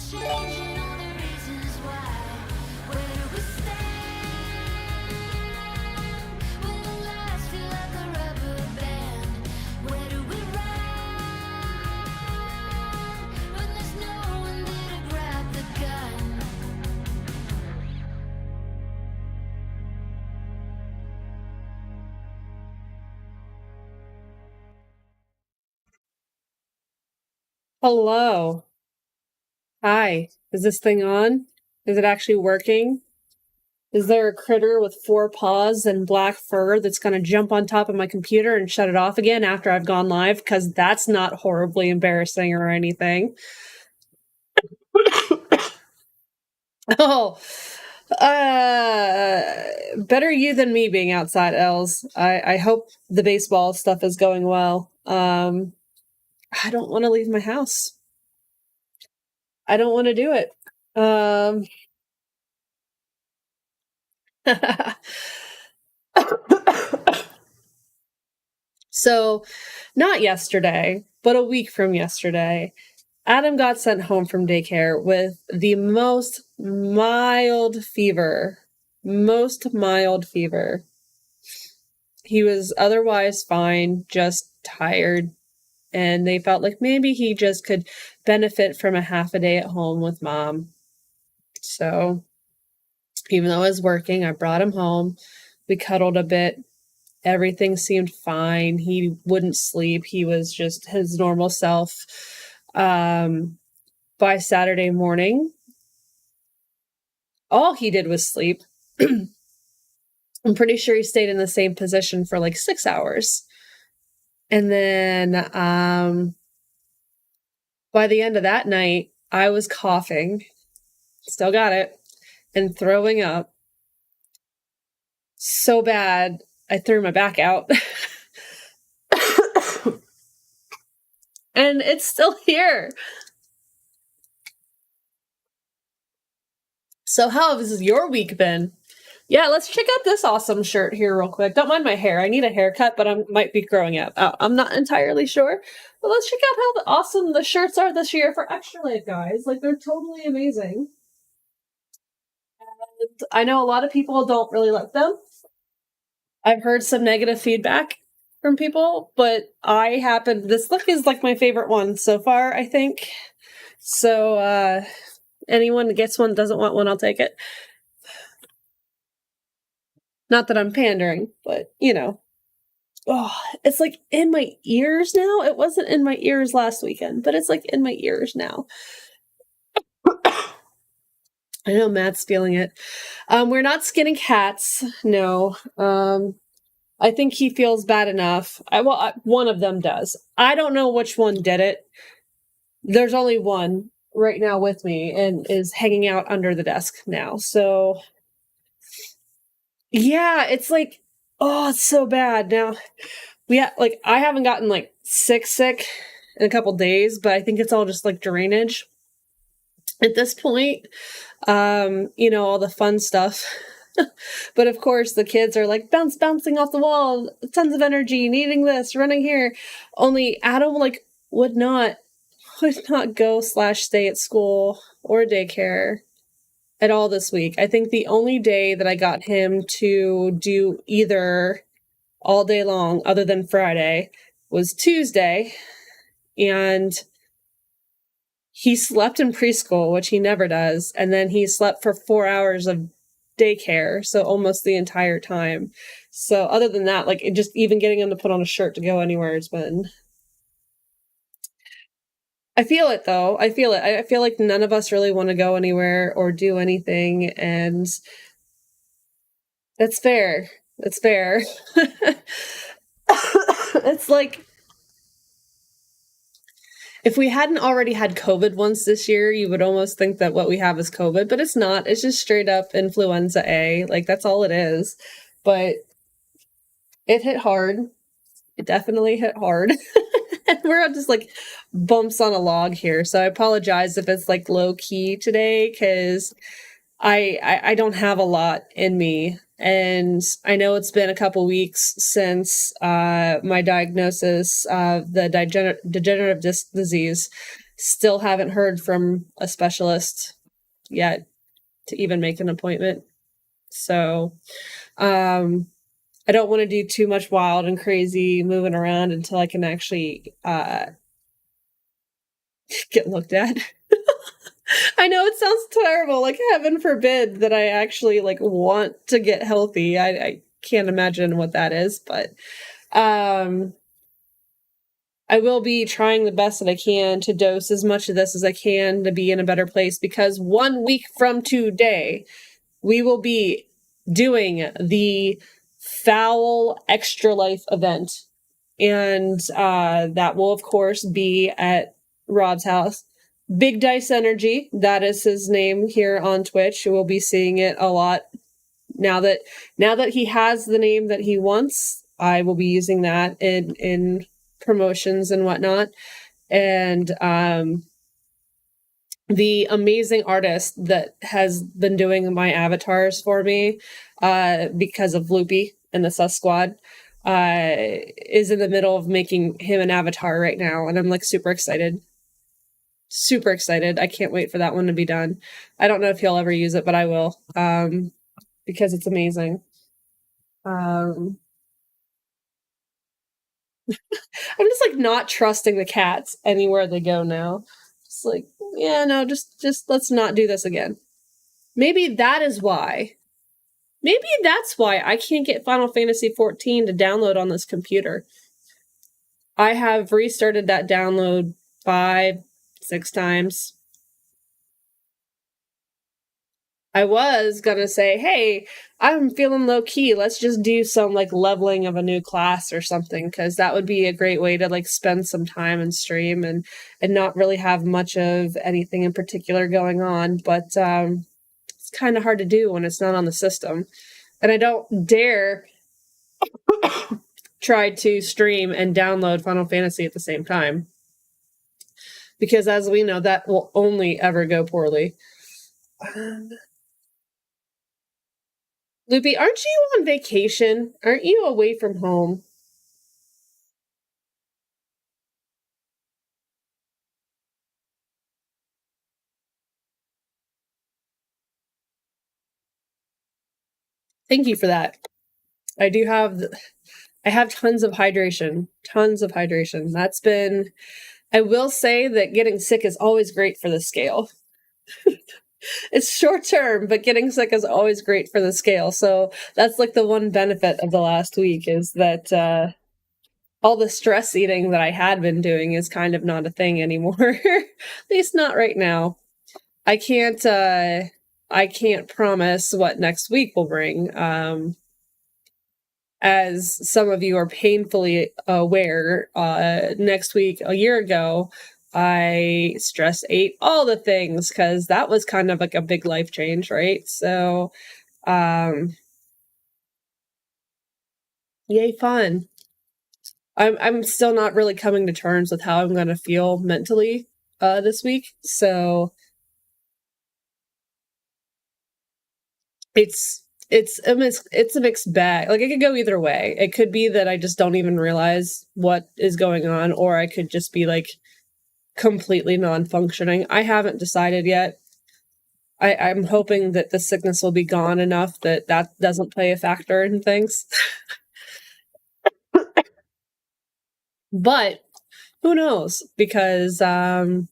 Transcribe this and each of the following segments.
changing all the reasons why. Where do we stand? When the lights feel like a rubber band. Where do we run? When there's no one there to grab the gun. Hello. Hi. Is this thing on? Is it actually working? Is there a critter with 4 paws and black fur that's going to jump on top of my computer and shut it off again after I've gone live? Because that's not horribly embarrassing or anything. Oh, better you than me being outside, Els. I hope the baseball stuff is going well. I don't want to leave my house. I don't want to do it. So, not yesterday, but a week from yesterday, Adam got sent home from daycare with the most mild fever. Most mild fever. He was otherwise fine, just tired, and they felt like maybe he just could benefit from a half a day at home with mom. So, even though I was working, I brought him home. We cuddled a bit. Everything seemed fine. He wouldn't sleep. He was just his normal self. By Saturday morning, all he did was sleep. I'm pretty sure he stayed in the same position for like 6 hours. And then by the end of that night, I was coughing, still got it, and throwing up so bad I threw my back out. And it's still here. So how has your week been? Yeah, let's check out this awesome shirt here real quick. Don't mind my hair. I need a haircut, but I might be growing it out. I'm not entirely sure. But let's check out how awesome the shirts are this year for Extra Life, guys. Like, they're totally amazing. And I know a lot of people don't really like them. I've heard some negative feedback from people, but this look is like my favorite one so far, I think. So, anyone that gets one, doesn't want one, I'll take it. Not that I'm pandering, but, you know. Oh, it's like in my ears now. It wasn't in my ears last weekend, but it's like in my ears now. I know Matt's feeling it. We're not skinning cats. No. I think he feels bad enough. One of them does. I don't know which one did it. There's only one right now with me and is hanging out under the desk now. So, yeah, it's like, oh, it's so bad. Now, I haven't gotten like sick in a couple days, but I think it's all just like drainage at this point. All the fun stuff. But of course, the kids are like bouncing off the wall, tons of energy, needing this, running here. Only Adam would not go/stay at school or daycare at all this week. I think the only day that I got him to do either all day long, other than Friday, was Tuesday, and he slept in preschool, which he never does, and then he slept for 4 hours of daycare, so almost the entire time. So other than that, just even getting him to put on a shirt to go anywhere has been... I feel it, though. I feel it. I feel like none of us really want to go anywhere or do anything, and that's fair. That's fair. It's like, if we hadn't already had COVID once this year, you would almost think that what we have is COVID, but it's not. It's just straight up influenza A. That's all it is. But it hit hard. It definitely hit hard. And we're just bumps on a log here. So I apologize if it's low key today, because I don't have a lot in me. And I know it's been a couple weeks since my diagnosis of the degenerative disc disease. Still haven't heard from a specialist yet to even make an appointment. So, I don't want to do too much wild and crazy moving around until I can actually get looked at. I know it sounds terrible, like heaven forbid that I actually like want to get healthy. I can't imagine what that is, but I will be trying the best that I can to dose as much of this as I can to be in a better place, because 1 week from today we will be doing the Fowl Extra Life event. And that will, of course, be at Rob's house. Big Dice Energy, that is his name here on Twitch. We'll be seeing it a lot now that he has the name that he wants. I will be using that in promotions and whatnot. And the amazing artist that has been doing my avatars for me, because of Loopy and the Sus Squad, is in the middle of making him an avatar right now, and I'm like super excited. Super excited. I can't wait for that one to be done. I don't know if he'll ever use it, but I will, because it's amazing. I'm just like not trusting the cats anywhere they go now. Just like, yeah, no, just let's not do this again. Maybe that is why. Maybe that's why I can't get Final Fantasy XIV to download on this computer. I have restarted that download 5-6 times. I was gonna say, hey, I'm feeling low key. Let's just do some like leveling of a new class or something, because that would be a great way to like spend some time and stream and not really have much of anything in particular going on. But it's kind of hard to do when it's not on the system, and I don't dare try to stream and download Final Fantasy at the same time, because as we know, that will only ever go poorly. Loopy, aren't you on vacation? Aren't you away from home? Thank you for that. I do have, I have tons of hydration. Tons of hydration. That's been, I will say that getting sick is always great for the scale. It's short term, but getting sick is always great for the scale. So that's like the one benefit of the last week, is that all the stress eating that I had been doing is kind of not a thing anymore. At least not right now. I can't promise what next week will bring. As some of you are painfully aware, next week, a year ago, I stress ate all the things, because that was kind of like a big life change, right? So, yay, fun. I'm still not really coming to terms with how I'm going to feel mentally this week. So it's a mixed bag. Like, it could go either way. It could be that I just don't even realize what is going on, or I could just be like completely non-functioning. I haven't decided yet. I'm hoping that the sickness will be gone enough that doesn't play a factor in things. But who knows? Because I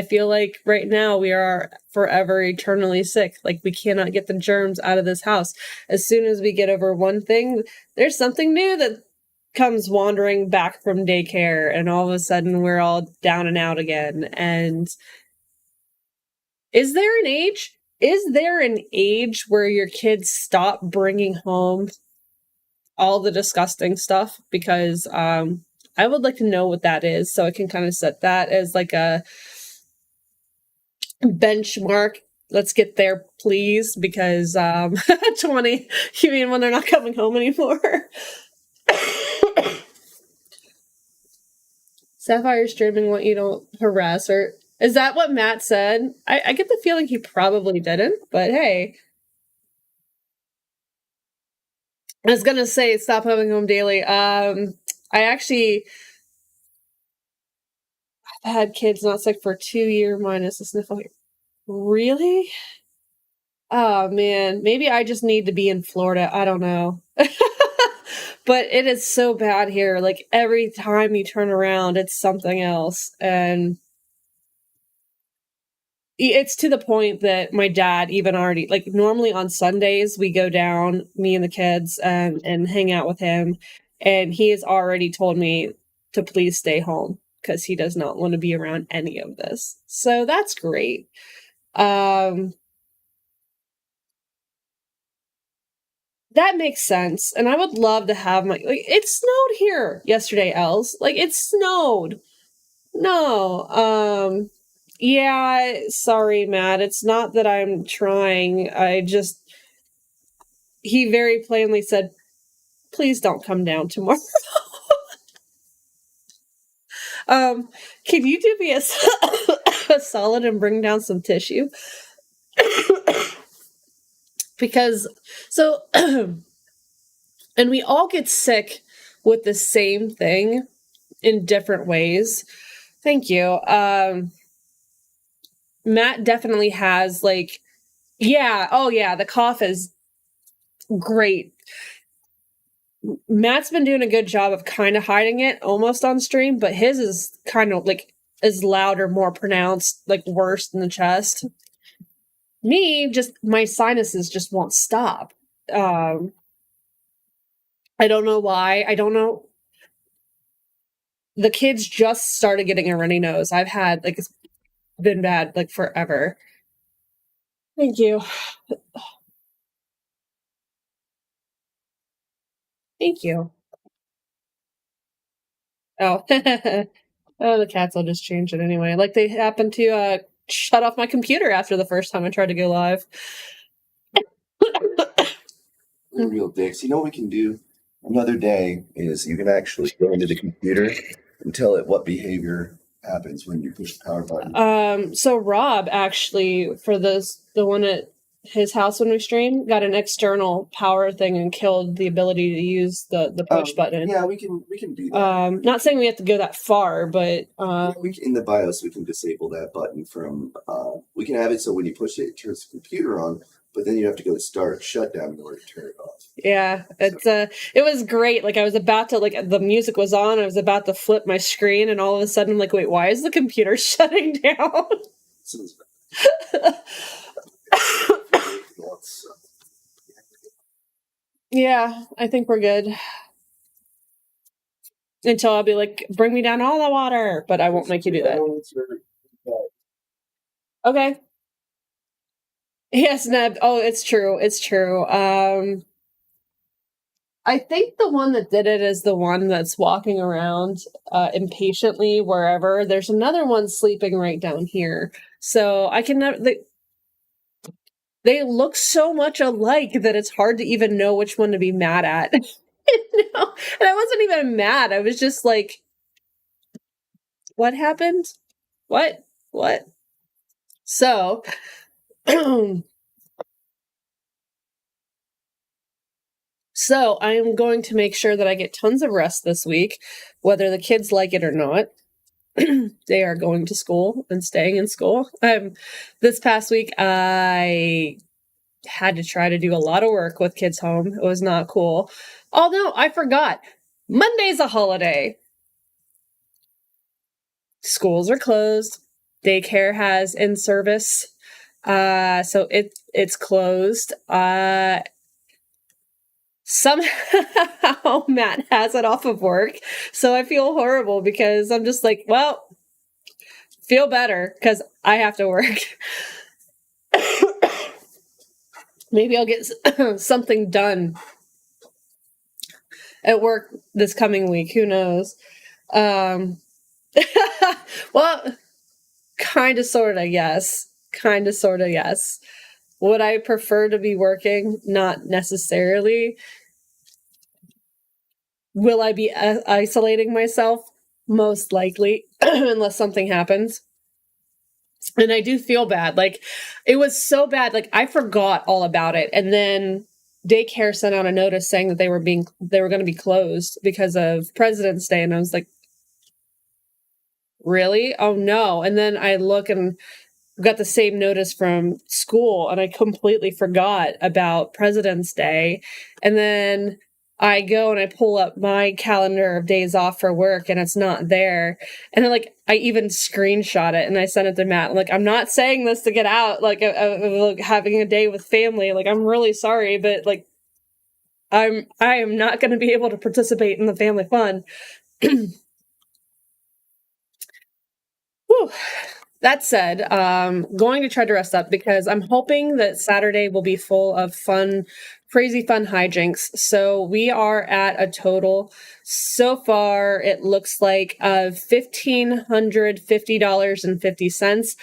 feel like right now we are forever eternally sick. Like, we cannot get the germs out of this house. As soon as we get over one thing, there's something new that comes wandering back from daycare, and all of a sudden we're all down and out again. And is there an age? Is there an age where your kids stop bringing home all the disgusting stuff? Because I would like to know what that is, so I can kind of set that as like a benchmark. Let's get there, please, because 20, you mean when they're not coming home anymore? Sapphire streaming what you don't harass her. Is that what Matt said? I get the feeling he probably didn't, but hey. I was gonna say stop coming home daily. I I actually have had kids not sick for 2 years minus a sniffle here. Really? Oh man, maybe I just need to be in Florida. I don't know. But it is so bad here. Like every time you turn around, it's something else. And it's to the point that my dad even already like normally on Sundays we go down, me and the kids, and hang out with him. And he has already told me to please stay home because he does not want to be around any of this. So that's great. Um That makes sense, and I would love to have my like, it snowed here yesterday, Els. Like, it snowed. No, yeah, sorry, Matt, it's not that I'm trying, I just he very plainly said, "Please don't come down tomorrow." Um, can you do me a solid and bring down some tissue? Because so and we all get sick with the same thing in different ways. Thank you. Matt definitely has like, yeah, oh yeah, the cough is great. Matt's been doing a good job of kind of hiding it almost on stream, but his is kind of like is louder, more pronounced, like worse in the chest. Me, just my sinuses just won't stop. Um, I don't know why. I don't know. The kids just started getting a runny nose. I've had like it's been bad like forever. Thank you. Thank you. Oh. Oh, the cats will just change it anyway. Like they happened to shut off my computer after the first time I tried to go live. They're real dicks. You know what we can do another day is you can actually go into the computer and tell it what behavior happens when you push the power button. So Rob actually for the one at his house when we streamed got an external power thing and killed the ability to use the push button. Yeah, we can do that. Not saying we have to go that far, but In the BIOS we can disable that button from. We can have it so when you push it, it turns the computer on, but then you have to go to start shutdown in order to turn it off. yeah, it's it was great. Like I was about to like the music was on, I was about to flip my screen, and all of a sudden I'm like, wait, why is the computer shutting down? Yeah, I think we're good. Until I'll be like, bring me down all the water, but I won't make you do that. Okay. Yes, Neb. Oh, it's true. It's true. I think the one that did it is the one that's walking around impatiently wherever. There's another one sleeping right down here. So I can never. They look so much alike that it's hard to even know which one to be mad at. No, and I wasn't even mad. I was just like, what happened? What? What? So, so I am going to make sure that I get tons of rest this week, whether the kids like it or not. They are going to school and staying in school. This past week, I had to try to do a lot of work with kids home. It was not cool. Although I forgot, Monday's a holiday. Schools are closed. Daycare has in service. So it's closed. Somehow Matt has it off of work. So I feel horrible because I'm just like, well, feel better because I have to work. Maybe I'll get something done at work this coming week. Who knows? Well, kind of, sort of, yes. Kind of, sort of, yes. Would I prefer to be working? Not necessarily. Will I be isolating myself? Most likely, unless something happens. And I do feel bad. Like, it was so bad. Like, I forgot all about it. And then daycare sent out a notice saying that they were going to be closed because of President's Day, and I was like, really? Oh no. And then I look and got the same notice from school, and I completely forgot about President's Day. And then I go and I pull up my calendar of days off for work, and it's not there. And then, like, I even screenshot it and I sent it to Matt. I'm like, I'm not saying this to get out, like, having a day with family. Like, I'm really sorry, but like, I am not going to be able to participate in the family fun. Whew. That said, going to try to rest up because I'm hoping that Saturday will be full of fun, crazy fun hijinks. So we are at a total so far, it looks like, of $1,550.50.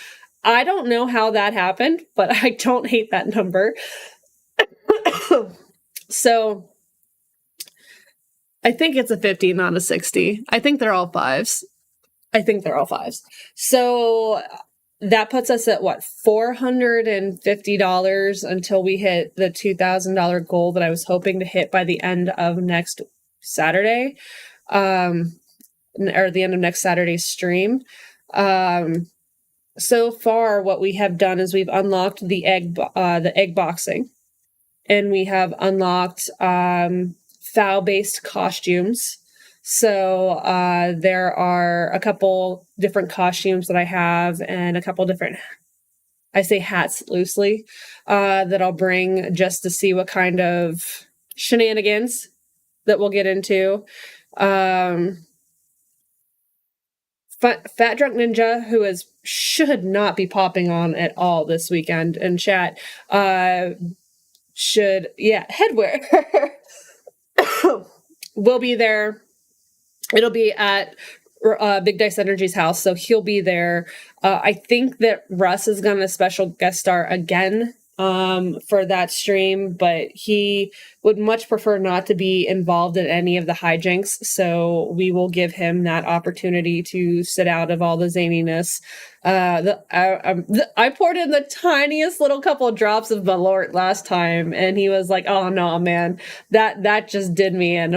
I don't know how that happened, but I don't hate that number. So I think it's a 50, not a 60. I think they're all fives. So that puts us at what, $450 until we hit the $2,000 goal that I was hoping to hit by the end of next Saturday, or the end of next Saturday's stream. So far, what we have done is we've unlocked the egg boxing, and we have unlocked foul-based costumes. So there are a couple different costumes that I have, and a couple different, I say hats loosely, that I'll bring just to see what kind of shenanigans that we'll get into. Fat Drunk Ninja, who should not be popping on at all this weekend in chat, headwear will be there. It'll be at Big Dice Energy's house, so he'll be there. I think that Russ is going to special guest star again for that stream, but he would much prefer not to be involved in any of the hijinks, so we will give him that opportunity to sit out of all the zaniness. I poured in the tiniest little couple of drops of Malort last time, and he was like, "Oh no, man, that just did me in."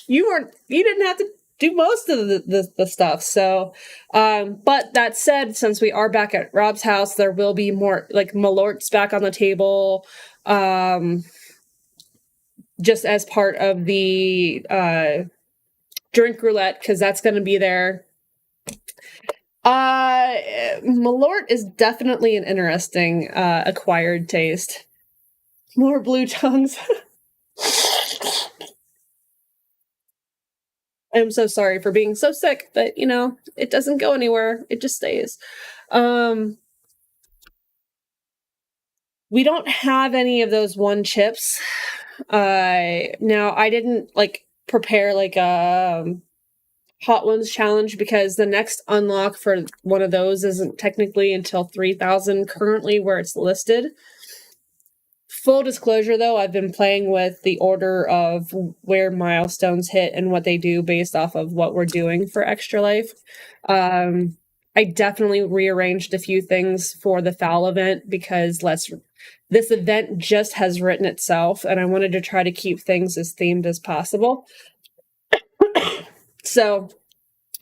You didn't have to do most of the stuff. So, but that said, since we are back at Rob's house, there will be more, like, Malort's back on the table, just as part of the drink roulette, because that's going to be there. Malort is definitely an interesting acquired taste. More blue tongues. I'm so sorry for being so sick, but it doesn't go anywhere. It just stays. We don't have any of those one chips. Now I didn't prepare a Hot Ones challenge because the next unlock for one of those isn't technically until 3,000 currently where it's listed. Full disclosure, though, I've been playing with the order of where milestones hit and what they do based off of what we're doing for Extra Life. I definitely rearranged a few things for the foul event because this event just has written itself, and I wanted to try to keep things as themed as possible. So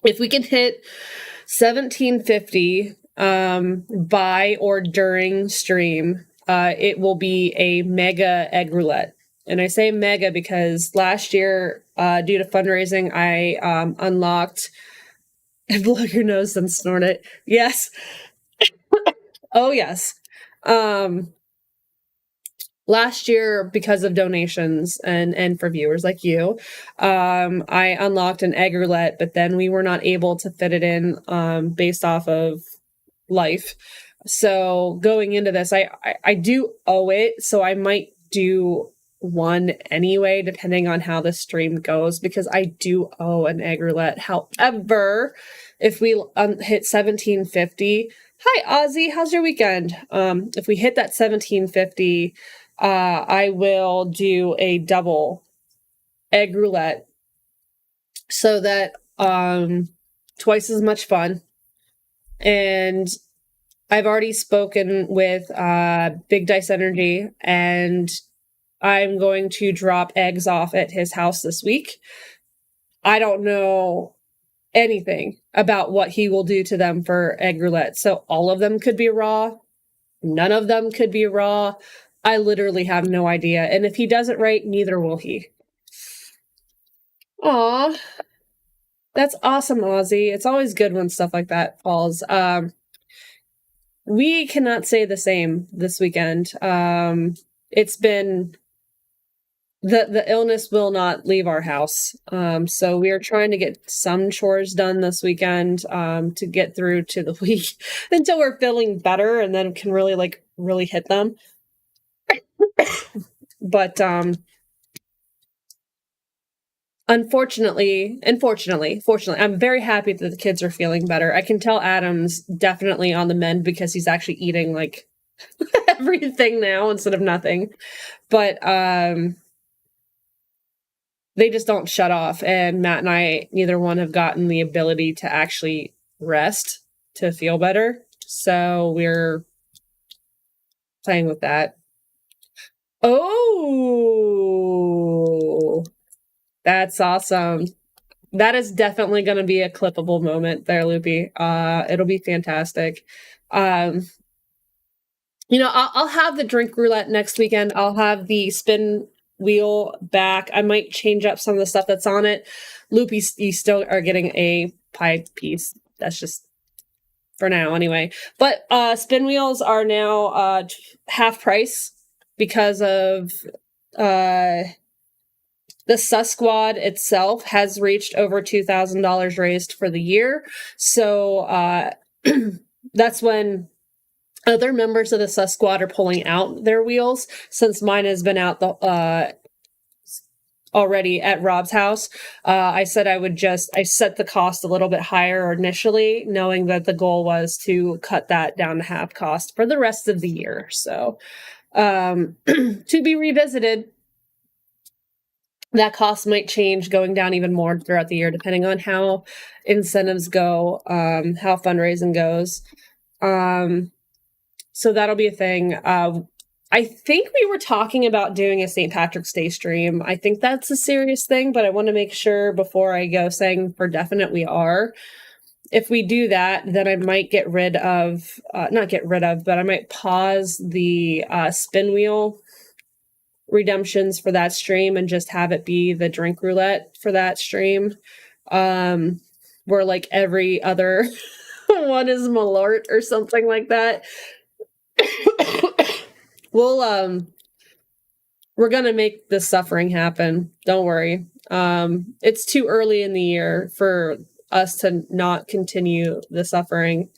if we can hit 1750 by or during stream, it will be a mega egg roulette. And I say mega because last year, due to fundraising, I unlocked... And blow your nose and snort it. Yes. Oh, yes. Last year, because of donations and for viewers like you, I unlocked an egg roulette, but then we were not able to fit it in based off of life. So going into this, I do owe it, so I might do one anyway, depending on how the stream goes, because I do owe an egg roulette. However, if we hit 1750, hi Ozzy, how's your weekend? If we hit that 1750, I will do a double egg roulette so that twice as much fun. And I've already spoken with Big Dice Energy, and I'm going to drop eggs off at his house this week. I don't know anything about what he will do to them for egg roulette. So all of them could be raw. None of them could be raw. I literally have no idea. And if he does it right, neither will he. Aw. That's awesome, Ozzy. It's always good when stuff like that falls. We cannot say the same this weekend. It's been the illness will not leave our house. So we are trying to get some chores done this weekend to get through to the week until we're feeling better and then can really hit them. But fortunately, I'm very happy that the kids are feeling better. I can tell Adam's definitely on the mend because he's actually eating like everything now instead of nothing. But they just don't shut off. And Matt and I, neither one have gotten the ability to actually rest to feel better. So we're playing with that. Oh, that's awesome. That is definitely going to be a clippable moment there, Loopy. It'll be fantastic. I'll have the drink roulette next weekend. I'll have the spin wheel back. I might change up some of the stuff that's on it. Loopy, you still are getting a pie piece. That's just for now anyway. But spin wheels are now half price because of the Sus Squad itself has reached over $2,000 raised for the year. So that's when other members of the Sus Squad are pulling out their wheels, since mine has been out already at Rob's house. I said I set the cost a little bit higher initially, knowing that the goal was to cut that down to half cost for the rest of the year. So to be revisited. That cost might change going down even more throughout the year, depending on how incentives go, how fundraising goes. So that'll be a thing. I think we were talking about doing a St. Patrick's Day stream. I think that's a serious thing, but I want to make sure before I go saying for definite we are. If we do that, then I might but I might pause the spin wheel redemptions for that stream and just have it be the drink roulette for that stream, where like every other one is Malort or something like that. We're gonna make the suffering happen, don't worry. It's too early in the year for us to not continue the suffering.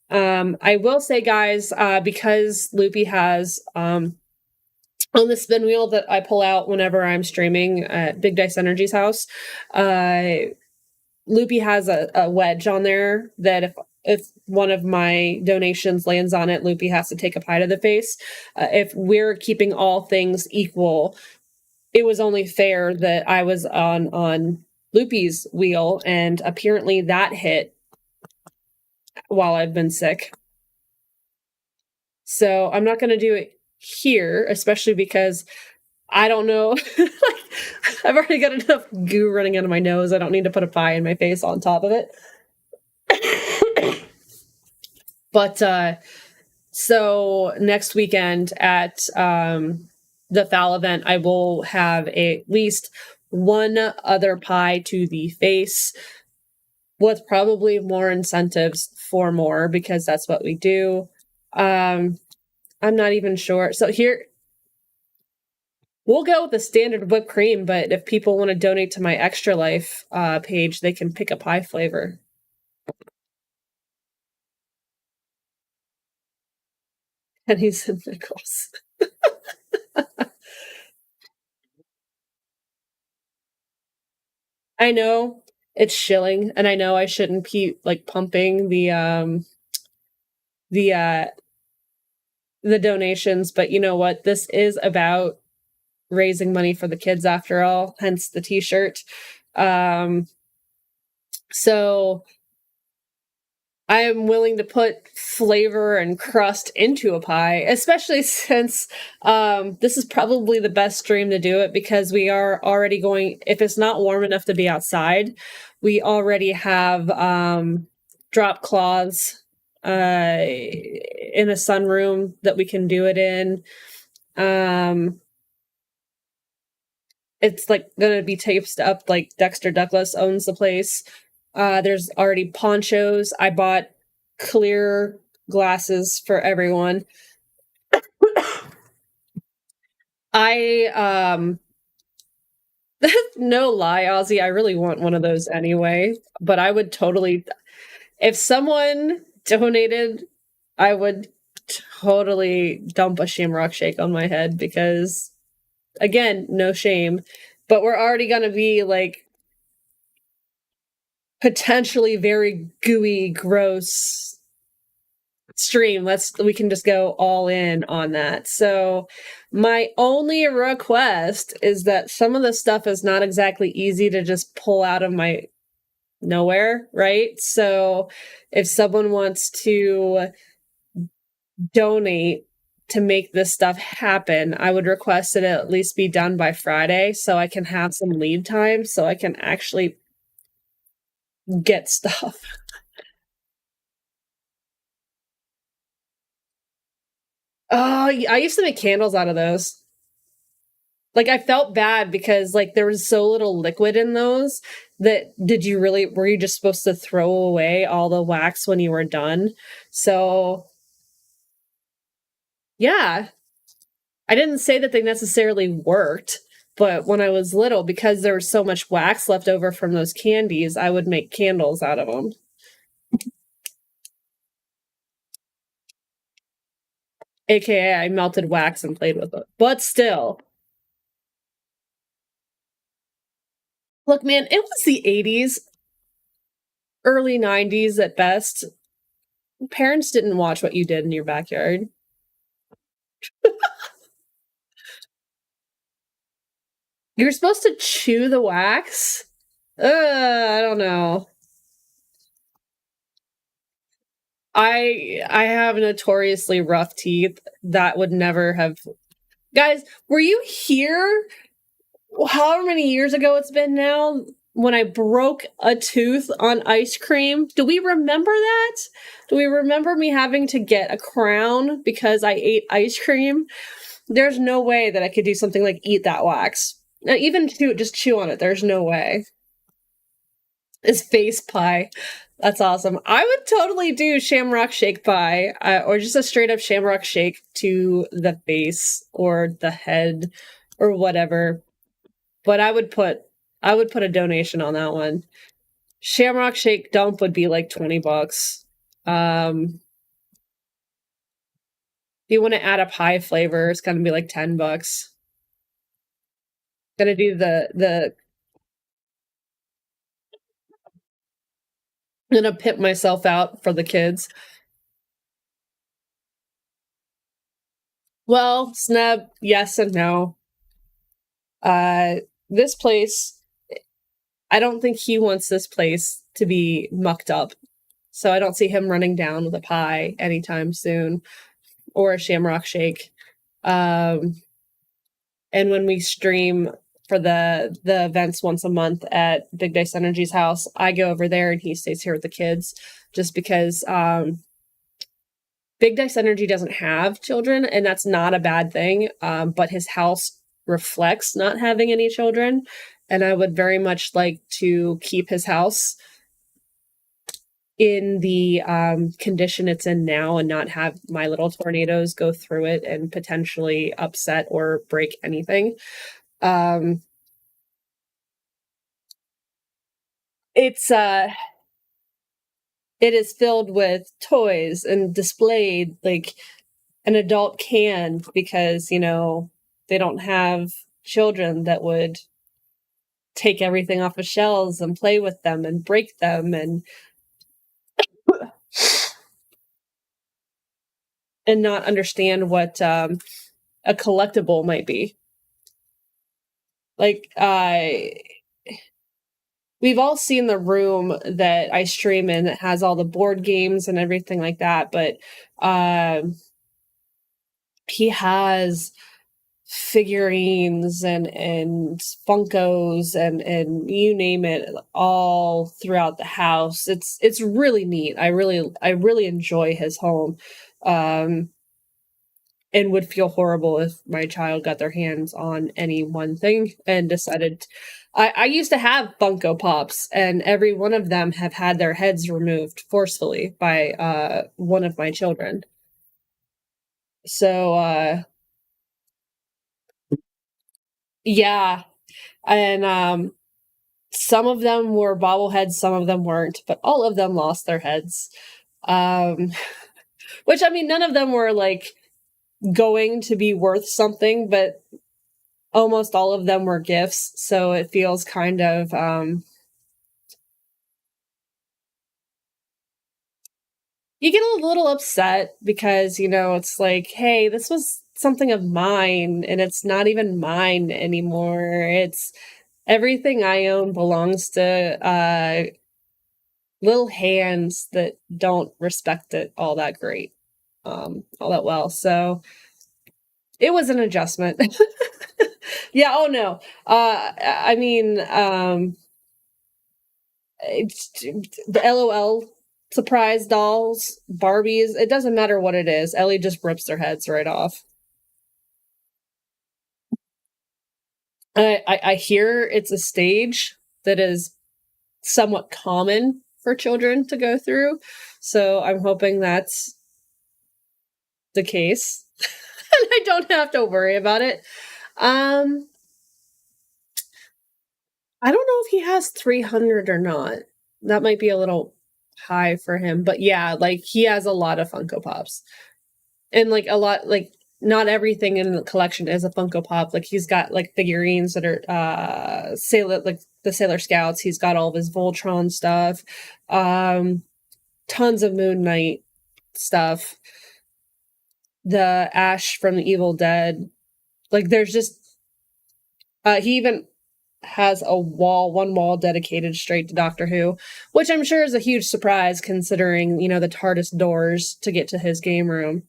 I will say, guys, because Loopy has on the spin wheel that I pull out whenever I'm streaming at Big Dice Energy's house, Loopy has a wedge on there that if one of my donations lands on it, Loopy has to take a pie to the face. If we're keeping all things equal, it was only fair that I was on Loopy's wheel, and apparently that hit while I've been sick. So I'm not going to do it here, especially because I don't know. I've already got enough goo running out of my nose. I don't need to put a pie in my face on top of it. But so next weekend at the FAL event, I will have at least one other pie to the face, with probably more incentives for more, because that's what we do. I'm not even sure. So here, we'll go with the standard whipped cream, but if people want to donate to my Extra Life page, they can pick a pie flavor. Pennies and nickels. I know it's shilling, and I know I shouldn't keep like pumping the donations, but you know what? This is about raising money for the kids after all, hence the t-shirt. So I am willing to put flavor and crust into a pie, especially since this is probably the best stream to do it because we are already going, if it's not warm enough to be outside, we already have drop cloths in a sunroom that we can do it in. It's like gonna be taped up like Dexter Douglas owns the place. There's already ponchos. I bought clear glasses for everyone. I no lie, Ozzy, I really want one of those anyway. But I would totally, if someone donated, I would totally dump a Shamrock Shake on my head because, again, no shame. But we're already gonna be like potentially very gooey, gross stream. We can just go all in on that. So my only request is that some of the stuff is not exactly easy to just pull out of my nowhere, right? So if someone wants to donate to make this stuff happen, I would request that it at least be done by Friday so I can have some lead time so I can actually get stuff. Oh, I used to make candles out of those. Like, I felt bad because, like, there was so little liquid in those that were you just supposed to throw away all the wax when you were done? So, yeah. I didn't say that they necessarily worked, but when I was little, because there was so much wax left over from those candies, I would make candles out of them. AKA, I melted wax and played with it. But still. Look, man, it was the 80s, early 90s at best. Parents didn't watch what you did in your backyard. You're supposed to chew the wax? I don't know. I have notoriously rough teeth. That would never have. Guys, were you here however many years ago it's been now when I broke a tooth on ice cream? Do we remember that? Do we remember me having to get a crown because I ate ice cream? There's no way that I could do something like eat that wax. Even just chew on it. There's no way. It's face pie. That's awesome. I would totally do Shamrock Shake pie, or just a straight up Shamrock Shake to the face or the head or whatever. But I would put a donation on that one. Shamrock Shake dump would be like $20. If you want to add a pie flavor, it's gonna be like $10. Gonna do the I'm gonna pimp myself out for the kids. Well, Snub, yes and no. This place, I don't think he wants this place to be mucked up. So I don't see him running down with a pie anytime soon or a Shamrock Shake. And when we stream for the events once a month at Big Dice Energy's house, I go over there and he stays here with the kids just because Big Dice Energy doesn't have children, and that's not a bad thing. But his house reflects not having any children, and I would very much like to keep his house in the condition it's in now and not have my little tornadoes go through it and potentially upset or break anything. It is filled with toys and displayed like an adult can because, they don't have children that would take everything off of shelves and play with them and break them and not understand what a collectible might be. Like, we've all seen the room that I stream in that has all the board games and everything like that, but he has figurines and Funkos and you name it all throughout the house. It's really neat. I really enjoy his home. And would feel horrible if my child got their hands on any one thing and decided I used to have Funko Pops, and every one of them have had their heads removed forcefully by one of my children. So yeah. And some of them were bobbleheads, some of them weren't, but all of them lost their heads. Which, I mean, none of them were like going to be worth something, but almost all of them were gifts, so it feels kind of you get a little upset because, it's like, hey, this was something of mine and it's not even mine anymore. It's everything I own belongs to little hands that don't respect it all that great, all that well. So it was an adjustment. Yeah, oh no. I mean, it's the LOL surprise dolls, Barbies, it doesn't matter what it is. Ellie just rips their heads right off. I hear it's a stage that is somewhat common for children to go through, so I'm hoping that's the case. And I don't have to worry about it. I don't know if he has 300 or not. That might be a little high for him, but yeah, like he has a lot of Funko Pops. And like a lot, like not everything in the collection is a Funko Pop. Like he's got like figurines that are Sailor, like the Sailor Scouts. He's got all of his Voltron stuff, tons of Moon Knight stuff, the Ash from the Evil Dead. Like there's just he even has one wall dedicated straight to Doctor Who, which I'm sure is a huge surprise considering, the TARDIS doors to get to his game room.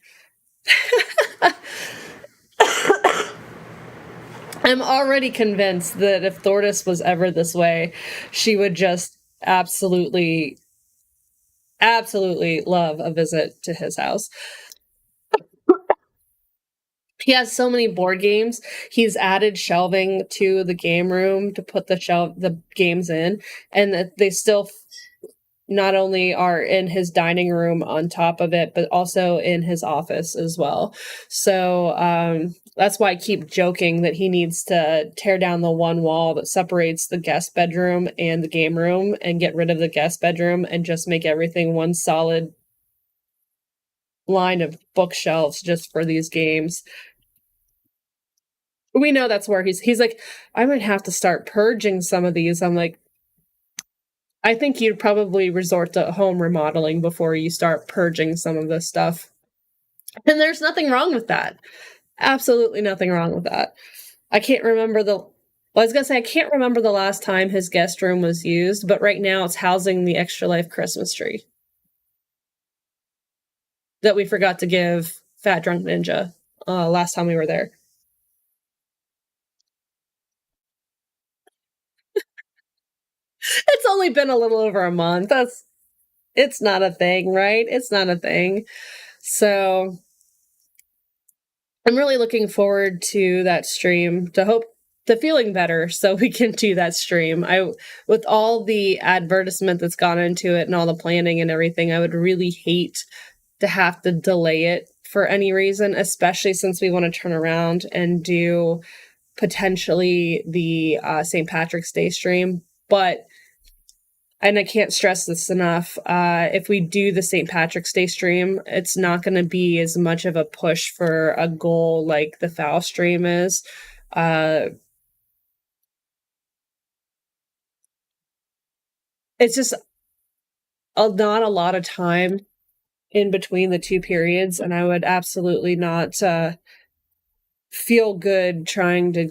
I'm already convinced that if Thordis was ever this way, she would just absolutely love a visit to his house. He has so many board games. He's added shelving to the game room to put the games in, and that they still not only are in his dining room on top of it, but also in his office as well. So that's why I keep joking that he needs to tear down the one wall that separates the guest bedroom and the game room and get rid of the guest bedroom and just make everything one solid line of bookshelves just for these games. We know that's where he's like, I might have to start purging some of these. I'm like, I think you'd probably resort to home remodeling before you start purging some of this stuff. And there's nothing wrong with that. Absolutely nothing wrong with that. I can't remember I can't remember the last time his guest room was used, but right now it's housing the Extra Life Christmas tree that we forgot to give Fat Drunk Ninja last time we were there. It's only been a little over a month. It's not a thing, right? It's not a thing. So I'm really looking forward to that stream to feeling better so we can do that stream. With all the advertisement that's gone into it and all the planning and everything, I would really hate to have to delay it for any reason, especially since we want to turn around and do potentially the St. Patrick's Day stream. And I can't stress this enough, if we do the St. Patrick's Day stream, it's not going to be as much of a push for a goal like the FOW stream is. It's just not a lot of time in between the two periods, and I would absolutely not feel good trying to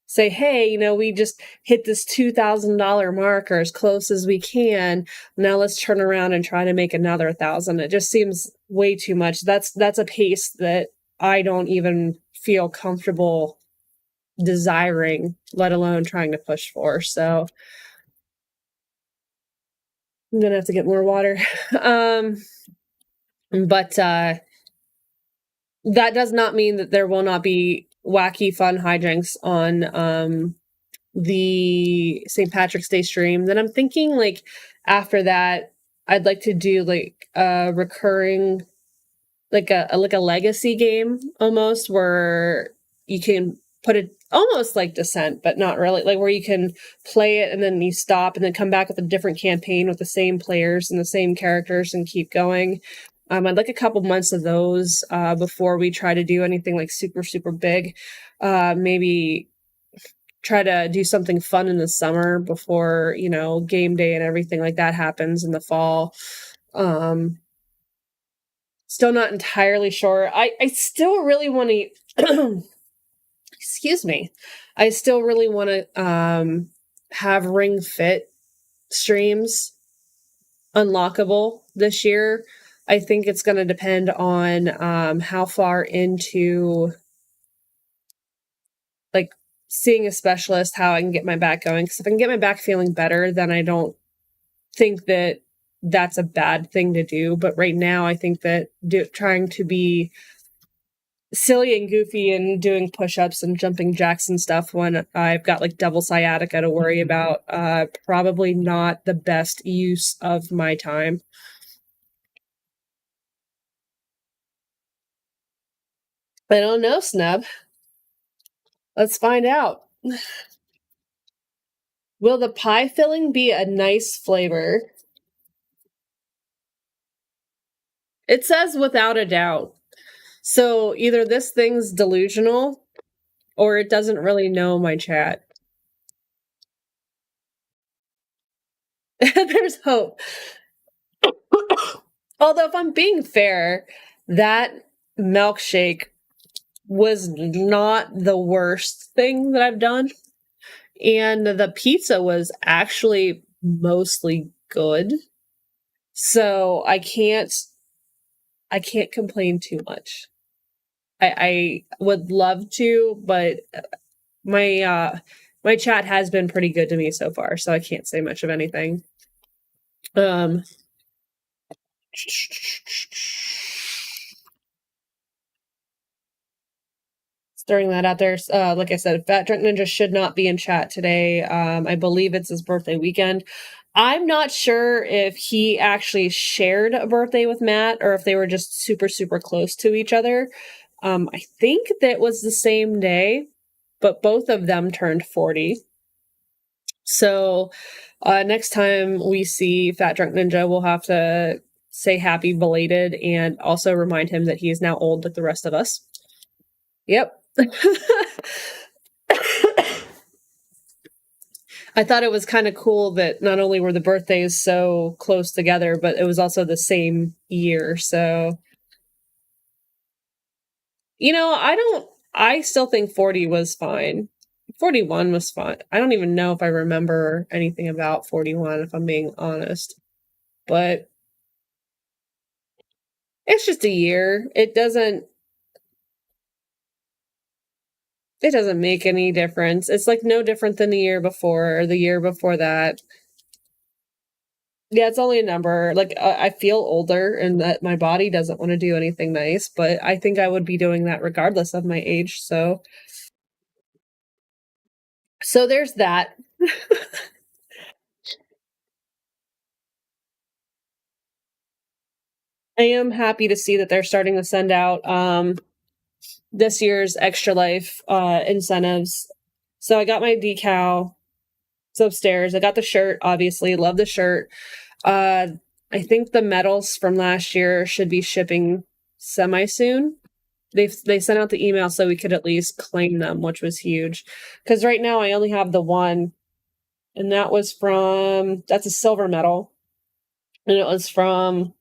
say, hey, we just hit this $2,000 mark or as close as we can. Now let's turn around and try to make another 1,000. It just seems way too much. That's a pace that I don't even feel comfortable desiring, let alone trying to push for. So I'm gonna have to get more water. But that does not mean that there will not be wacky fun hijinks on the St. Patrick's Day stream. Then I'm thinking like after that, I'd like to do like a recurring, like a legacy game almost, where you can put it almost like Descent, but not really, like where you can play it and then you stop and then come back with a different campaign with the same players and the same characters and keep going. I'd like a couple months of those before we try to do anything like super, super big. Maybe try to do something fun in the summer before, game day and everything like that happens in the fall. Still not entirely sure. I still really want to excuse me. I still really want to have Ring Fit streams unlockable this year. I think it's going to depend on how far into like seeing a specialist, how I can get my back going. Because if I can get my back feeling better, then I don't think that that's a bad thing to do. But right now, I think that trying to be silly and goofy and doing push-ups and jumping jacks and stuff when I've got like double sciatica to worry about, probably not the best use of my time. I don't know, Snub. Let's find out. Will the pie filling be a nice flavor? It says without a doubt. So either this thing's delusional or it doesn't really know my chat. There's hope. Although, if I'm being fair, that milkshake was not the worst thing that I've done. And the pizza was actually mostly good. So I can't complain too much. I would love to, but my chat has been pretty good to me so far, so I can't say much of anything. Throwing that out there. Like I said, Fat Drunk Ninja should not be in chat today. I believe it's his birthday weekend. I'm not sure if he actually shared a birthday with Matt or if they were just super, super close to each other. I think that was the same day, but both of them turned 40. So next time we see Fat Drunk Ninja, we'll have to say happy belated and also remind him that he is now old like the rest of us. Yep. I thought it was kind of cool that not only were the birthdays so close together, but it was also the same year. So, I still think 40 was fine. 41 was fine. I don't even know if I remember anything about 41, if I'm being honest. But it's just a year. It doesn't make any difference. It's like no different than the year before or the year before that. Yeah, it's only a number. Like, I feel older and that my body doesn't want to do anything nice, but I think I would be doing that regardless of my age. So there's that. I am happy to see that they're starting to send out this year's Extra Life incentives. So I got my decal. It's upstairs. I got the shirt, obviously. Love the shirt. I think the medals from last year should be shipping semi-soon. They sent out the email so we could at least claim them, which was huge. Because right now I only have the one. And that's a silver medal. And it was from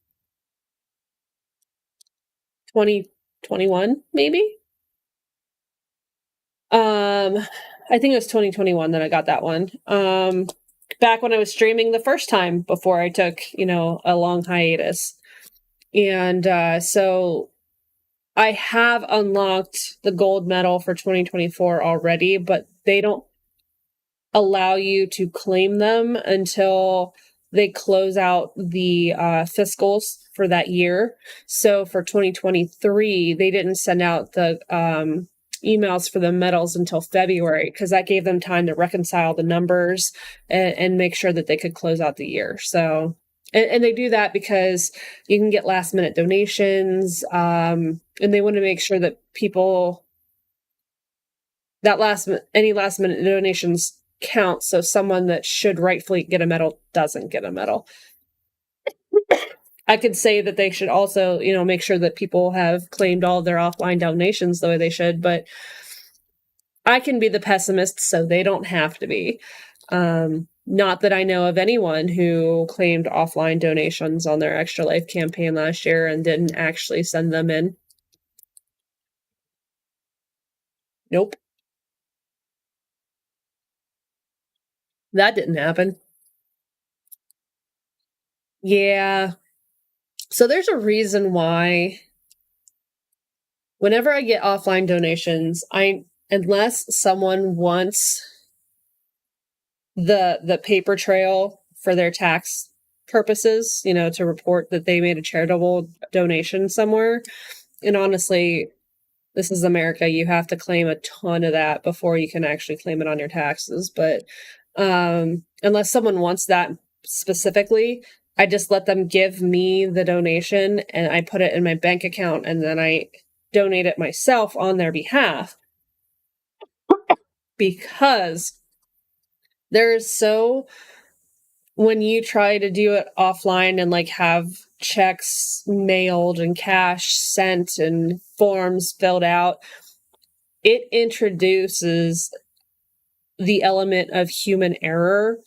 2021, maybe? I think it was 2021 that I got that one. Back when I was streaming the first time before I took, a long hiatus. And so I have unlocked the gold medal for 2024 already, but they don't allow you to claim them until they close out the fiscals for that year. So for 2023, they didn't send out the emails for the medals until February because that gave them time to reconcile the numbers and make sure that they could close out the year. So, and they do that because you can get last minute donations, and they want to make sure that people any last minute donations count. So someone that should rightfully get a medal doesn't get a medal. I could say that they should also, make sure that people have claimed all of their offline donations the way they should, but I can be the pessimist, so they don't have to be. Not that I know of anyone who claimed offline donations on their Extra Life campaign last year and didn't actually send them in. Nope. That didn't happen. Yeah. So there's a reason why whenever I get offline donations, unless someone wants the paper trail for their tax purposes, to report that they made a charitable donation somewhere. And honestly, this is America. You have to claim a ton of that before you can actually claim it on your taxes. But unless someone wants that specifically, I just let them give me the donation and I put it in my bank account and then I donate it myself on their behalf. Because when you try to do it offline and have checks mailed and cash sent and forms filled out, it introduces the element of human error,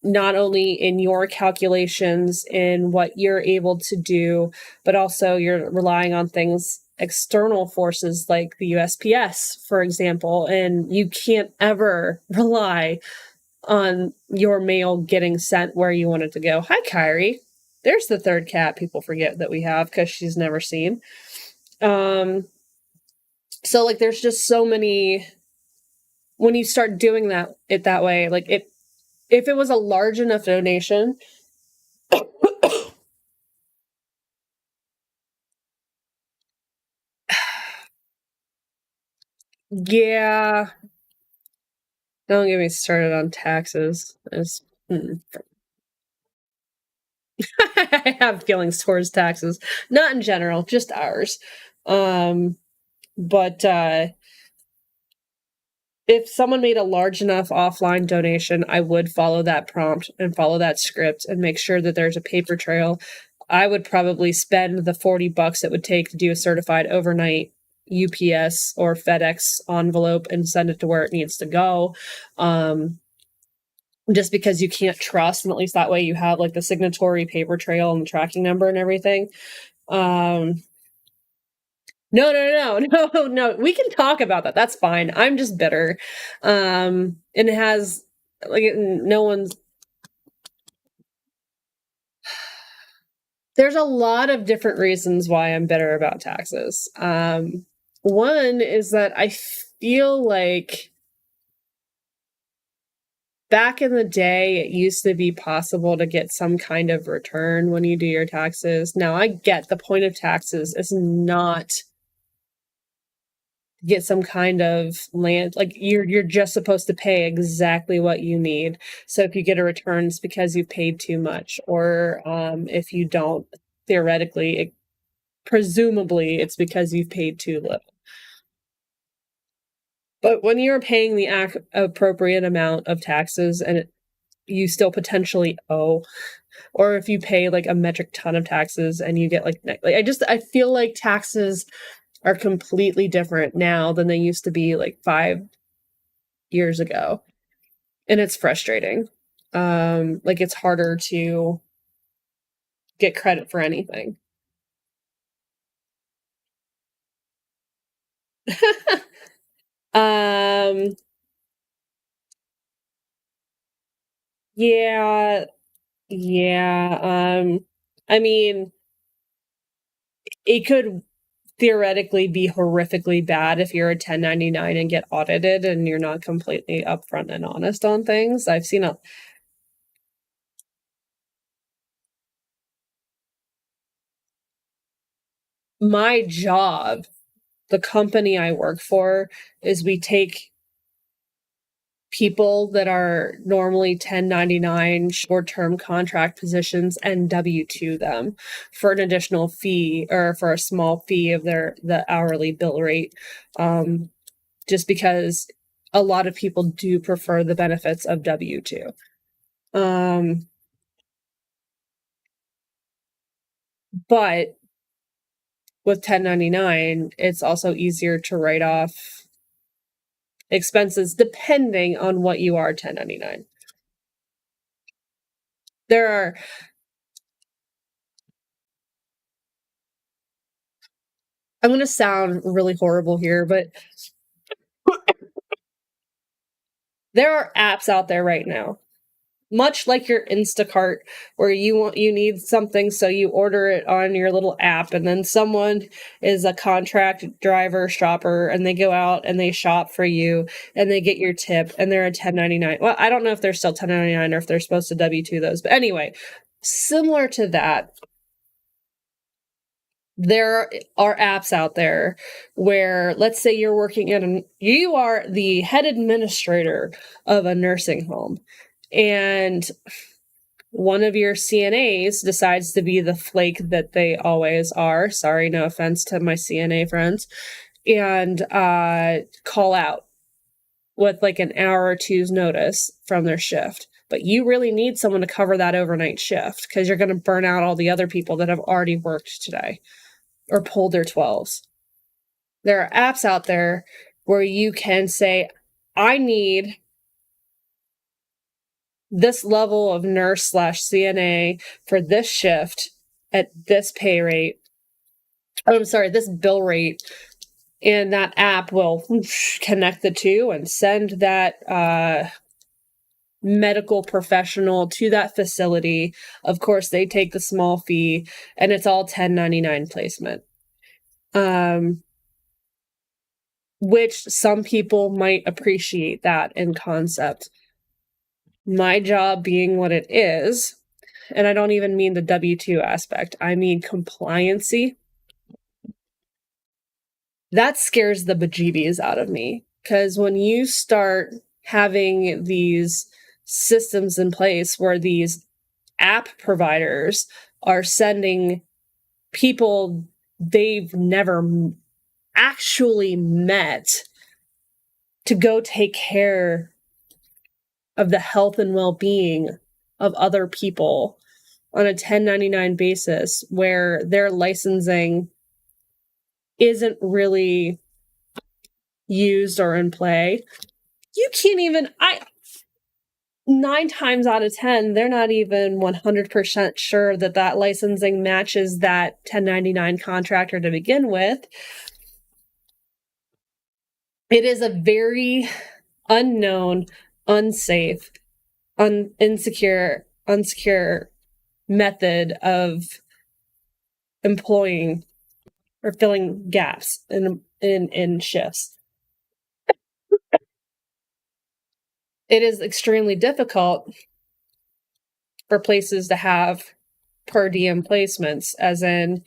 not only in your calculations, in what you're able to do, but also you're relying on things, external forces like the USPS, for example, and you can't ever rely on your mail getting sent where you want it to go. Hi, Kyrie. There's the third cat people forget that we have because she's never seen. So there's just so many, when you start doing it that way, if it was a large enough donation, yeah, don't get me started on taxes. I have feelings towards taxes, not in general, just ours. But if someone made a large enough offline donation, I would follow that prompt and follow that script and make sure that there's a paper trail. I would probably spend the $40 it would take to do a certified overnight UPS or FedEx envelope and send it to where it needs to go. Just because you can't trust, and at least that way you have the signatory paper trail and the tracking number and everything. No. We can talk about that. That's fine. I'm just bitter. And it has there's a lot of different reasons why I'm bitter about taxes. One is that I feel like back in the day, it used to be possible to get some kind of return when you do your taxes. Now, I get the point of taxes is not get some kind of land, you're just supposed to pay exactly what you need. So if you get a return, it's because you paid too much, or if you don't, theoretically, presumably it's because you've paid too little. But when you're paying the appropriate amount of taxes and you still potentially owe, or if you pay a metric ton of taxes and you get I feel like taxes are completely different now than they used to be 5 years ago. And it's frustrating. It's harder to get credit for anything. Yeah. Yeah. I mean, it could theoretically be horrifically bad if you're a 1099 and get audited and you're not completely upfront and honest on things. I've seen my job, the company I work for, is we take people that are normally 1099 short-term contract positions and W2 them for an additional fee or for a small fee of the hourly bill rate. Just because a lot of people do prefer the benefits of W2. But with 1099, it's also easier to write off expenses depending on what you are 1099. I'm going to sound really horrible here, but there are apps out there right now, much like your Instacart, where you need something, so you order it on your little app, and then someone is a contract driver shopper, and they go out and they shop for you, and they get your tip, and they're a 1099. Well, I don't know if they're still 1099 or if they're supposed to W2 those, but anyway, similar to that, there are apps out there where, let's say you are the head administrator of a nursing home, and one of your CNAs decides to be the flake that they always are. Sorry, no offense to my CNA friends. And call out with like an hour or two's notice from their shift. But you really need someone to cover that overnight shift because you're going to burn out all the other people that have already worked today or pulled their 12s. There are apps out there where you can say, I need this level of nurse / CNA for this shift at this pay rate. Oh, I'm sorry, this bill rate. And that app will connect the two and send that medical professional to that facility. Of course, they take the small fee, and it's all 1099 placement. Which some people might appreciate that in concept. My job being what it is, and I don't even mean the W2 aspect, I mean compliancy. That scares the bejeebies out of me. Because when you start having these systems in place where these app providers are sending people they've never actually met to go take care of the health and well-being of other people on a 1099 basis, where their licensing isn't really used or in play. You can't even, 9 times out of 10, they're not even 100% sure that that licensing matches that 1099 contractor to begin with. It is a very unknown, unsafe, insecure method of employing or filling gaps in shifts. It is extremely difficult for places to have per diem placements, as in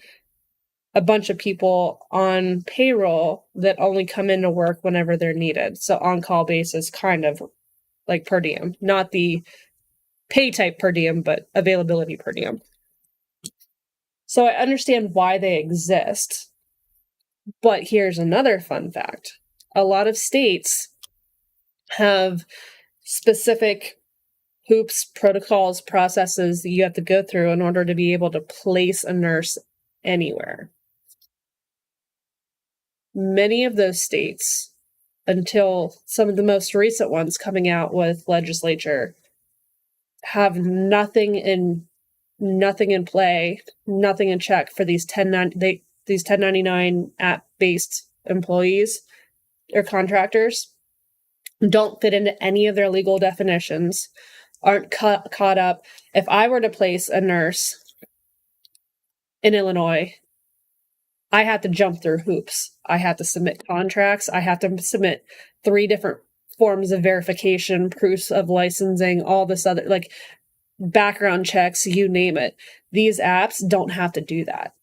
a bunch of people on payroll that only come into work whenever they're needed. So on-call basis, kind of like per diem, not the pay type per diem, but availability per diem. So I understand why they exist. But here's another fun fact. A lot of states have specific hoops, protocols, processes that you have to go through in order to be able to place a nurse anywhere. Many of those states, until some of the most recent ones coming out with legislature, have nothing in play, nothing in check for these 1099 app-based employees or contractors. Don't fit into any of their legal definitions. aren't caught up. If I were to place a nurse in Illinois, I have to jump through hoops. I have to submit contracts. I have to submit 3 different forms of verification, proofs of licensing, all this other, like, background checks, you name it. These apps don't have to do that.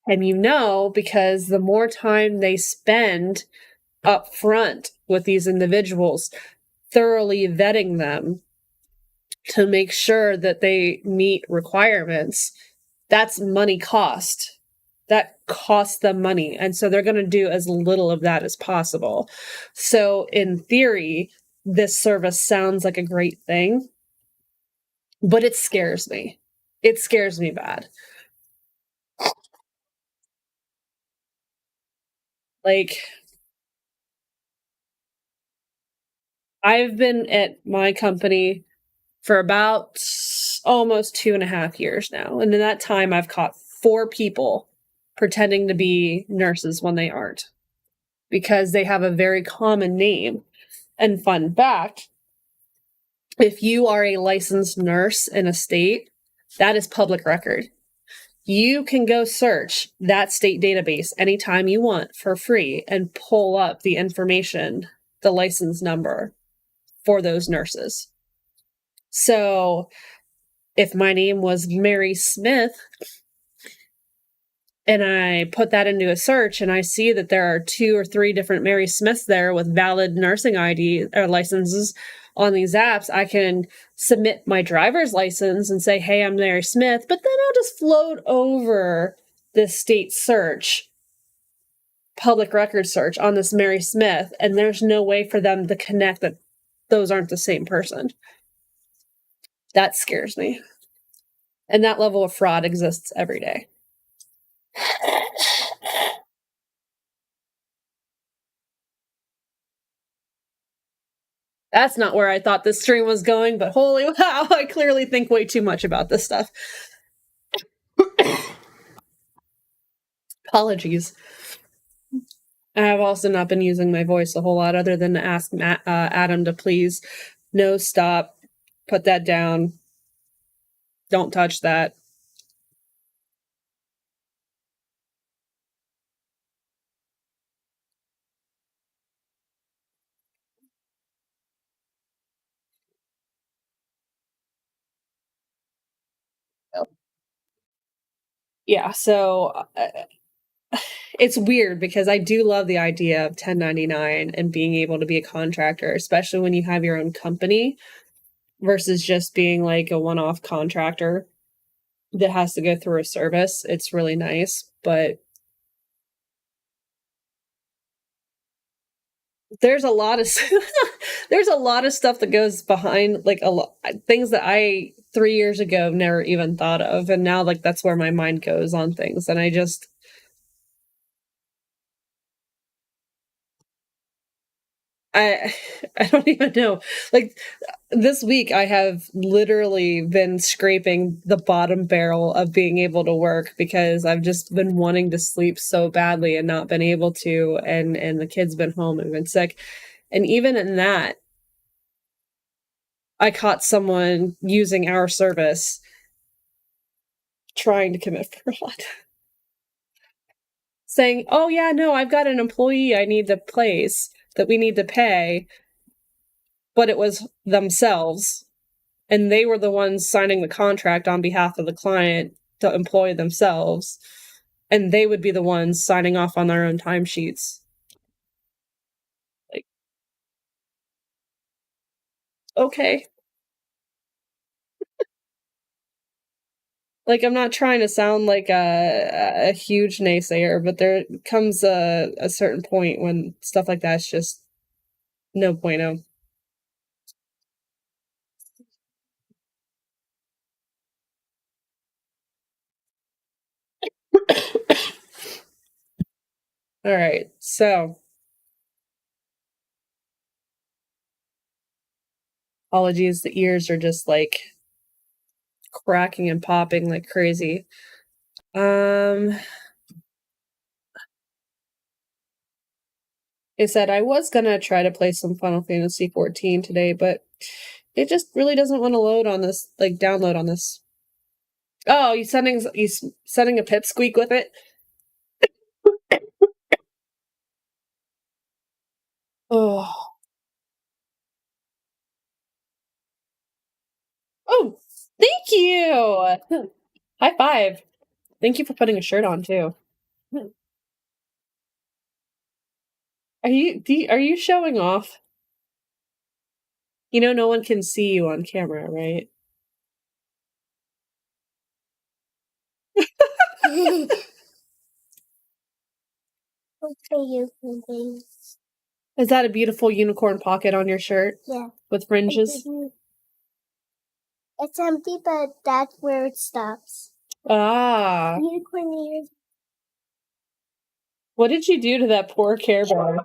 And because the more time they spend up front with these individuals, thoroughly vetting them to make sure that they meet requirements, that's money cost. That costs them money. And so they're going to do as little of that as possible. So in theory, this service sounds like a great thing, but it scares me. It scares me bad. Like, I've been at my company for about almost 2.5 years now. And in that time, I've caught 4 people pretending to be nurses when they aren't, because they have a very common name. And fun fact, if you are a licensed nurse in a state, that is public record. You can go search that state database anytime you want for free and pull up the information, the license number for those nurses. So if my name was Mary Smith and I put that into a search and I see that there are 2 or 3 different Mary Smiths there with valid nursing ID or licenses on these apps, I can submit my driver's license and say, hey, I'm Mary Smith, but then I'll just float over this state search, public record search on this Mary Smith, and there's no way for them to connect that those aren't the same person. That scares me. And that level of fraud exists every day. That's not where I thought this stream was going, but holy wow, I clearly think way too much about this stuff. Apologies. I have also not been using my voice a whole lot other than to ask Adam to please, no, stop, put that down, don't touch that. Yeah, so it's weird because I do love the idea of 1099 and being able to be a contractor, especially when you have your own company versus just being like a one-off contractor that has to go through a service. It's really nice, but there's a lot of there's a lot of stuff that goes behind, like, a lot things that I 3 years ago never even thought of, and now, like, that's where my mind goes on things, and I I don't even know. Like, this week I have literally been scraping the bottom barrel of being able to work because I've just been wanting to sleep so badly and not been able to, and the kids been home and been sick. And even in that, I caught someone using our service trying to commit fraud. Saying, oh yeah, no, I've got an employee I need to place that we need to pay, but it was themselves, and they were the ones signing the contract on behalf of the client to employ themselves, and they would be the ones signing off on their own timesheets. Like, okay. Like, I'm not trying to sound like a huge naysayer, but there comes a certain point when stuff like that's just no bueno. All right, so apologies, the ears are just like cracking and popping like crazy. I said I was gonna try to play some Final Fantasy 14 today, but It just really doesn't want to load on this, like download on this. Oh, you sending a pipsqueak with it? Oh. Oh, thank you. High five. Thank you for putting a shirt on too. Are you showing off? You know no one can see you on camera, right? Is that a beautiful unicorn pocket on your shirt? Yeah. With fringes? It's empty, but that's where it stops. Ah. Unicorn ears. What did you do to that poor Care Bear?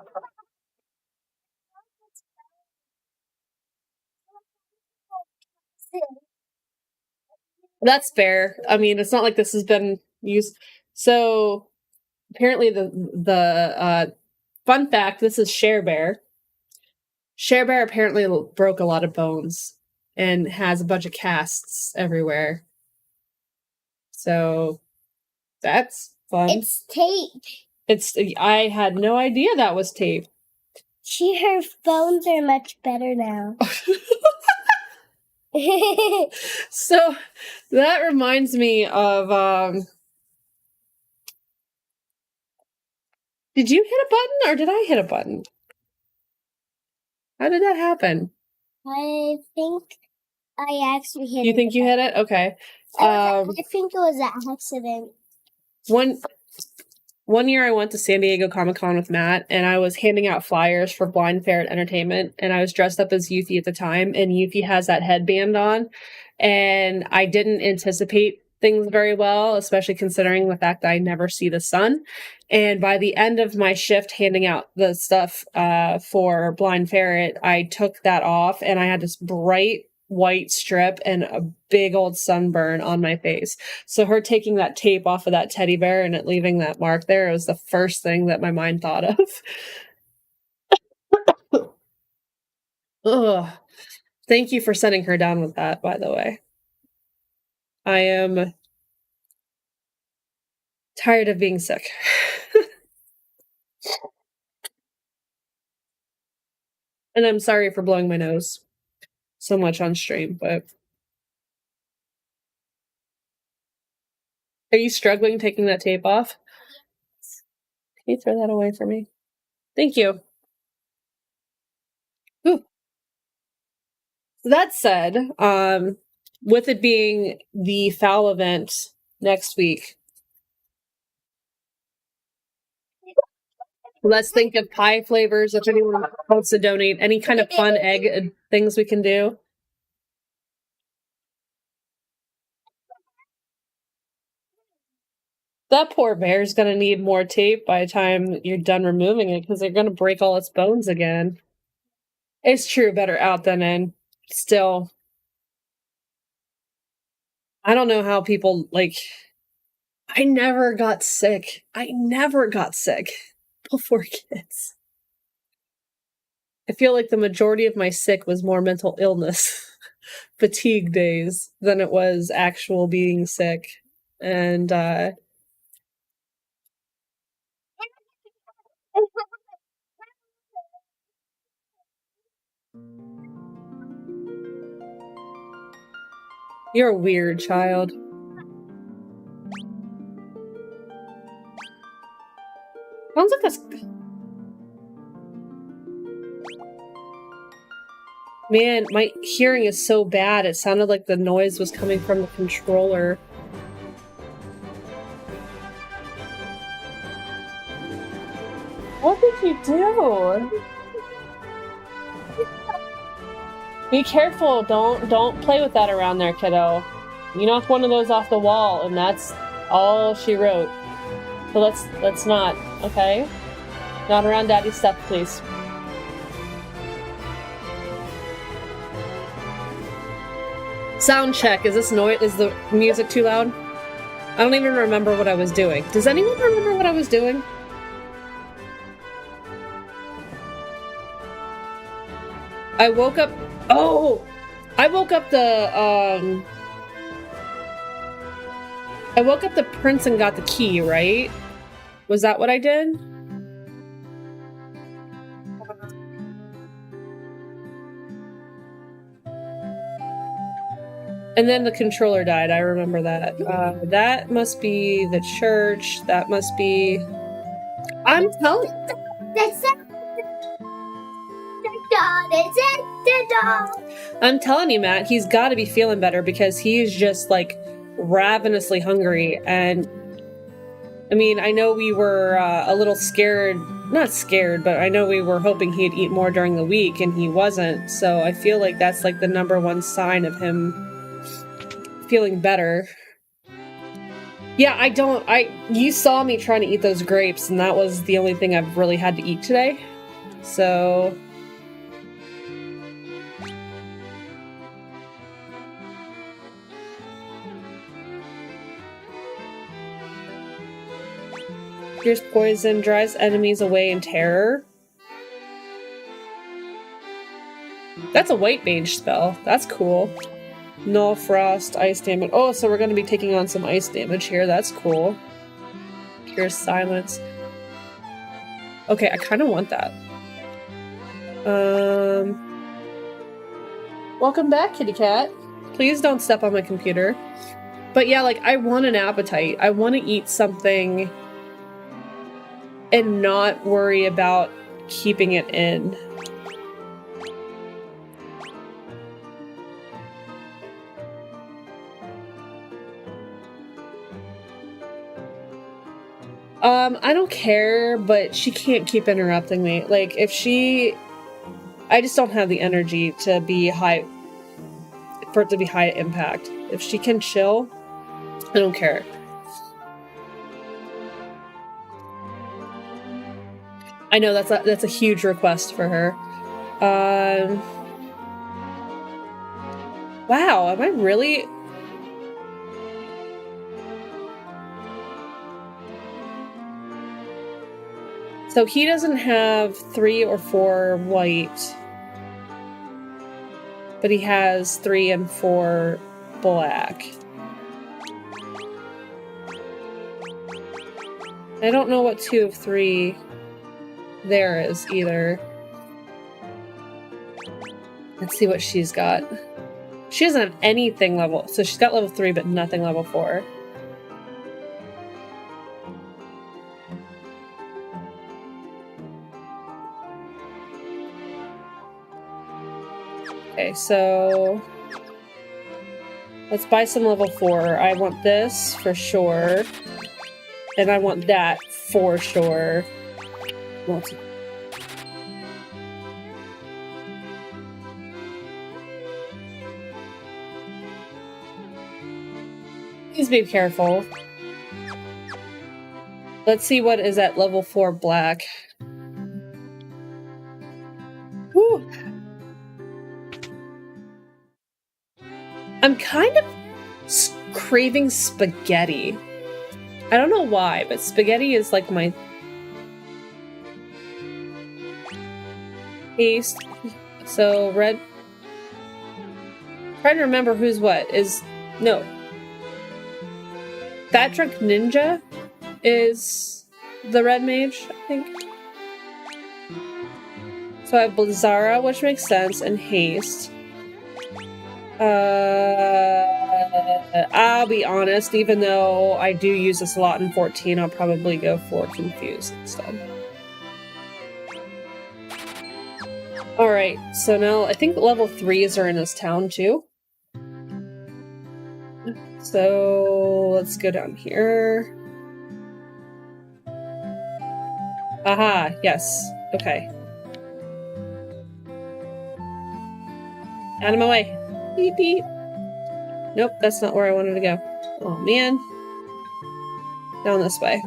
That's fair. I mean, it's not like this has been used. So apparently the fun fact, this is Share Bear. Share Bear apparently broke a lot of bones and has a bunch of casts everywhere. So that's fun. It's tape. I had no idea that was tape. Her bones are much better now. So that reminds me of did you hit a button or did I hit a button? How did that happen? I think I actually hit it. You think you hit it? Okay. I think it was an accident. One year I went to San Diego Comic-Con with Matt, and I was handing out flyers for Blind Ferret Entertainment, and I was dressed up as Yuffie at the time, and Yuffie has that headband on, and I didn't anticipate things very well, especially considering the fact that I never see the sun. And by the end of my shift handing out the stuff for Blind Ferret, I took that off, and I had this bright white strip and a big old sunburn on my face. So her taking that tape off of that teddy bear and it leaving that mark there was the first thing that my mind thought of. Ugh. Thank you for setting her down with that, by the way. I am tired of being sick. And I'm sorry for blowing my nose so much on stream, but are you struggling taking that tape off? Can you throw that away for me? Thank you. Ooh. That said, with it being the FOWL event next week, let's think of pie flavors. If anyone wants to donate any kind of fun egg things we can do. That poor bear's gonna need more tape by the time you're done removing it because they're gonna break all its bones again. It's true, better out than in. Still, I don't know how people I never got sick. Before kids. I feel like the majority of my sick was more mental illness, fatigue days, than it was actual being sick. And you're a weird child. Sounds like that's... Man, my hearing is so bad. It sounded like the noise was coming from the controller. What did you do? Be careful. Don't play with that around there, kiddo. You knock one of those off the wall, and that's all she wrote. So let's not, okay? Not around Daddy's stuff, please. Sound check. Is the music too loud? I don't even remember what I was doing. Does anyone remember what I was doing? I woke up Oh! I woke up the prince and got the key, right? Was that what I did? And then the controller died. I remember that. That must be the church. That must be... I'm telling... That's it. The dog. I'm telling you, Matt, he's got to be feeling better because he is just like ravenously hungry. And I mean, I know we were a little scared, not scared, but I know we were hoping he'd eat more during the week and he wasn't. So I feel like that's like the #1 sign of him feeling better. Yeah, you saw me trying to eat those grapes and that was the only thing I've really had to eat today. So... Here's poison, drives enemies away in terror. That's a white mage spell. That's cool. Null frost, ice damage. Oh, so we're going to be taking on some ice damage here. That's cool. Here's silence. Okay, I kind of want that. Welcome back, kitty cat. Please don't step on my computer. But yeah, like, I want an appetite. I want to eat something and not worry about keeping it in. I don't care, but she can't keep interrupting me. Like, if she... I just don't have the energy to be high... for it to be high impact. If she can chill, I don't care. I know that's a huge request for her. Wow, am I really... So he doesn't have 3 or 4 white, but he has 3 and 4 black. I don't know what 2 of 3 there is either. Let's see what she's got. She doesn't have anything level, so she's got level 3 but nothing level 4. Okay, so let's buy some level 4. I want this for sure. And I want that for sure. Please be careful. Let's see what is at level 4 black. Whew. I'm kind of craving spaghetti. I don't know why, but spaghetti is like my taste. So red. Trying to remember who's what is no. Fat Drunk Ninja is the red mage, I think. So I have Blizzara, which makes sense, and Haste. I'll be honest, even though I do use this a lot in 14, I'll probably go for Confuse instead. Alright, so now I think level 3s are in this town too. So let's go down here. Aha, yes. Okay. Out of my way. Beep beep. Nope, that's not where I wanted to go. Oh man. Down this way.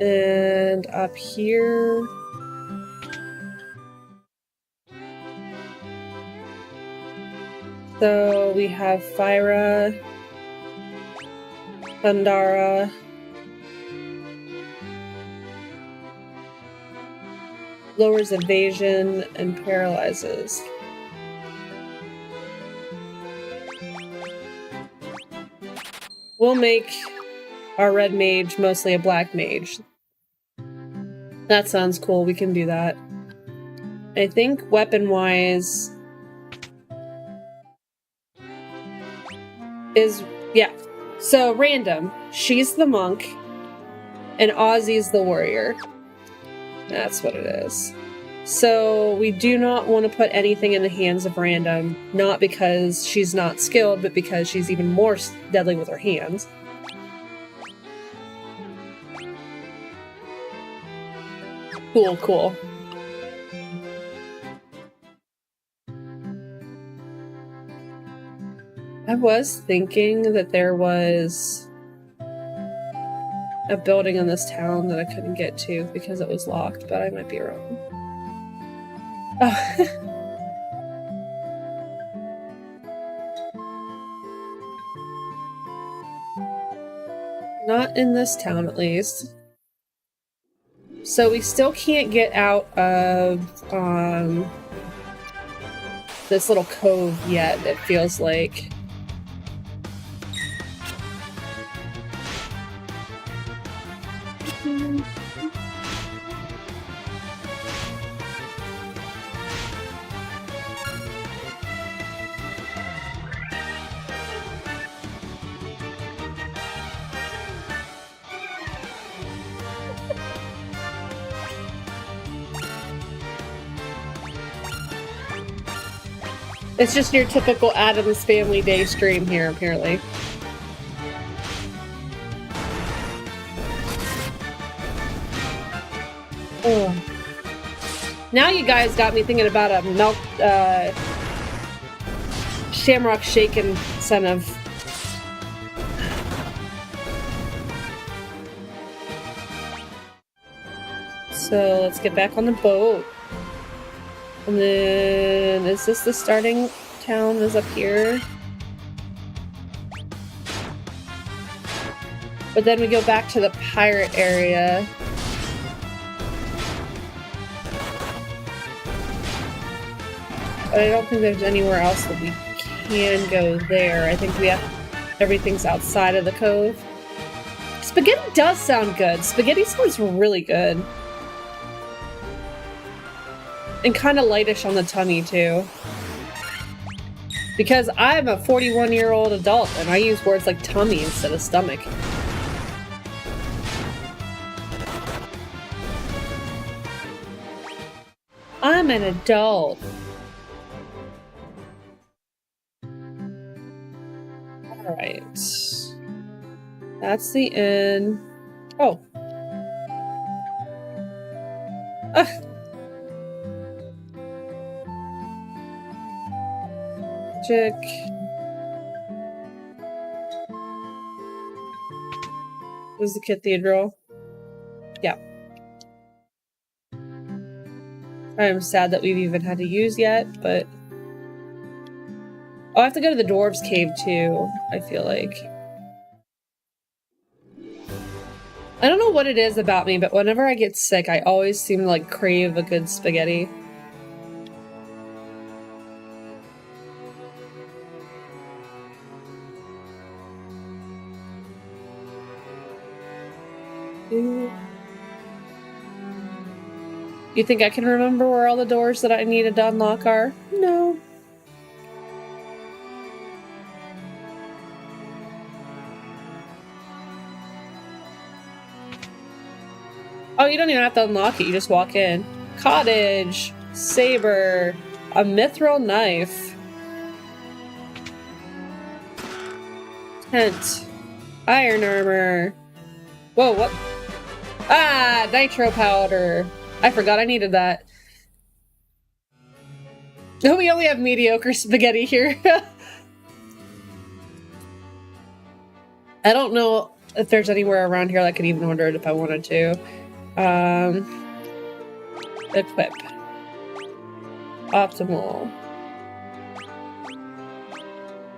And up here. So we have Fyra, Thundara, Lowers evasion and paralyzes. We'll make our red mage mostly a black mage. That sounds cool. We can do that. I think weapon-wise is... yeah. So, random. She's the monk, and Ozzy's the warrior. That's what it is. So, we do not want to put anything in the hands of random, not because she's not skilled, but because she's even more deadly with her hands. Cool, cool. I was thinking that there was a building in this town that I couldn't get to because it was locked, but I might be wrong. Oh. Not in this town, at least. So we still can't get out of this little cove yet, it feels like. It's just your typical Addams Family Day stream here, apparently. Oh. Now you guys got me thinking about a Shamrock Shake incentive. So let's get back on the boat. And then, is this the starting town is up here? But then we go back to the pirate area. But I don't think there's anywhere else that we can go there. I think we have everything's outside of the cove. Spaghetti does sound good. Spaghetti sounds really good. And kind of lightish on the tummy, too. Because I'm a 41-year-old adult, and I use words like tummy instead of stomach. I'm an adult. Alright. That's the inn. Oh. Magic. Was the cathedral? Yeah. I'm sad that we've even had to use yet, but... Oh, I have to go to the Dwarves' Cave, too, I feel like. I don't know what it is about me, but whenever I get sick, I always seem to, like, crave a good spaghetti. You think I can remember where all the doors that I needed to unlock are? No. Oh, you don't even have to unlock it, you just walk in. Cottage, saber, a mithril knife, tent, iron armor. Whoa, what? Ah, nitro powder. I forgot I needed that. No, we only have mediocre spaghetti here. I don't know if there's anywhere around here that I could even order it if I wanted to. Equip. Optimal.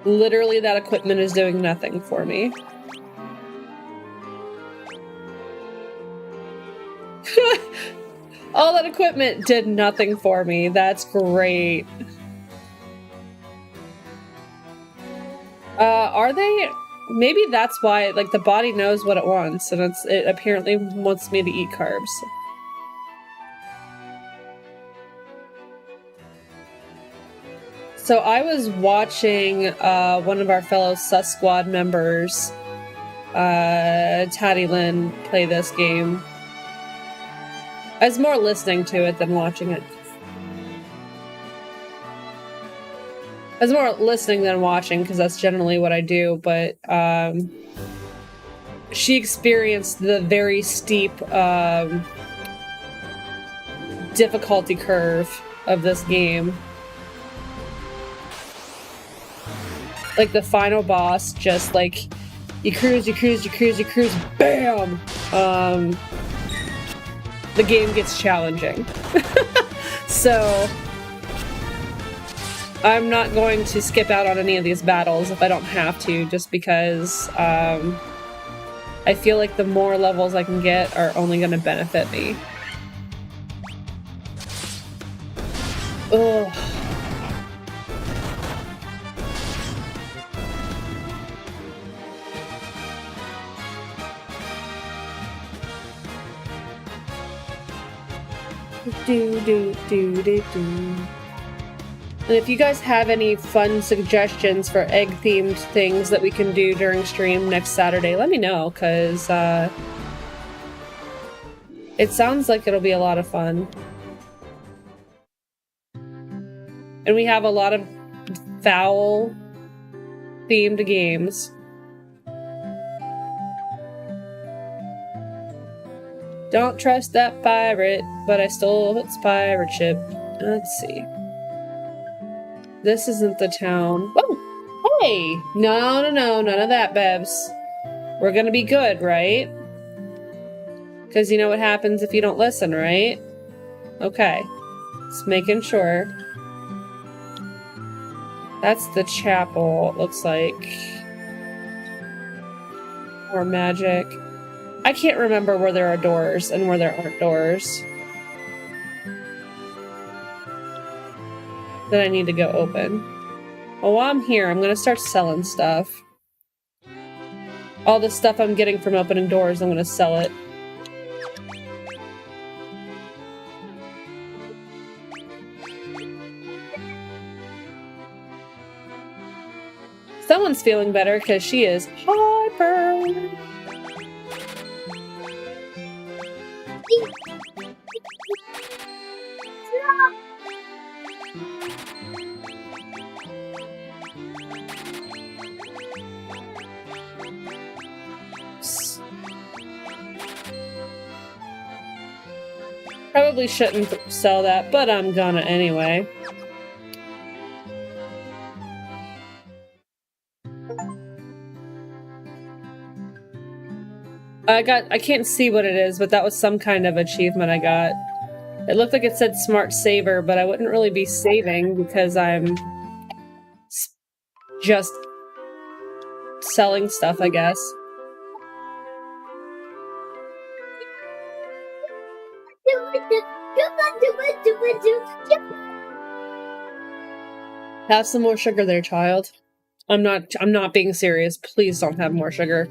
Literally, that equipment is doing nothing for me. All that equipment did nothing for me. That's great. Are they? Maybe that's why, like, the body knows what it wants, and it apparently wants me to eat carbs. So I was watching one of our fellow Sus Squad members, Taddy Lynn, play this game. I was more listening to it than watching it. I was more listening than watching, because that's generally what I do, but she experienced the very steep difficulty curve of this game. Like, the final boss, just like, you cruise, bam! The game gets challenging. So I'm not going to skip out on any of these battles if I don't have to, just because I feel like the more levels I can get are only going to benefit me. Ugh. And if you guys have any fun suggestions for egg-themed things that we can do during stream next Saturday, let me know, because it sounds like it'll be a lot of fun. And we have a lot of foul-themed games. Don't trust that pirate, but I stole its pirate ship. Let's see. This isn't the town. Oh! Hey! No, none of that, Bevs. We're gonna be good, right? Because you know what happens if you don't listen, right? Okay. Just making sure. That's the chapel, it looks like. More magic. I can't remember where there are doors and where there aren't doors that I need to go open. Well, while I'm here, I'm gonna start selling stuff. All the stuff I'm getting from opening doors, I'm gonna sell it. Someone's feeling better because she is hyper. Probably shouldn't sell that, but I'm gonna anyway. I can't see what it is, but that was some kind of achievement I got. It looked like it said Smart Saver, but I wouldn't really be saving because I'm just selling stuff, I guess. Have some more sugar there, child. I'm not being serious. Please don't have more sugar.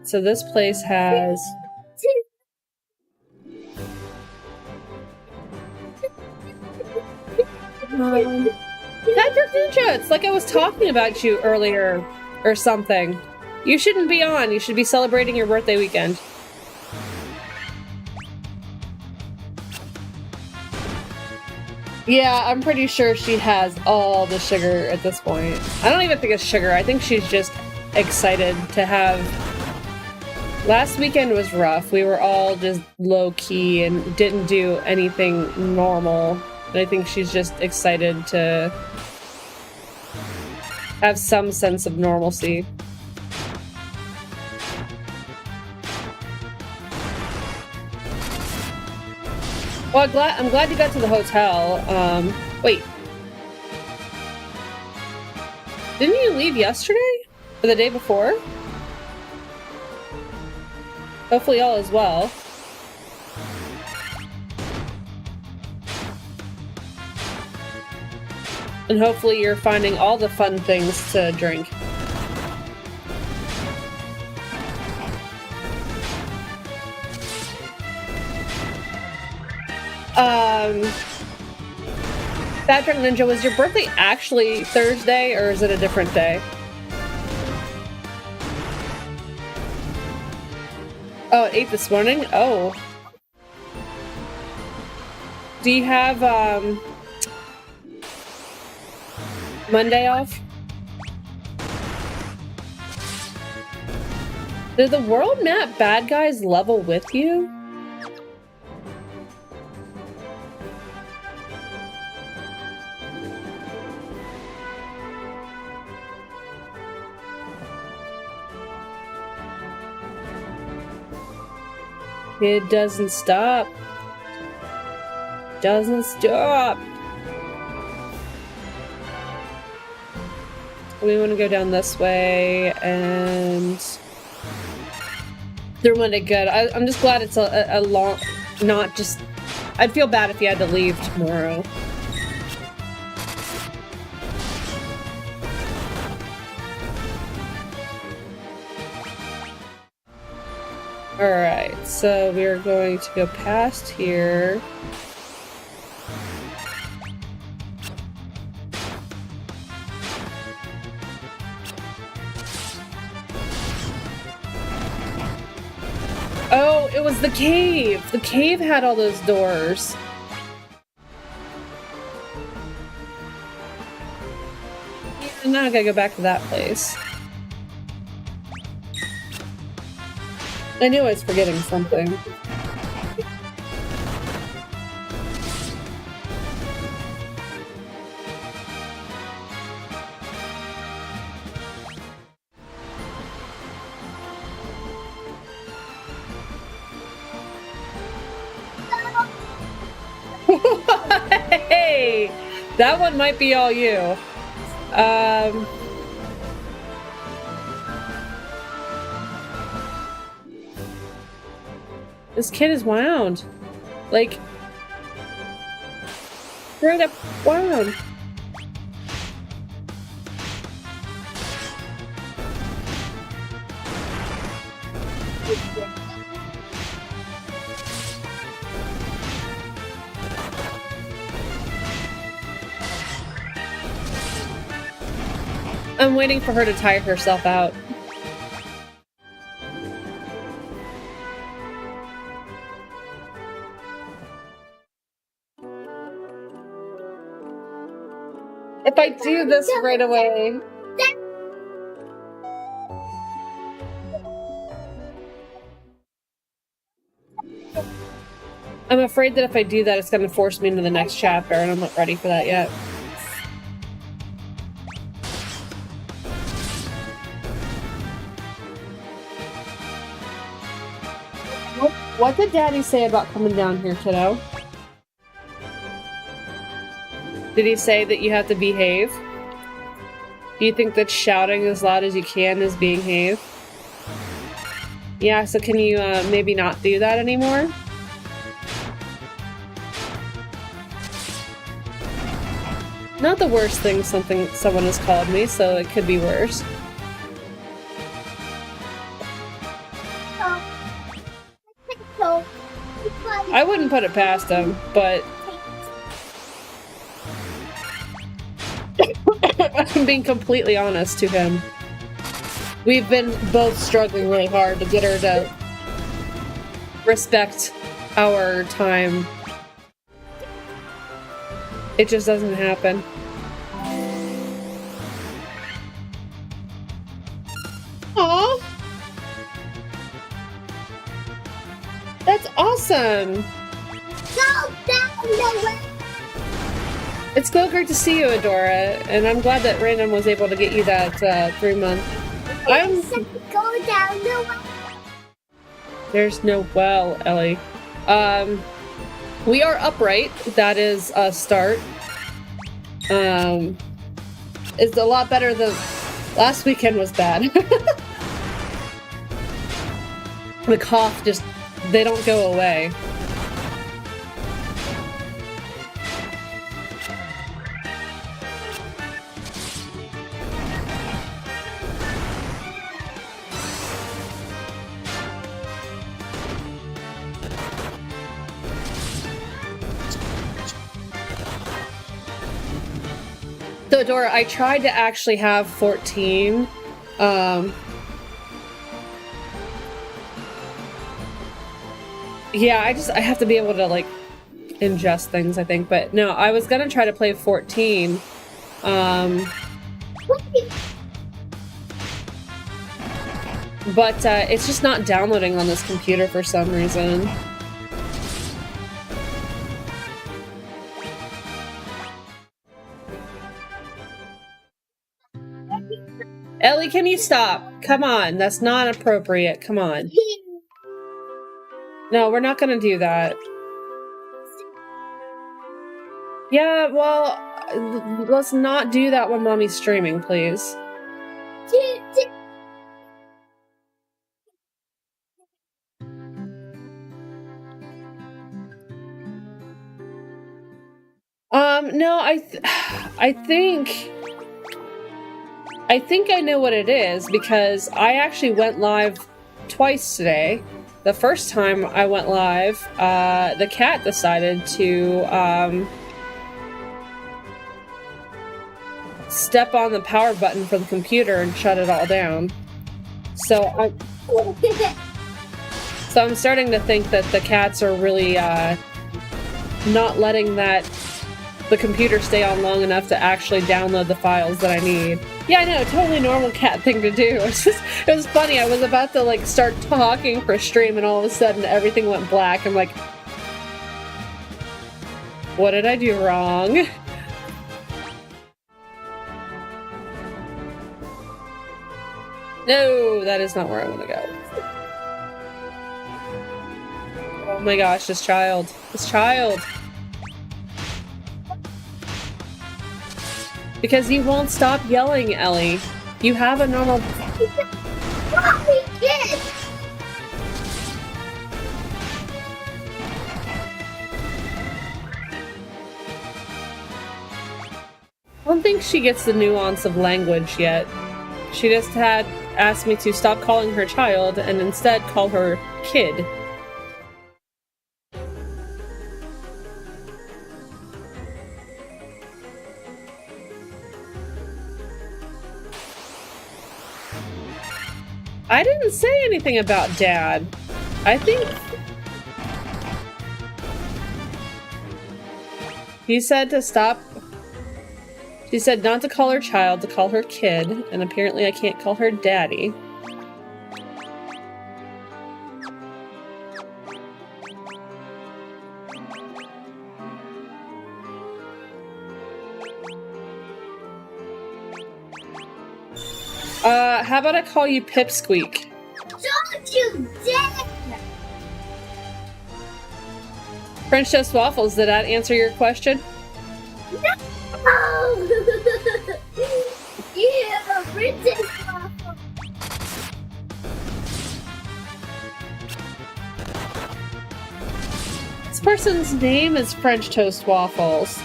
So this place has... Patrick Ninja, it's like I was talking about you earlier or something. You shouldn't be on. You should be celebrating your birthday weekend. Yeah, I'm pretty sure she has all the sugar at this point. I don't even think it's sugar. I think she's just excited to have... Last weekend was rough. We were all just low-key and didn't do anything normal. And I think she's just excited to have some sense of normalcy. Well, I'm glad you got to the hotel. Wait. Didn't you leave yesterday? Or the day before? Hopefully all is well. And hopefully you're finding all the fun things to drink. Fat Drunk Ninja, was your birthday actually Thursday, or is it a different day? Oh, at 8 this morning? Oh. Do you have, Monday off? Did the world map bad guys level with you? It doesn't stop. Doesn't stop. We want to go down this way, and through Monday. Good. I'm just glad it's a long, not just. I'd feel bad if you had to leave tomorrow. Alright, so we're going to go past here. Oh, it was the cave! The cave had all those doors. Yeah, now I gotta go back to that place. I knew I was forgetting something. Hey! That one might be all you. This kid is wound. Like, straight up wound. I'm waiting for her to tire herself out. If I do this right away... I'm afraid that if I do that, it's going to force me into the next chapter, and I'm not ready for that yet. What did Daddy say about coming down here, kiddo? Did he say that you have to behave? Do you think that shouting as loud as you can is behave? Yeah, so can you maybe not do that anymore? Not the worst thing someone has called me, so it could be worse. I wouldn't put it past him, but I'm being completely honest to him. We've been both struggling really hard to get her to respect our time. It just doesn't happen. Aww. That's awesome. Go down the way. It's so great to see you, Adora, and I'm glad that Random was able to get you that 3-month. Go down the way. There's no well, Ellie. We are upright. That is a start. It's a lot better than last weekend was bad. The cough just, they don't go away. So Dora, I tried to actually have 14. Yeah, I have to be able to like ingest things, I think. But no, I was gonna try to play 14. But it's just not downloading on this computer for some reason. Ellie, can you stop? Come on, that's not appropriate. Come on. No, we're not gonna do that. Yeah, well, let's not do that when Mommy's streaming, please. No, I think I know what it is because I actually went live twice today. The first time I went live, the cat decided to step on the power button for the computer and shut it all down. So I'm starting to think that the cats are really not letting the computer stay on long enough to actually download the files that I need. Yeah, I know, totally normal cat thing to do. It was funny. I was about to like start talking for stream, and all of a sudden everything went black. I'm like, what did I do wrong? No, that is not where I want to go. Oh my gosh, this child. This child. Because you won't stop yelling, Ellie. You have a normal... I don't think she gets the nuance of language yet. She just had asked me to stop calling her child and instead call her kid. I didn't say anything about Dad. I think... He said to stop... She said not to call her child, to call her kid, and apparently I can't call her Daddy. How about I call you Pipsqueak? Don't you dare! French toast waffles, did that answer your question? No! You have a princess waffle. This person's name is French toast waffles.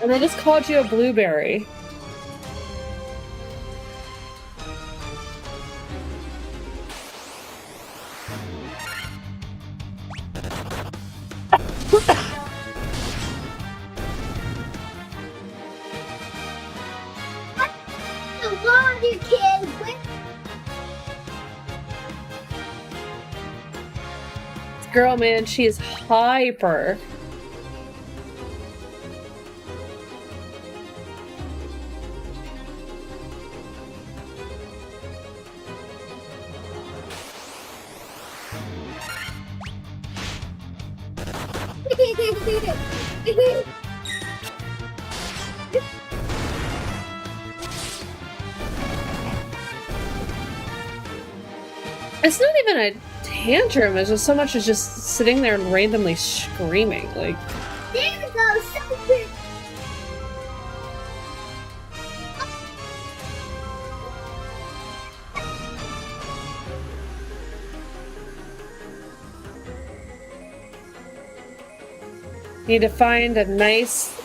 And they just called you a blueberry. Girl, man, she is hyper. It's not even a tantrum, it's just so much as just sitting there and randomly screaming, like... There goes something! Need to find a nice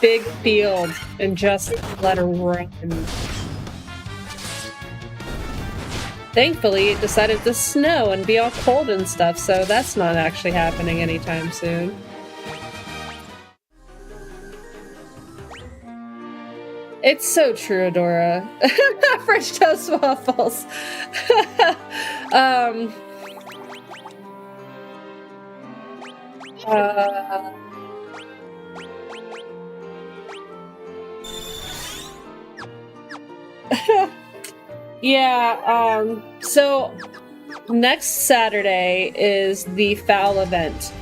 big field and just let her run. Thankfully, it decided to snow and be all cold and stuff, so that's not actually happening anytime soon. It's so true, Adora. French toast waffles. Yeah, so next Saturday is the FOWL event.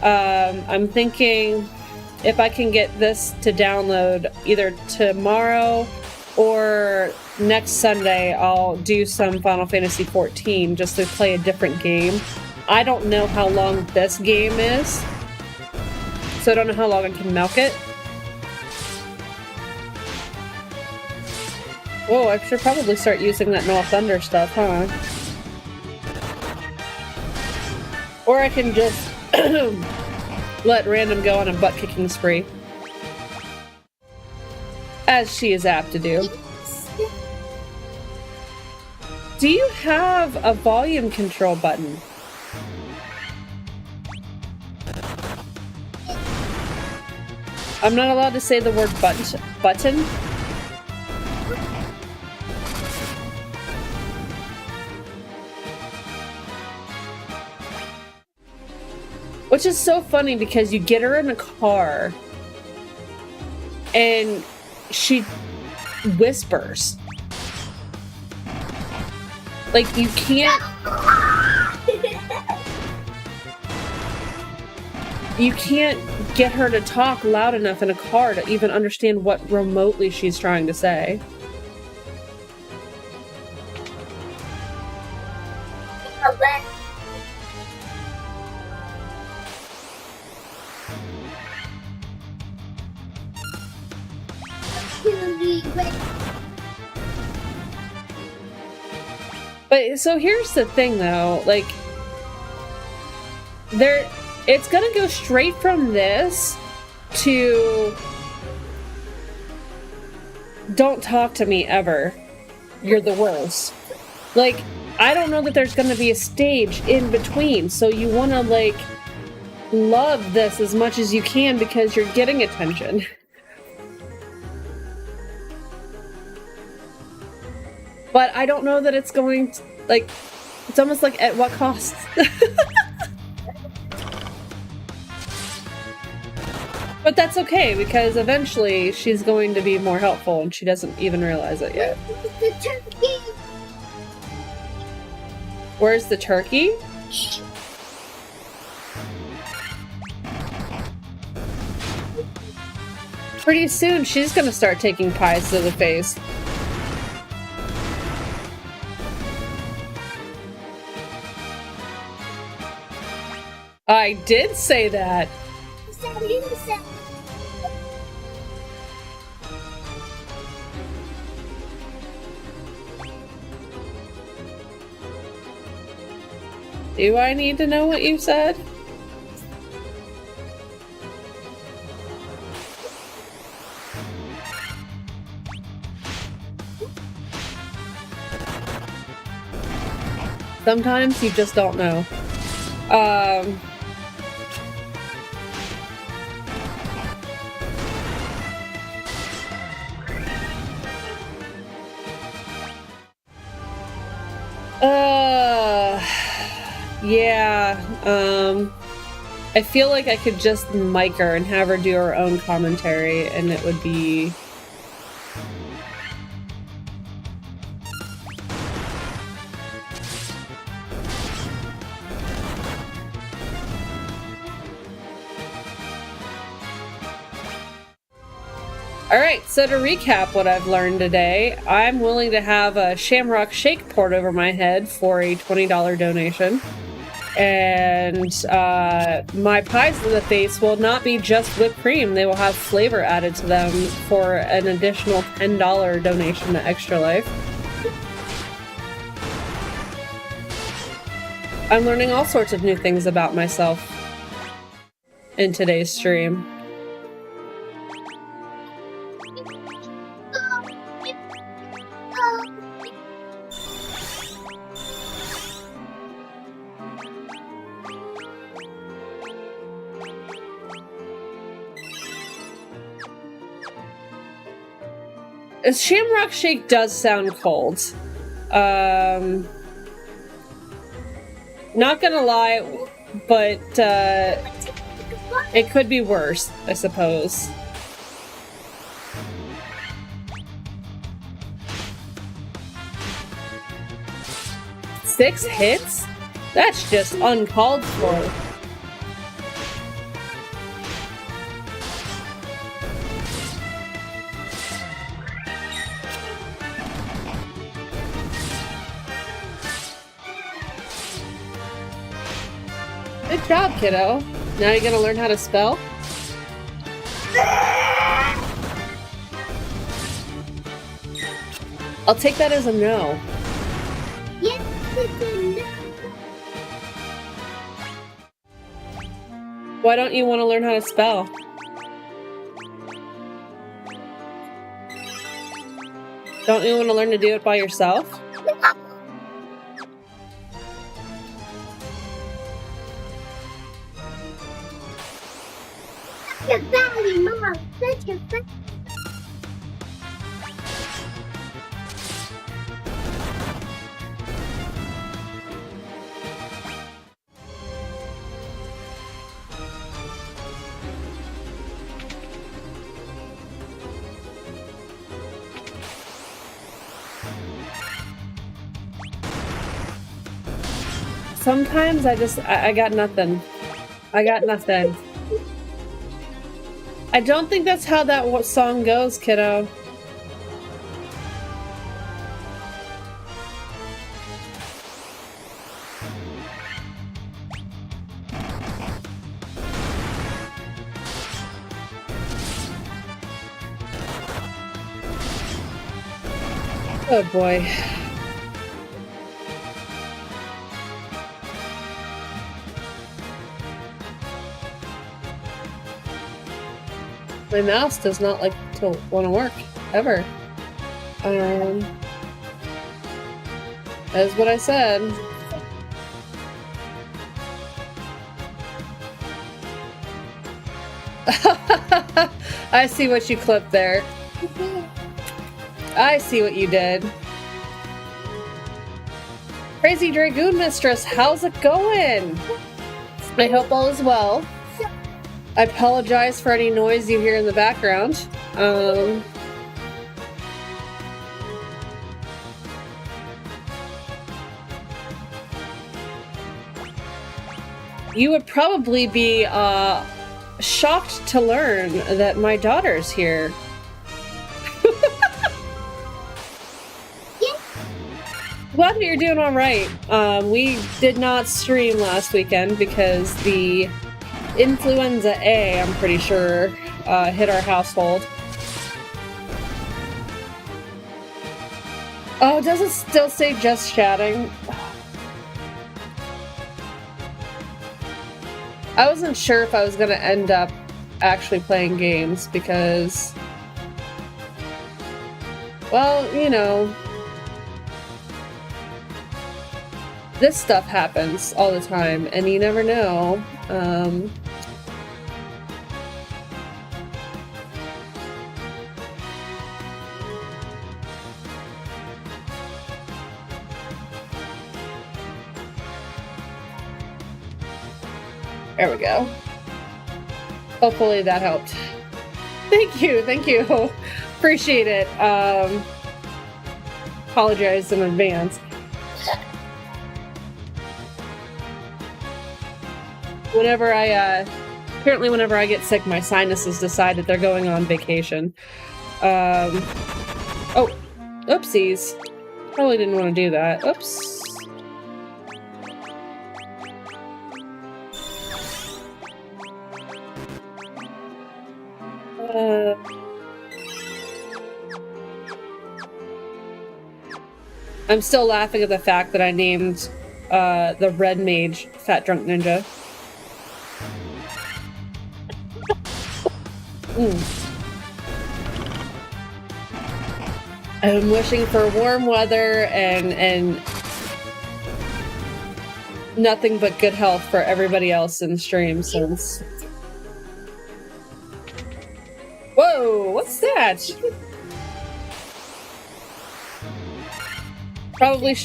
I'm thinking if I can get this to download either tomorrow or next Sunday, I'll do some Final Fantasy XIV just to play a different game. I don't know how long this game is, so I don't know how long I can milk it. Whoa, I should probably start using that Noah Thunder stuff, huh? Or I can just let Random go on a butt-kicking spree. As she is apt to do. Do you have a volume control button? I'm not allowed to say the word button? Which is so funny because you get her in a car and she whispers. Like, you can't... You can't get her to talk loud enough in a car to even understand what remotely she's trying to say. But so here's the thing though, like it's gonna go straight from this to don't talk to me ever. You're the worst. Like, I don't know that there's gonna be a stage in between, so you wanna like love this as much as you can because you're getting attention. But I don't know that it's going to, like, it's almost like at what cost? But that's okay, because eventually she's going to be more helpful and she doesn't even realize it yet. The turkey. Where's the turkey? Pretty soon she's gonna start taking pies to the face. I did say that. Do I need to know what you said? Sometimes you just don't know. Yeah, I feel like I could just mic her and have her do her own commentary and it would be... Alright, so to recap what I've learned today, I'm willing to have a Shamrock Shake poured over my head for a $20 donation. And my pies to the face will not be just whipped cream, they will have flavor added to them for an additional $10 donation to Extra Life. I'm learning all sorts of new things about myself. in today's stream. Shamrock Shake does sound cold. Not gonna lie, but it could be worse, I suppose. Six hits? That's just uncalled for. Good job, kiddo. Now you're gonna learn how to spell? I'll take that as a no. Yes, it's a no. Why don't you want to learn how to spell? Don't you want to learn to do it by yourself? Such a fatty, Mama. Such a fatty. Sometimes I got nothing. I got nothing. I don't think that's how that song goes, kiddo. Oh boy. My mouse does not like to want to work, ever. That's what I said. I see what you clipped there. I see what you did. Crazy Dragoon Mistress, how's it going? I hope all is well. I apologize for any noise you hear in the background. You would probably be shocked to learn that my daughter's here. Glad that you're doing all right. We did not stream last weekend because the Influenza A, I'm pretty sure, hit our household. Oh, does it still say just chatting? I wasn't sure if I was going to end up actually playing games because, well, you know, this stuff happens all the time and you never know. There we go. Hopefully that helped. Thank you, thank you. Appreciate it. Apologize in advance. Apparently whenever I get sick, my sinuses decide that they're going on vacation. Oh, oopsies. Probably didn't want to do that. Oops. I'm still laughing at the fact that I named the red mage Fat Drunk Ninja. I'm wishing for warm weather and nothing but good health for everybody else in the stream since. Whoa, what's that? Probably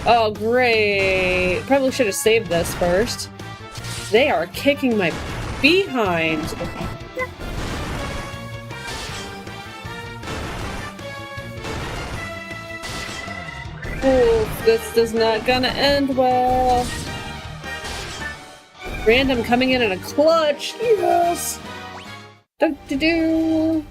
oh, great. Probably should have saved this first. They are kicking my behind. Oh, this is not gonna end well. Random coming in a clutch. Yes. Do-do-do.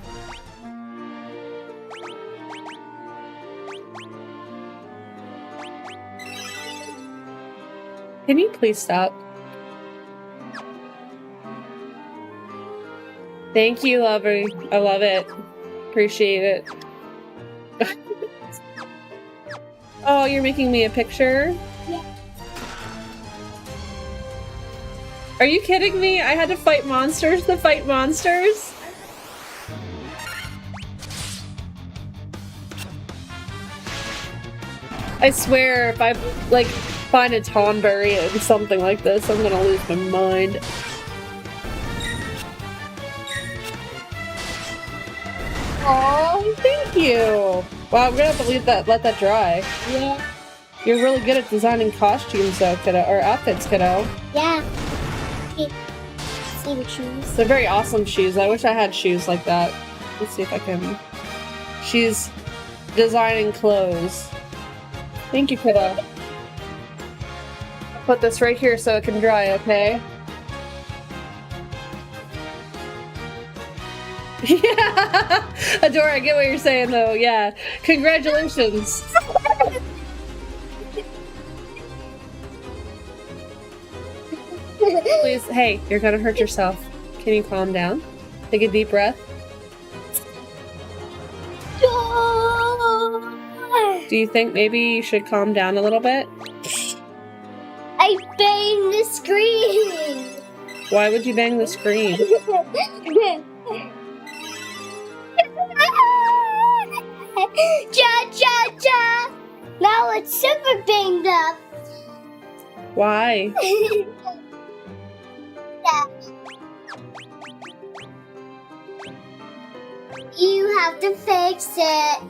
Can you please stop? Thank you, lover. I love it. Appreciate it. Oh, you're making me a picture? Yeah. Are you kidding me? I had to fight monsters to fight monsters? I swear, if I, like, find a Tonberry and something like this, I'm gonna lose my mind. Oh, thank you! Wow, I'm gonna have to let that dry. Yeah. You're really good at designing costumes, though, kiddo, or outfits, kiddo. Yeah. See the shoes. They're very awesome shoes. I wish I had shoes like that. Let's see if I can. She's designing clothes. Thank you, kiddo. I'll put this right here so it can dry, okay? Yeah! Adora, I get what you're saying, though. Yeah. Congratulations. Please, hey, you're gonna hurt yourself. Can you calm down? Take a deep breath. Do you think maybe you should calm down a little bit? I banged the screen. Why would you bang the screen? Cha cha cha! Now it's super banged up. Why? You have to fix it.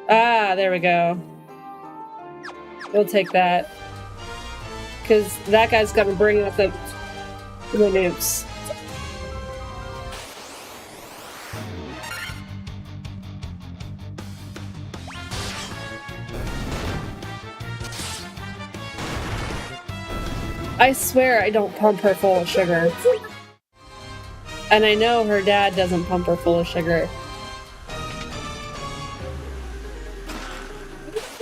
Ah, there we go. We'll take that. Because that guy's gonna bring up the nukes. I swear I don't pump her full of sugar. And I know her dad doesn't pump her full of sugar.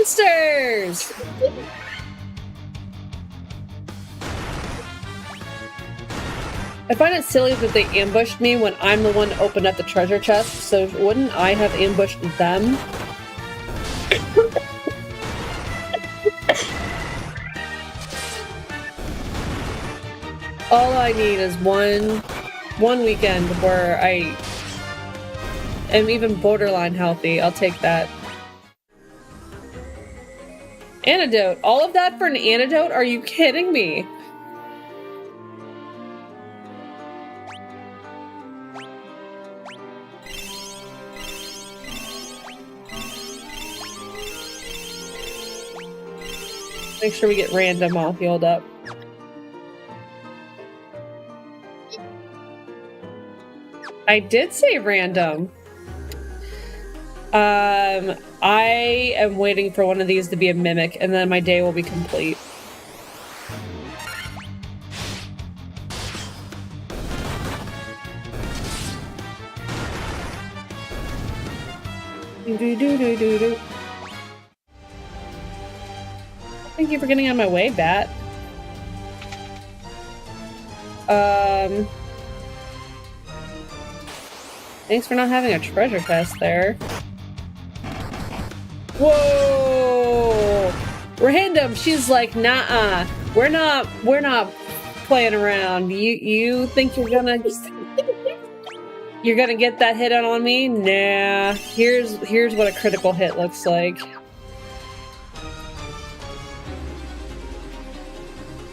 Monsters! I find it silly that they ambushed me when I'm the one to open up the treasure chest, so wouldn't I have ambushed them? All I need is one weekend where I am even borderline healthy. I'll take that. Antidote. All of that for an antidote? Are you kidding me? Make sure we get random all healed up. I did say random. I am waiting for one of these to be a mimic, and then my day will be complete. Do-do-do-do-do-do. Thank you for getting on my way, Bat. Thanks for not having a treasure chest there. Whoa! Random, she's like, nah, we're not playing around. You think you're gonna just You're gonna get that hit on me? Nah. Here's what a critical hit looks like.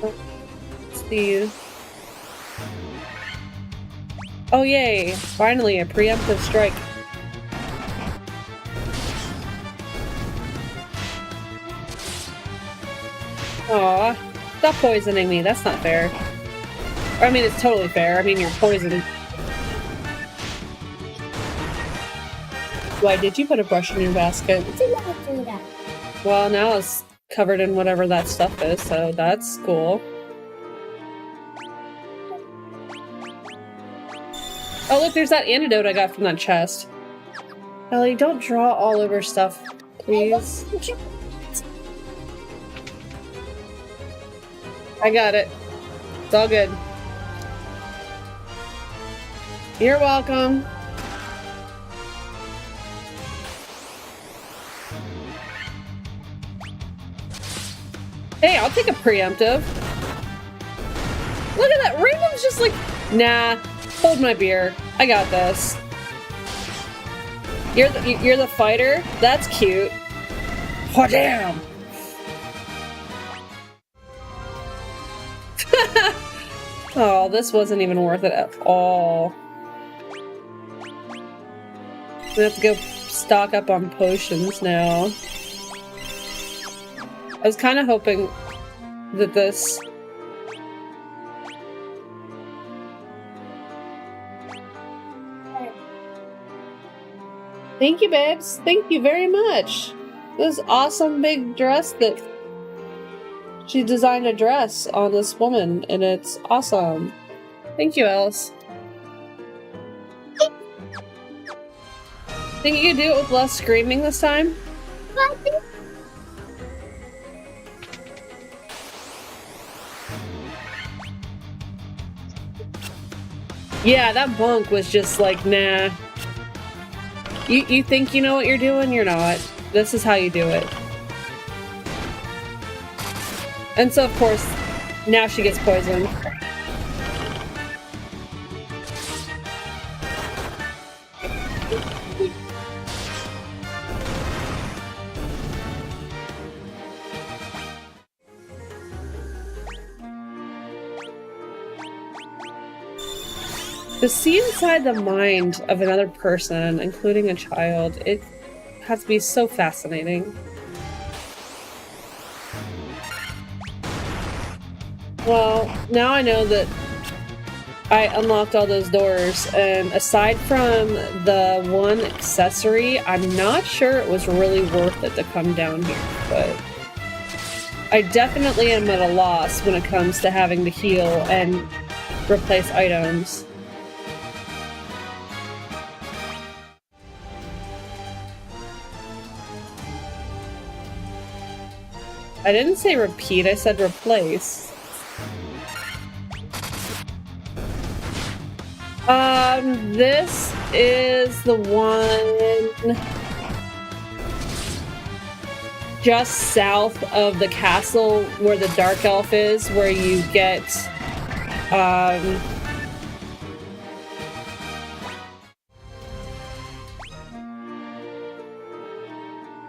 Let's see. Oh yay! Finally, a preemptive strike. Aw, stop poisoning me. That's not fair. I mean, it's totally fair. I mean, you're poisoned. Why did you put a brush in your basket? Did not do that. Well, now it's covered in whatever that stuff is, so that's cool. Oh, look, there's that antidote I got from that chest. Ellie, don't draw all over stuff, please. I got it. It's all good. You're welcome. Hey, I'll take a preemptive. Look at that. Rainbow's just like, nah, hold my beer. I got this. You're the fighter? That's cute. Oh, damn. Oh, this wasn't even worth it at all. We have to go stock up on potions now. I was kind of hoping that this... Thank you, babes. Thank you very much. This awesome big dress that... She designed a dress on this woman, and it's awesome. Thank you, Alice. Think you can do it with less screaming this time? Yeah, that bunk was just like, nah. You think you know what you're doing? You're not. This is how you do it. And so, of course, now she gets poisoned. To see inside the mind of another person, including a child, it has to be so fascinating. Well, now I know that I unlocked all those doors, and aside from the one accessory, I'm not sure it was really worth it to come down here, but I definitely am at a loss when it comes to having to heal and replace items. I didn't say repeat, I said replace. This is the one just south of the castle where the Dark Elf is, where you get,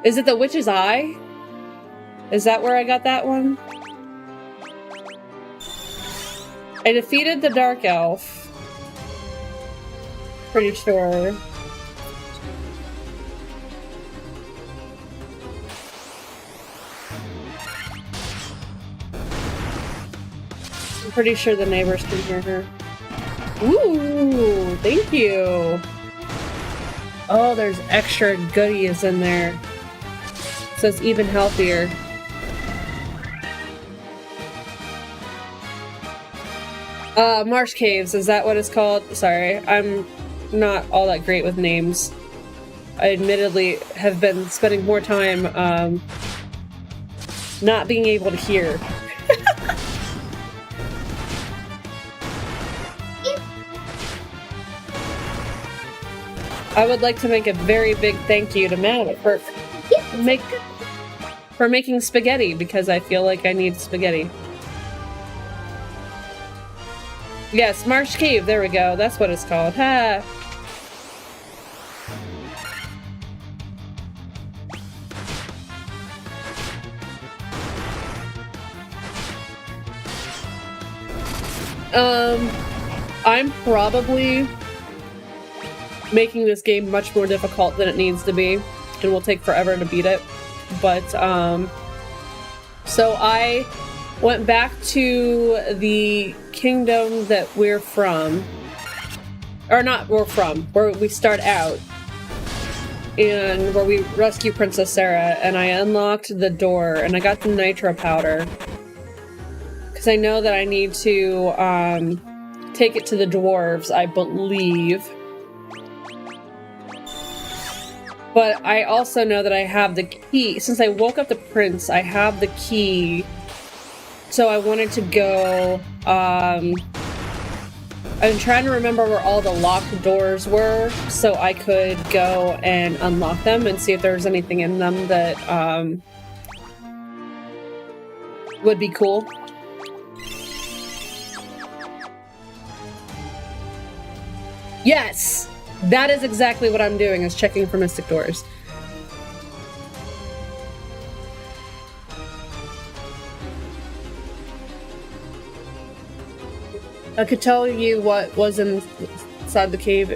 is it the Witch's Eye? Is that where I got that one? I defeated the Dark Elf. Pretty sure. I'm pretty sure the neighbors can hear her. Ooh, thank you. Oh, there's extra goodies in there. So it's even healthier. Marsh Caves, is that what it's called? Sorry, I'm not all that great with names. I admittedly have been spending more time, not being able to hear. I would like to make a very big thank you to Matt for making spaghetti, because I feel like I need spaghetti. Yes, Marsh Cave, there we go. That's what it's called. Ha! I'm probably making this game much more difficult than it needs to be, and will take forever to beat it. But, so I went back to the kingdom that we're from. Or not we're from, where we start out. And where we rescue Princess Sarah, and I unlocked the door, and I got the nitro powder. Because I know that I need to, take it to the dwarves, I believe. But I also know that I have the key. Since I woke up the prince, I have the key. So I wanted to go, I'm trying to remember where all the locked doors were, so I could go and unlock them and see if there was anything in them that, would be cool. Yes! That is exactly what I'm doing, is checking for mystic doors. I could tell you what was inside the cave.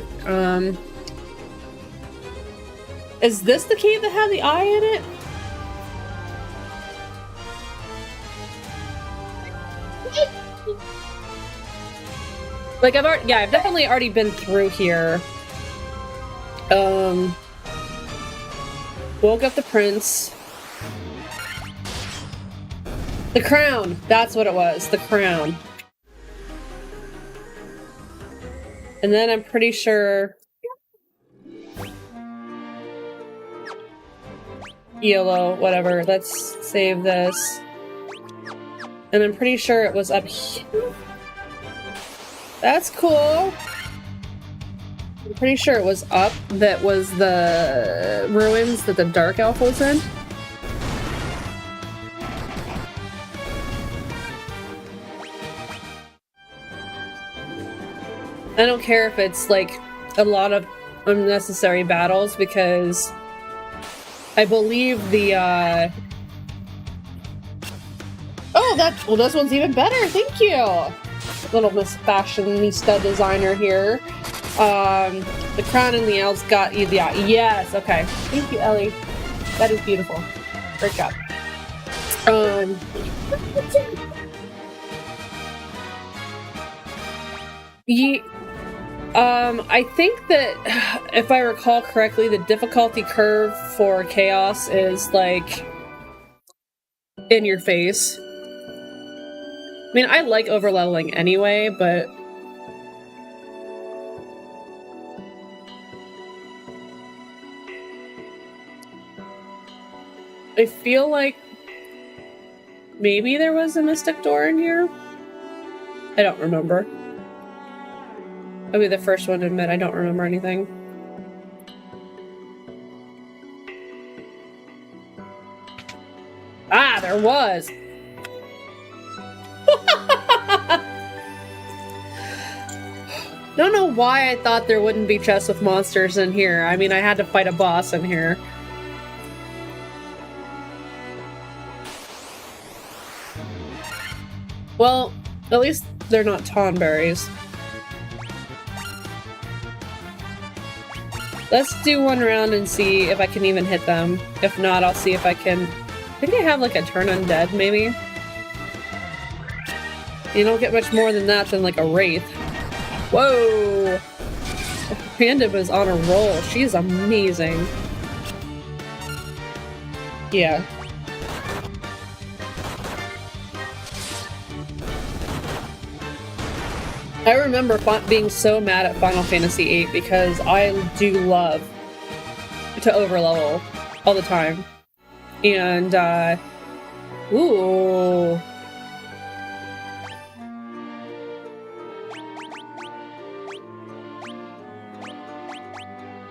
Is this the cave that had the eye in it? Like, I've definitely already been through here. Woke up the prince. The crown! That's what it was, the crown. And then I'm pretty sure... YOLO, whatever, let's save this. And I'm pretty sure it was up here. That's cool. I'm pretty sure it was up that was the ruins that the Dark Elf was in. I don't care if it's like a lot of unnecessary battles, because I believe the well, this one's even better, thank you! Little Miss Fashionista designer here. The crown and the elves got you the yes, okay. Thank you, Ellie. That is beautiful. Great job. I think that, if I recall correctly, the difficulty curve for Chaos is, like, in your face. I mean, I like overleveling anyway, but... I feel like maybe there was a mystic door in here? I don't remember. I'll be the first one to admit I don't remember anything. Ah, there was! Don't know why I thought there wouldn't be chests with monsters in here. I mean, I had to fight a boss in here. Well, at least they're not tonberries. Let's do one round and see if I can even hit them. If not, I'll see if I can... I think I have like a turn undead, maybe? You don't get much more than that than like a wraith. Whoa! Panda was on a roll. She's amazing. Yeah. I remember being so mad at Final Fantasy VIII because I do love to overlevel all the time. And, ooh.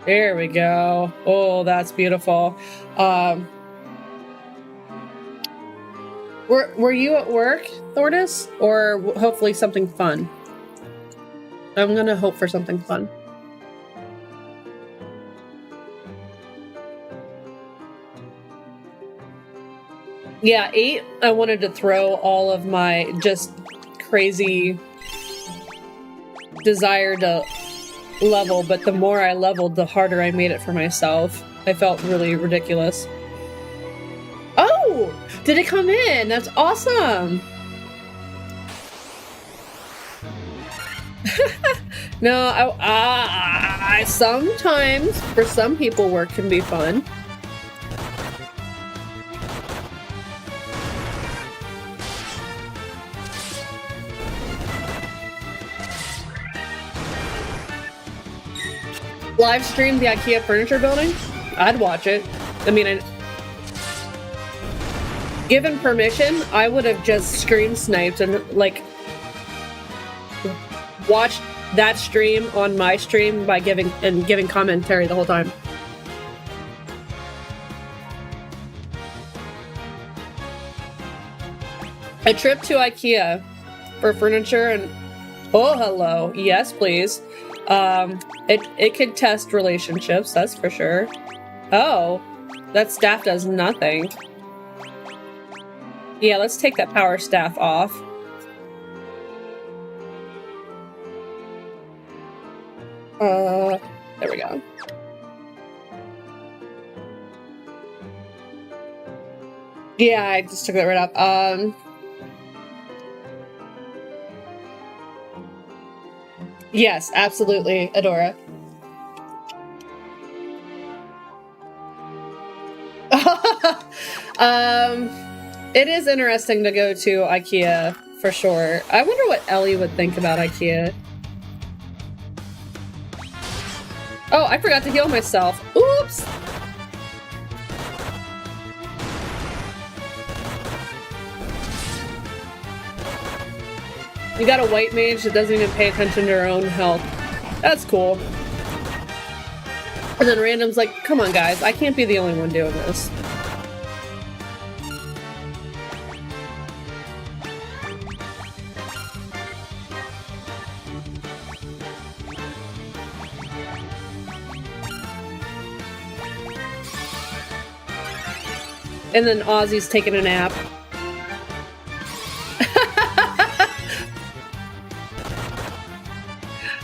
There we go. Oh, that's beautiful. Were you at work, Thordis? Or hopefully something fun? I'm gonna hope for something fun. Yeah, 8, I wanted to throw all of my just crazy desire to level, but the more I leveled, the harder I made it for myself. I felt really ridiculous. Oh! Did it come in? That's awesome! No, I sometimes, for some people, work can be fun. Live stream the IKEA furniture building? I'd watch it. I mean, given permission, I would have just screen sniped and, like, watched that stream on my stream by giving commentary the whole time. A trip to IKEA for furniture and oh, hello. Yes, please. It could test relationships, that's for sure. Oh, that staff does nothing. Yeah, let's take that power staff off. There we go. Yeah, I just took that right off. Yes, absolutely, Adora. It is interesting to go to IKEA for sure. I wonder what Ellie would think about IKEA. Oh, I forgot to heal myself. Oops! You got a white mage that doesn't even pay attention to her own health. That's cool. And then random's like, come on guys, I can't be the only one doing this. And then Ozzy's taking a nap.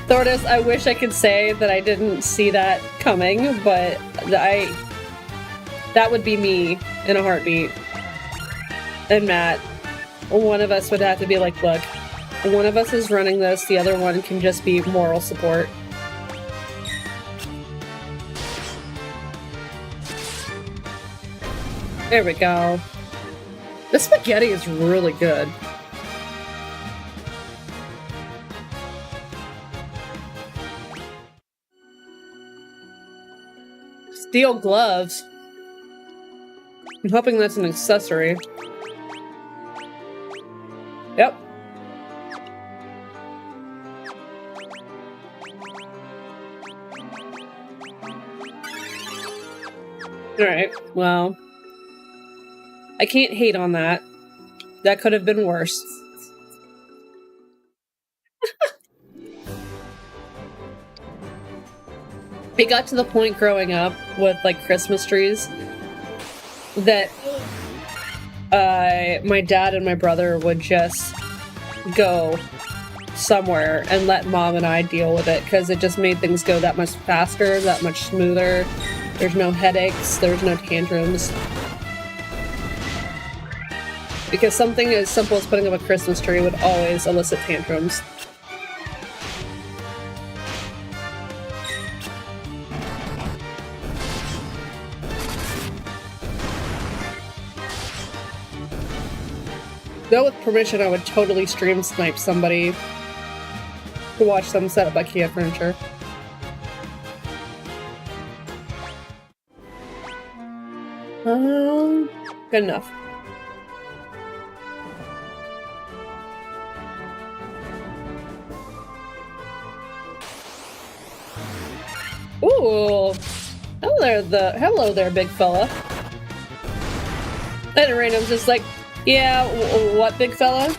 Thordis, I wish I could say that I didn't see that coming, but that would be me in a heartbeat. And Matt, one of us would have to be like, look, one of us is running this, the other one can just be moral support. There we go. The spaghetti is really good. Steel gloves. I'm hoping that's an accessory. Yep. Alright, well. I can't hate on that. That could have been worse. It got to the point growing up with like Christmas trees that my dad and my brother would just go somewhere and let mom and I deal with it because it just made things go that much faster, that much smoother. There's no headaches, there's no tantrums. Because something as simple as putting up a Christmas tree would always elicit tantrums. Though with permission, I would totally stream snipe somebody to watch them set up IKEA furniture. Good enough. Ooh, hello there, big fella. And random's just like, yeah, what, big fella?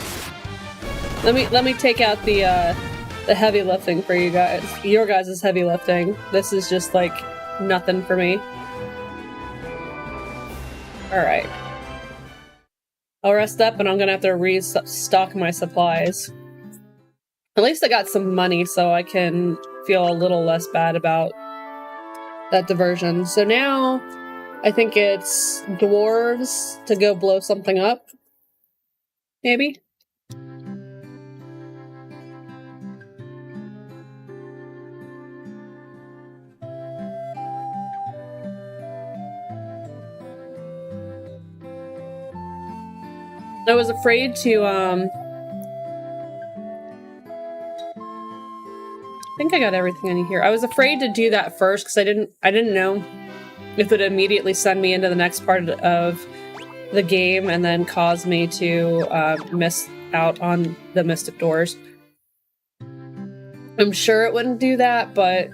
Let me take out the heavy lifting for you guys. Your guys' heavy lifting. This is just like nothing for me. All right, I'll rest up, and I'm gonna have to restock my supplies. At least I got some money so I can feel a little less bad about that diversion. So now I think it's dwarves to go blow something up. Maybe? I was afraid to, I think I got everything in here. I was afraid to do that first because I didn't know if it would immediately send me into the next part of the game and then cause me to miss out on the Mystic Doors. I'm sure it wouldn't do that, but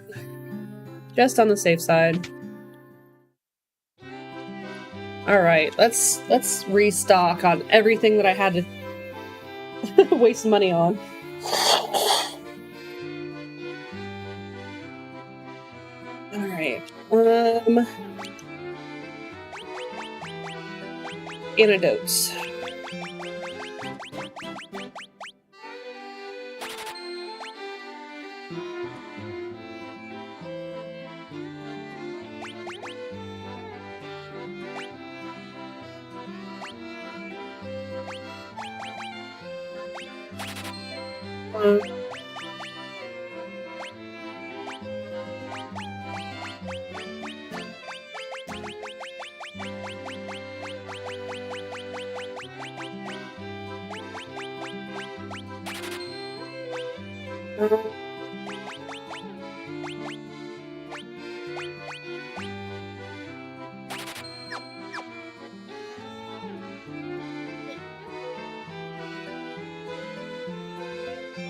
just on the safe side. Alright, let's restock on everything that I had to waste money on. Alright. Antidotes.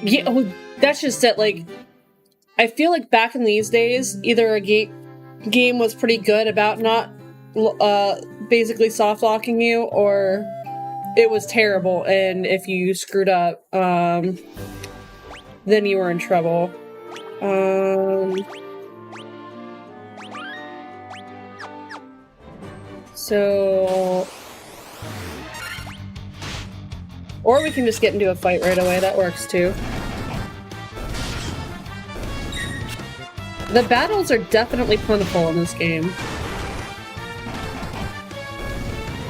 Yeah, well, that's just it. Like, I feel like back in these days, either a game was pretty good about not basically soft locking you, or it was terrible, and if you screwed up, then you were in trouble. So... Or we can just get into a fight right away, that works too. The battles are definitely plentiful in this game.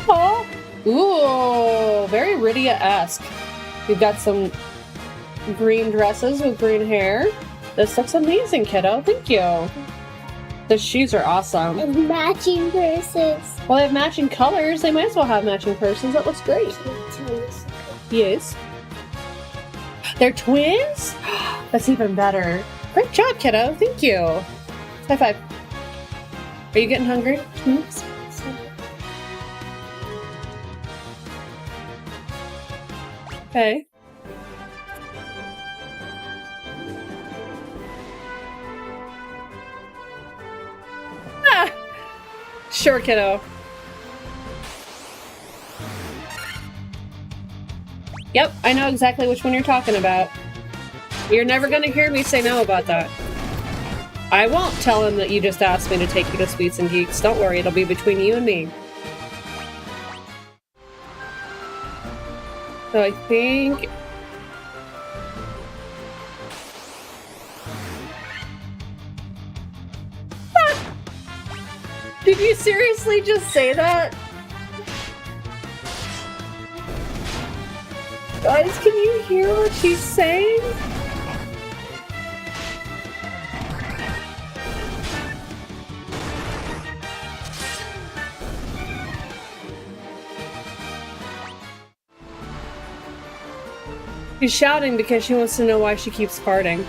Oh, ooh, very Rydia-esque. We've got some green dresses with green hair. This looks amazing, kiddo. Thank you. The shoes are awesome. And matching purses. Well, they have matching colors. They might as well have matching purses. That looks great. Yes. They're twins? That's even better. Great job, kiddo. Thank you. High five. Are you getting hungry? Okay. Ah! Sure, kiddo. Yep, I know exactly which one you're talking about. You're never gonna hear me say no about that. I won't tell him that you just asked me to take you to Sweets and Geeks. Don't worry, it'll be between you and me. So I think... Did you seriously just say that? Guys, can you hear what she's saying? She's shouting because she wants to know why she keeps farting.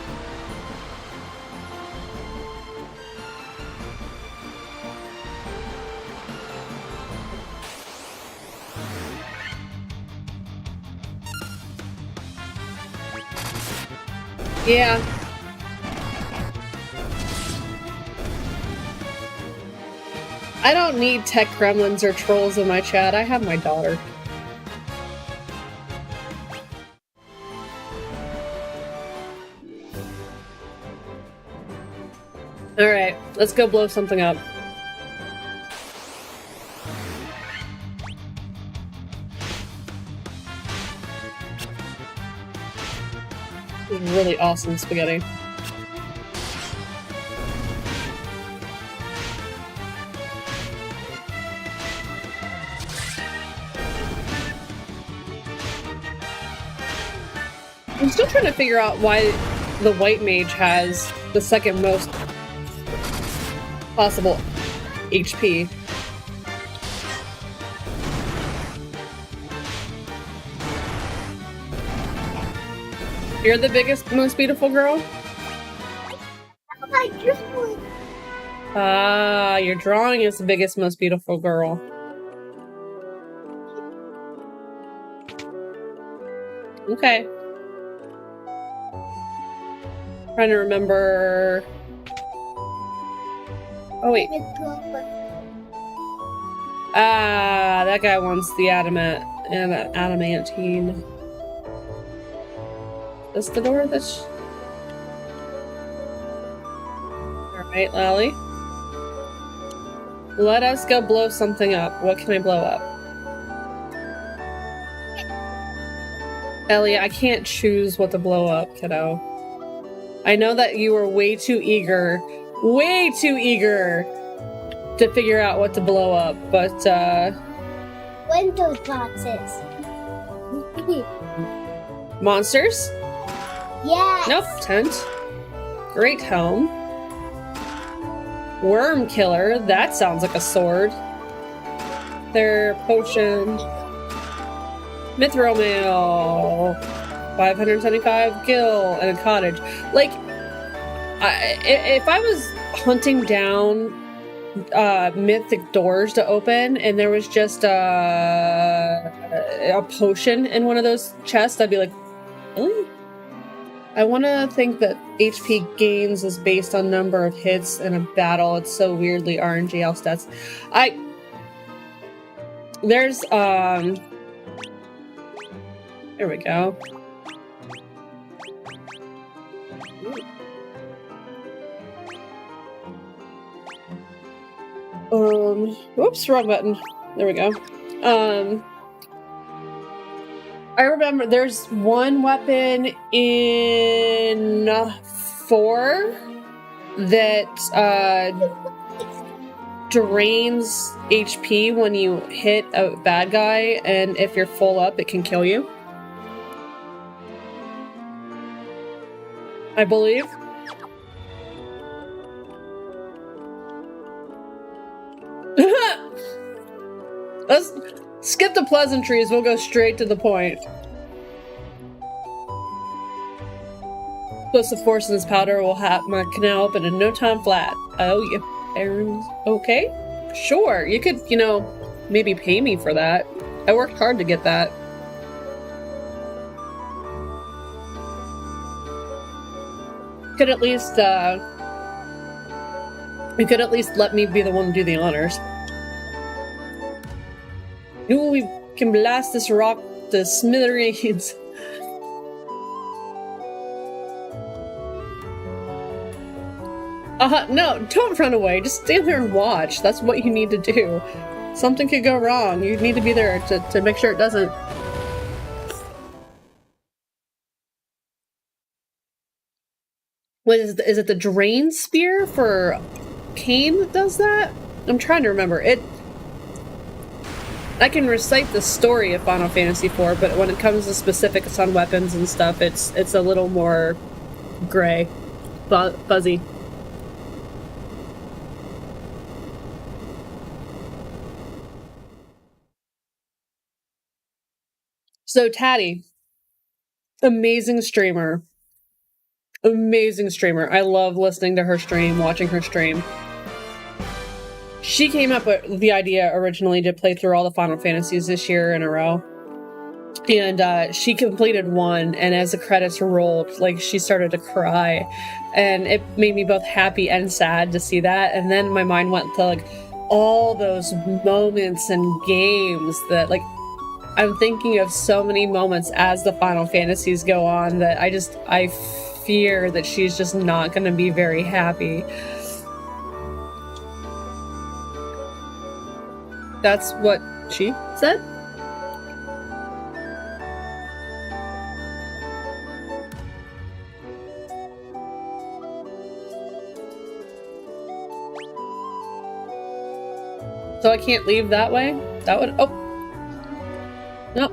Yeah. I don't need tech gremlins or trolls in my chat. I have my daughter. Alright, let's go blow something up. This is really awesome spaghetti. I'm still trying to figure out why the white mage has the second most possible HP. You're the biggest, most beautiful girl? Oh my God. Ah, your drawing is the biggest, most beautiful girl. Okay. Trying to remember. Oh wait. Ah, that guy wants the adamantine. Is the door that's... Alright, Lally. Let us go blow something up. What can I blow up? Ellie, I can't choose what to blow up, kiddo. I know that you were way too eager to figure out what to blow up, but, Window boxes. monsters? Yes. Nope. Tent. Great home. Worm killer. That sounds like a sword. Their potion. Mithril mail. 575 gil and a cottage. Like, if I was hunting down mythic doors to open and there was just a potion in one of those chests, I'd be like, really? I want to think that HP gains is based on number of hits in a battle. It's so weirdly RNGL stats. There's there we go. Whoops, wrong button. There we go. I remember there's one weapon in 4 that drains HP when you hit a bad guy, and if you're full up, it can kill you. I believe. Let's skip the pleasantries, we'll go straight to the point. Plus the force in this powder will have my canal open in no time flat. Oh, yeah. Aaron's okay? Sure, you could, you know, maybe pay me for that. I worked hard to get that. Could at least, you could at least let me be the one to do the honors. Ooh, we can blast this rock to smithereens. No, don't run away. Just stand there and watch. That's what you need to do. Something could go wrong. You need to be there to make sure it doesn't. What is it the drain spear for Cain that does that? I'm trying to remember. I can recite the story of Final Fantasy IV, but when it comes to specifics on weapons and stuff, it's a little more gray, fuzzy. So Tatty, amazing streamer. Amazing streamer. I love listening to her stream, watching her stream. She came up with the idea originally to play through all the Final Fantasies this year in a row. And she completed one, and as the credits rolled, like, she started to cry. And it made me both happy and sad to see that. And then my mind went to, like, all those moments and games that, like, I'm thinking of so many moments as the Final Fantasies go on that I fear that she's just not going to be very happy. That's what she said? So I can't leave that way? That would... Oh! Nope.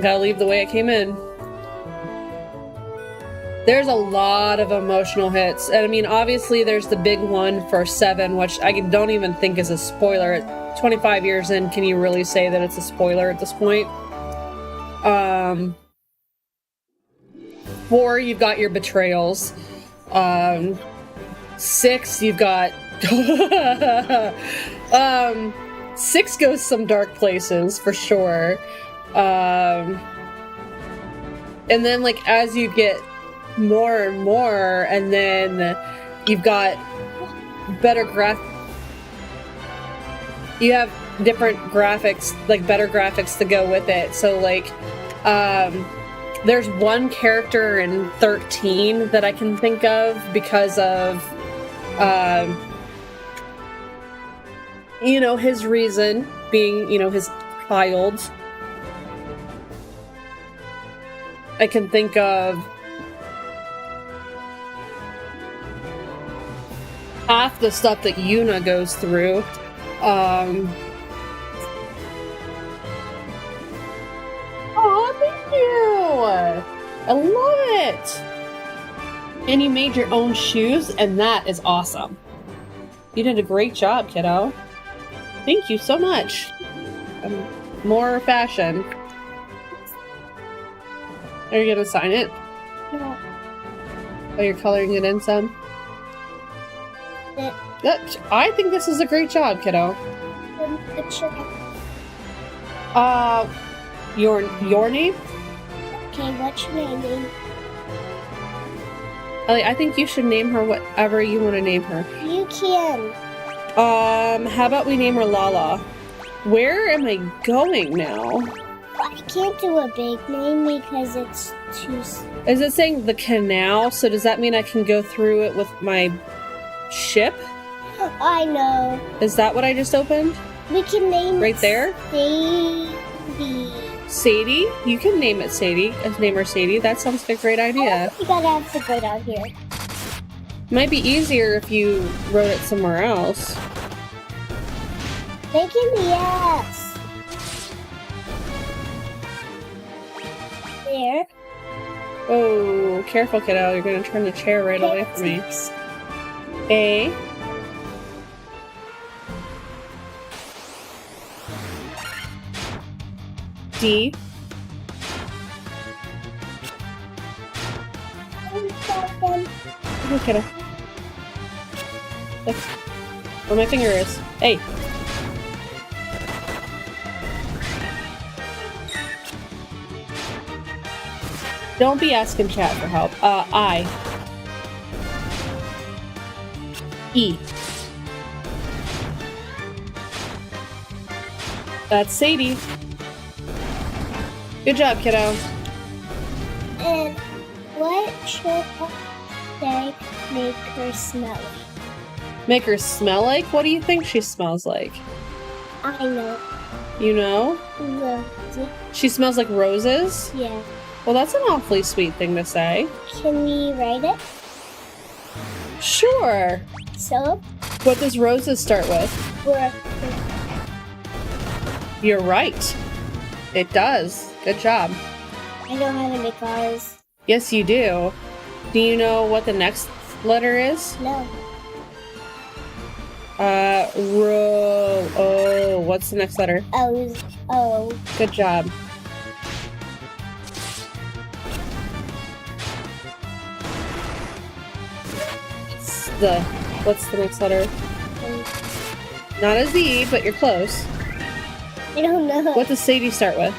Gotta leave the way I came in. There's a lot of emotional hits. And I mean, obviously there's the big one for 7, which I don't even think is a spoiler. 25 years in, can you really say that it's a spoiler at this point? 4, you've got your betrayals. 6, you've got... 6 goes some dark places, for sure. And then, like, as you get more and more, and then you've got better you have different graphics, like better graphics to go with it. So like there's one character in 13 that I can think of because of you know, his reason being, you know, his child. I can think of half the stuff that Yuna goes through. Oh, thank you! I love it! And you made your own shoes, and that is awesome. You did a great job, kiddo. Thank you so much. More fashion. Are you gonna sign it? No. Oh, you're coloring it in some? I think this is a great job, kiddo. Your name? Okay, what's your name? Ellie, I think you should name her whatever you want to name her. You can. How about we name her Lala? Where am I going now? I can't do a big name because it's too... Is it saying the canal? So does that mean I can go through it with my ship? I know. Is that what I just opened? We can name Right there? Sadie. Sadie? You can name it Sadie. Name her Sadie. That sounds like a great idea. You gotta have to go down here. Might be easier if you wrote it somewhere else. Thank you, yes. There. Oh, careful, kiddo. You're gonna turn the chair right away from me. A. D. Okay, kiddo. Look. Where my finger is. Hey. Don't be asking chat for help. I. E. That's Sadie. Good job, kiddo. And what should I make her smell like? Make her smell like? What do you think she smells like? I know. You know? Rosy. She smells like roses? Yeah. Well, that's an awfully sweet thing to say. Can we write it? Sure. So, What does roses start with? we're... You're right. It does. Good job. I know how to make ours. Yes, you do. Do you know what the next letter is? No. Oh, what's the next letter? Oh. Good job. What's the next letter? Not a Z, but you're close. I don't know. What does Sadie start with?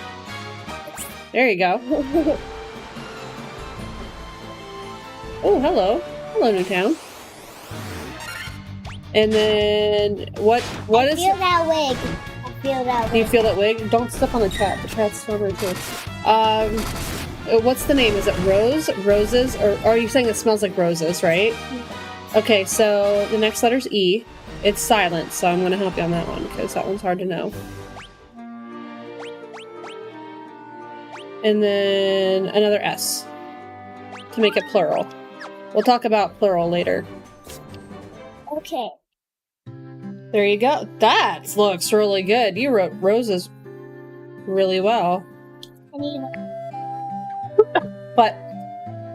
There you go. Oh, hello. Hello, Newtown. And then what I is feel that wig. I feel that Do you wig. feel that wig? Don't step on the chat. The chat's over too. What's the name? Is it Rose? Roses? Or are you saying it smells like roses, right? Okay, so the next letter's E. It's silent, so I'm gonna help you on that one because that one's hard to know. And then another S to make it plural. We'll talk about plural later. Okay. There you go. That looks really good. You wrote roses really well. I need But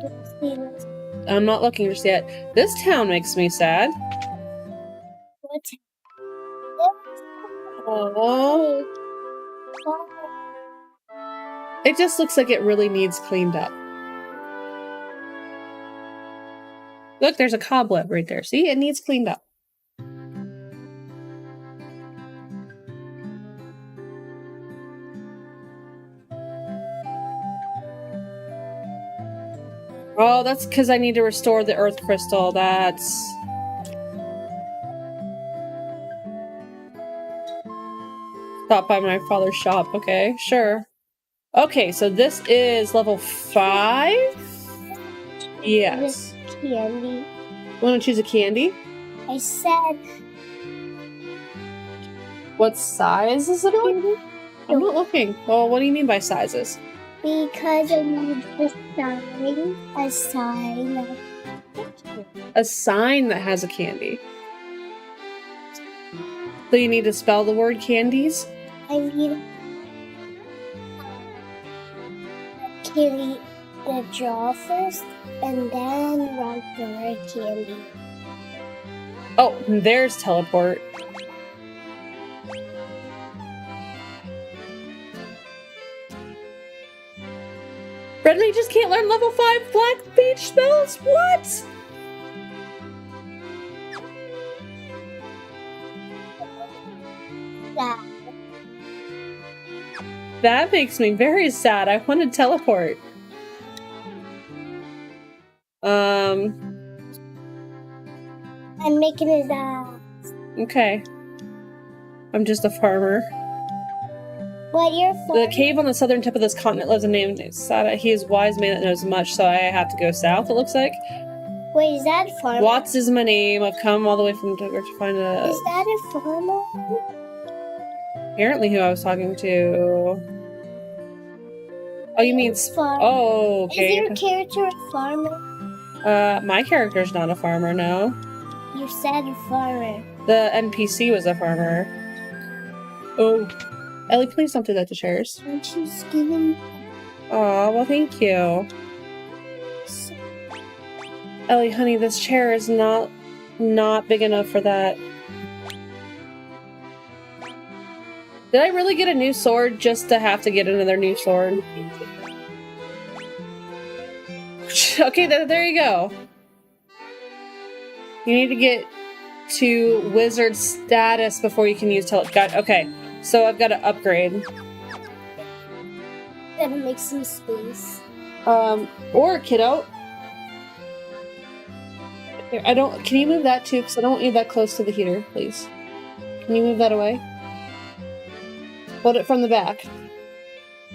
to see this. I'm not looking just yet. This town makes me sad. What's Oh, it just looks like it really needs cleaned up. Look, there's a cobweb right there. See, it needs cleaned up. Oh, that's because I need to restore the earth crystal. That's... Stop by my father's shop. Okay, sure. Okay, so this is level 5? Yes. candy? Want to choose a candy? I said What size is it? Candy? I'm not looking. Well, what do you mean by sizes? because I need to sign a sign. A sign that has a candy. So you need to spell the word candies? I need candy the draw first and then write the word candy. Oh, there's teleport. Redmay just can't learn level 5 black beach spells? What? That That makes me very sad. I want to teleport. I'm making it Okay. I'm just a farmer. what you're The cave on the southern tip of this continent lives a man named Sada. He is a wise man that knows much, so I have to go south, it looks like. Wait, is that a farmer? Watts is my name. I've come all the way from Dover to find a... Is that a farmer? Apparently who I was talking to. Oh, you mean... Farm. Oh, okay. Is your character a farmer? My character's not a farmer, no. You said a farmer. The NPC was a farmer. Oh. Ellie, please don't do that to chairs. Aren't you giving? Aw, well, thank you. Ellie, honey, this chair is not big enough for that. Did I really get a new sword just to have to get another new sword? Okay, there you go. You need to get to wizard status before you can use okay, so I've got to upgrade. Gotta make some space. Or kiddo. Here, can you move that too? Because I don't want you that close to the heater, please. Can you move that away? Hold it from the back.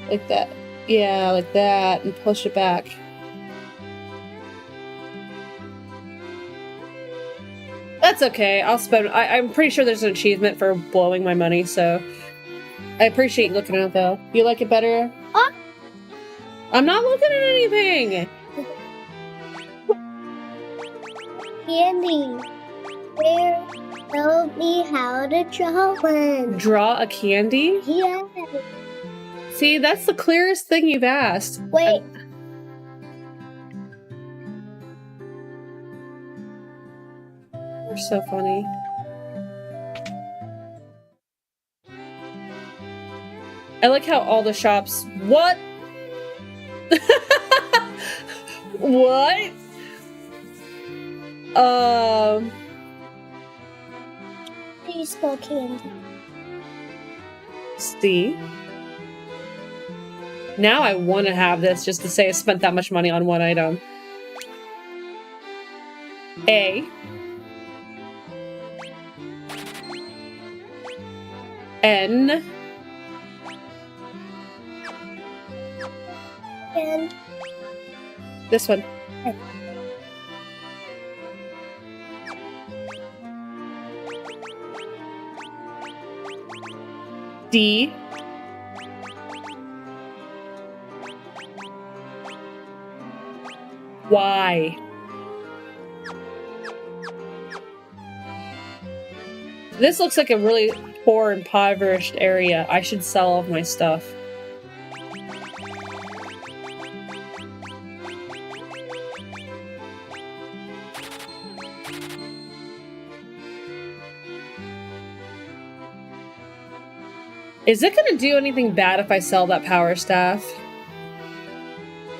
Like that. Yeah, like that. And push it back. That's okay. I'll spend... I'm pretty sure there's an achievement for blowing my money, so... I appreciate you looking at it, though. You like it better? I'm not looking at anything! Candy, where tell me how to draw one. Draw a candy? Yeah. See, that's the clearest thing you've asked. Wait. You're so funny. I like how all the shops... What? What? How do you spell candy? See? Now I want to have this just to say I spent that much money on one item. A. N. And This one. D. Y. This looks like a really poor, impoverished area. I should sell all of my stuff. Is it gonna do anything bad if I sell that power staff?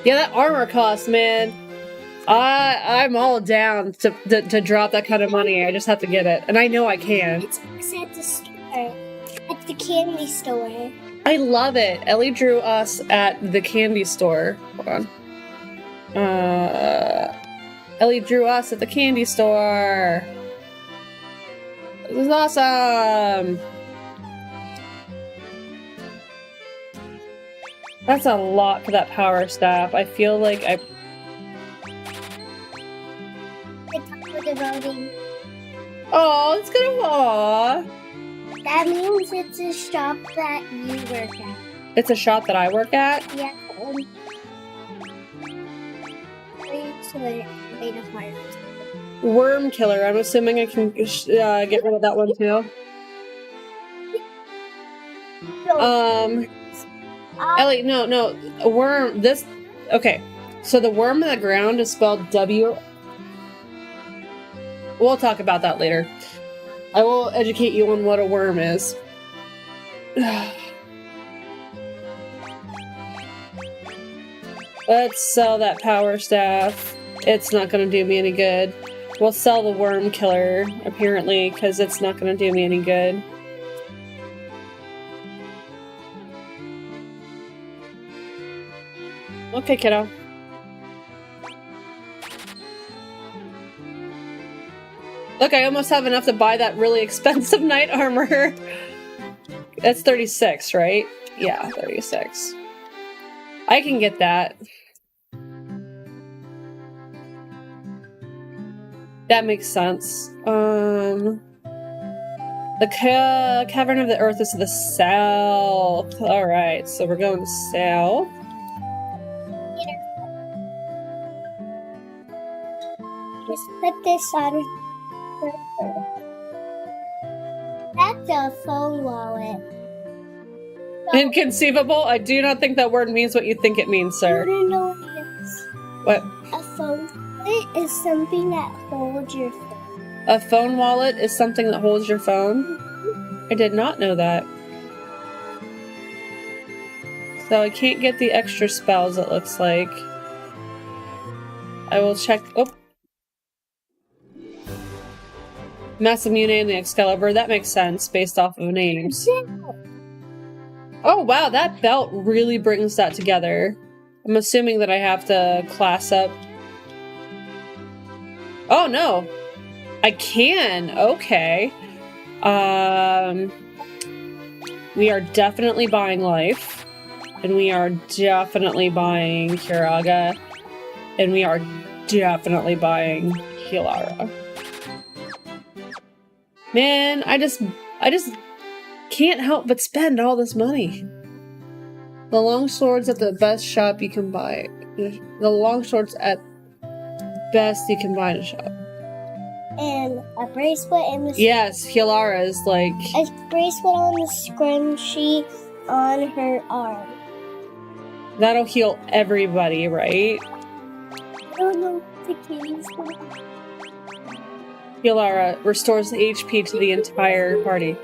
Yeah, that armor cost, man. I'm all down to drop that kind of money. I just have to get it, and I know I can. It's at the store. At the candy store. I love it. Ellie drew us at the candy store. Hold on. Ellie drew us at the candy store. This is awesome. That's a lot for that power staff. I feel like I... It's for the voting. Oh, it's gonna... Aw. That means it's a shop that you work at. It's a shop that I work at? Yeah. So it made of heart. Worm killer. I'm assuming I can get rid of that one too. Ellie, no. A worm. This. Okay. So the worm in the ground is spelled W. We'll talk about that later. I will educate you on what a worm is. Let's sell that power staff. It's not going to do me any good. We'll sell the worm killer, apparently, because it's not going to do me any good. Okay, kiddo. Look, I almost have enough to buy that really expensive knight armor. That's 36, right? Yeah, 36. I can get that. That makes sense. The Cavern of the Earth is to the south. Alright, so we're going south. Just put this on. That's a phone wallet. Inconceivable? I do not think that word means what you think it means, sir. No, yes. What? A phone wallet is something that holds your phone. A phone wallet is something that holds your phone? I did not know that. So I can't get the extra spells, it looks like. I will check. Oh. Masamune and the Excalibur. That makes sense based off of names. Oh wow, that belt really brings that together. I'm assuming that I have to class up. Oh no! I can! Okay. We are definitely buying Life. And we are definitely buying Kiraga. And we are definitely buying Hilara. Man, I just can't help but spend all this money. The longswords at the best shop you can buy. The longswords at best you can buy in a shop. And a bracelet and the Yes, Hilara is like a bracelet on the scrunchie on her arm. that'll heal everybody, right? I don't know the kitty's name. Hilara restores HP to the entire party.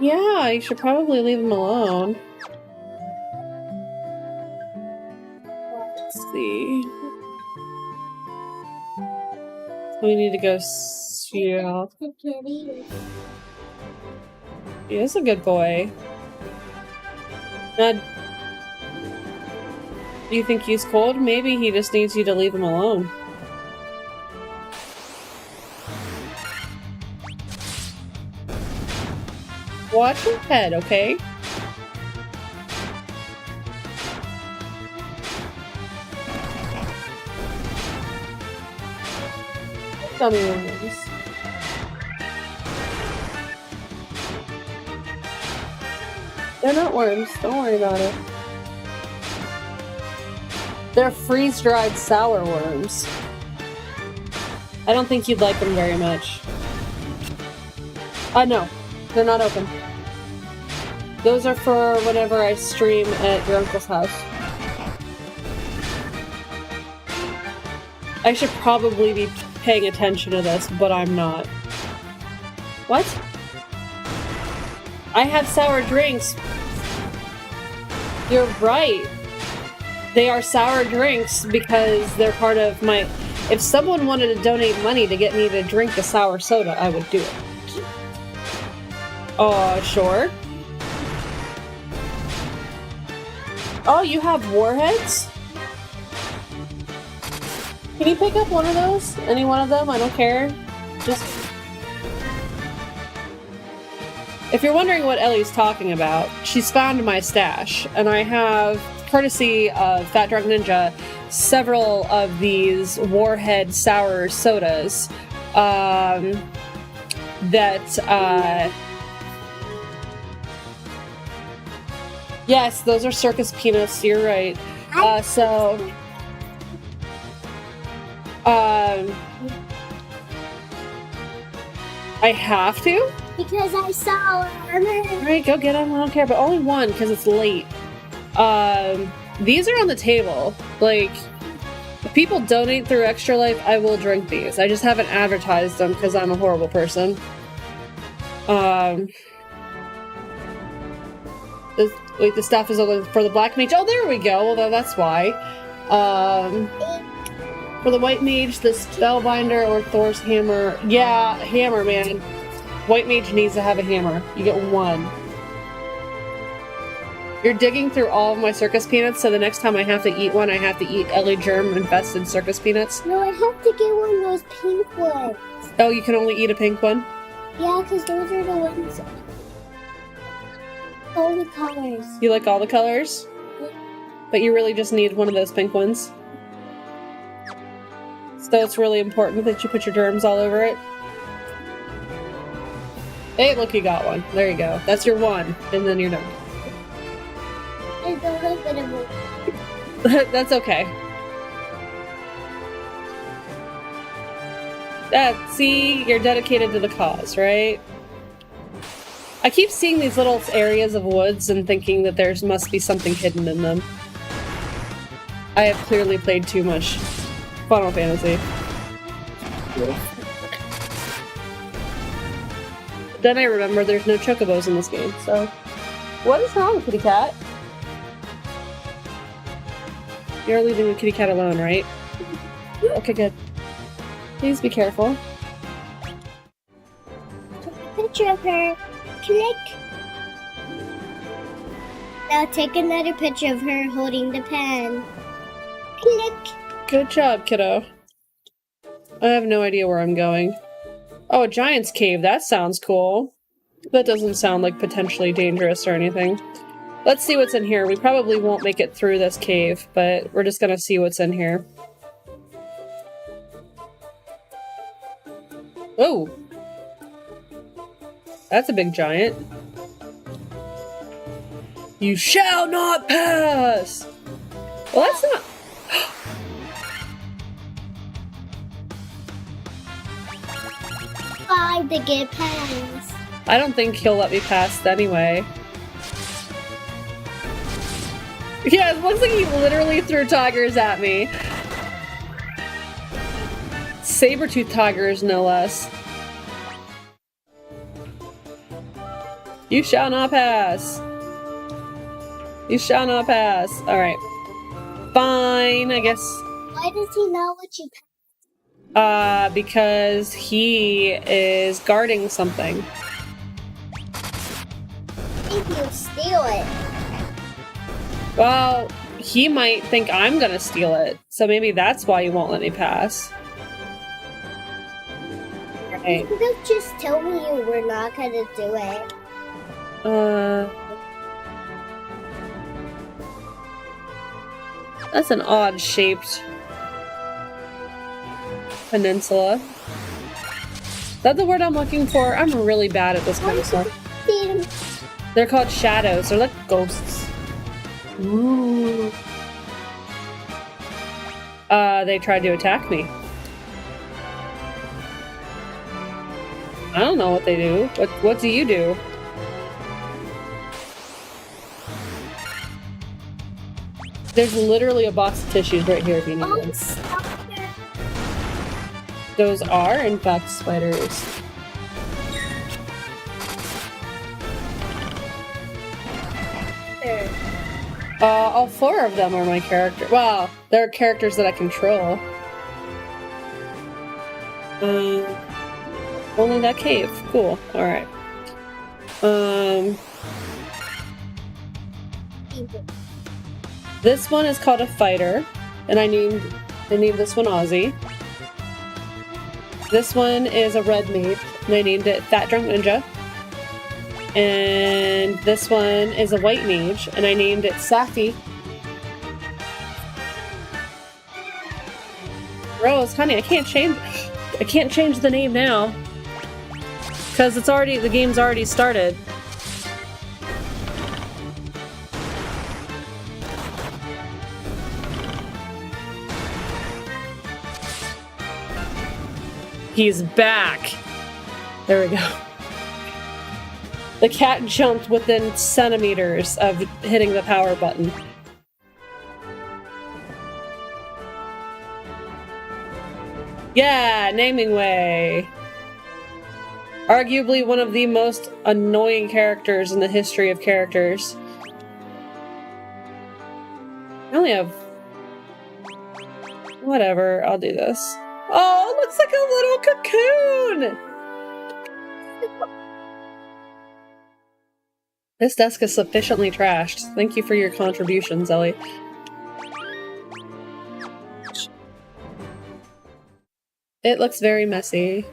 Yeah, you should probably leave him alone. Let's see. We need to go see out. The kitty. He is a good boy. Now, do you think he's cold? Maybe he just needs you to leave him alone. Watch your head, okay? Dummy worms. They're not worms. Don't worry about it. They're freeze-dried sour worms. I don't think you'd like them very much. No, they're not open. Those are for whenever I stream at your uncle's house. I should probably be paying attention to this, but I'm not. What? I have sour drinks. You're right. They are sour drinks because they're part of my... If someone wanted to donate money to get me to drink a sour soda, I would do it. Sure. Oh, you have warheads? Can you pick up one of those? Any one of them? I don't care. Just... If you're wondering what Ellie's talking about, she's found my stash, and I have, courtesy of Fat Drunk Ninja, several of these Warhead sour sodas yes, those are circus peanuts, you're right. I have to? Because I saw one. Alright, go get them, I don't care, but only one, because it's late. These are on the table. Like, if people donate through Extra Life, I will drink these. I just haven't advertised them because I'm a horrible person. Wait, the staff is only for the Black Mage. Oh, there we go. Well, that's why. For the White Mage, the Spellbinder or Thor's Hammer. Yeah, hammer, man. White Mage needs to have a hammer. You get one. You're digging through all of my circus peanuts, so the next time I have to eat one, I have to eat Ellie Germ-infested circus peanuts. No, I have to get one of those pink ones. Oh, you can only eat a pink one? Yeah, because those are the ones... All the colors. You like all the colors? But you really just need one of those pink ones? So it's really important that you put your germs all over it? Hey, look, you got one. There you go. That's your one, and then you're done. There's a little bit of it. That's okay. See, you're dedicated to the cause, right? I keep seeing these little areas of woods and thinking that there must be something hidden in them. I have clearly played too much Final Fantasy. Then I remember there's no chocobos in this game, so... What is wrong, kitty cat? You're leaving the kitty cat alone, right? Okay, good. Please be careful. Take a picture of her. Click. Now take another picture of her holding the pen. Click. Good job, kiddo. I have no idea where I'm going. Oh, a giant's cave. That sounds cool. That doesn't sound like potentially dangerous or anything. Let's see what's in here. We probably won't make it through this cave, but we're just gonna see what's in here. Oh! That's a big giant. You shall not pass! Well, that's not... Five to get past. I don't think he'll let me pass anyway. Yeah, it looks like he literally threw tigers at me. Saber-tooth tigers, no less. You shall not pass. You shall not pass. Alright. Fine, I guess. Why does he not let you pass? Because he is guarding something. If you steal it. Well, he might think I'm gonna steal it, so maybe that's why he won't let me pass. Right. You could have just told me you were not gonna do it. That's an odd shaped peninsula. Is that the word I'm looking for? I'm really bad at this kind of stuff. They're called shadows. They're like ghosts. Ooh. They tried to attack me. I don't know what they do. What do you do? There's literally a box of tissues right here if you need Oh, one. stop it. Those are, in fact, spiders. There. All 4 of them are my character. Well, they're characters that I control. Only that cave. Cool. Alright. This one is called a fighter, and I named this one Ozzy. This one is a red mage, and I named it Fat Drunk Ninja. And this one is a white mage, and I named it Safi. Rose, honey, I can't change the name now. Because the game's already started. He's back. There we go. The cat jumped within centimeters of hitting the power button. Yeah, naming way. Arguably one of the most annoying characters in the history of characters. I only have... Whatever, I'll do this. Oh, it looks like a little cocoon! This desk is sufficiently trashed. Thank you for your contributions, Ellie. It looks very messy.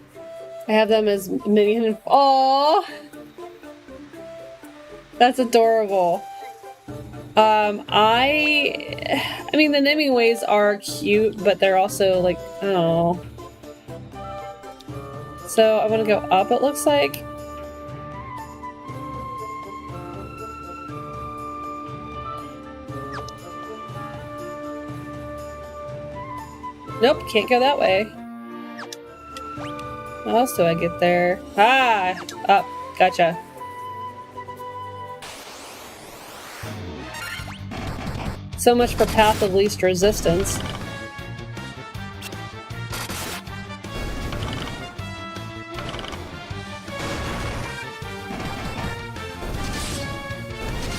I have them as minion. Aww! That's adorable. I mean, the Nimue's are cute, but they're also like, oh. So I want to go up, it looks like. Nope, can't go that way. How else do I get there? Ah! Up. Gotcha. So much for path of least resistance.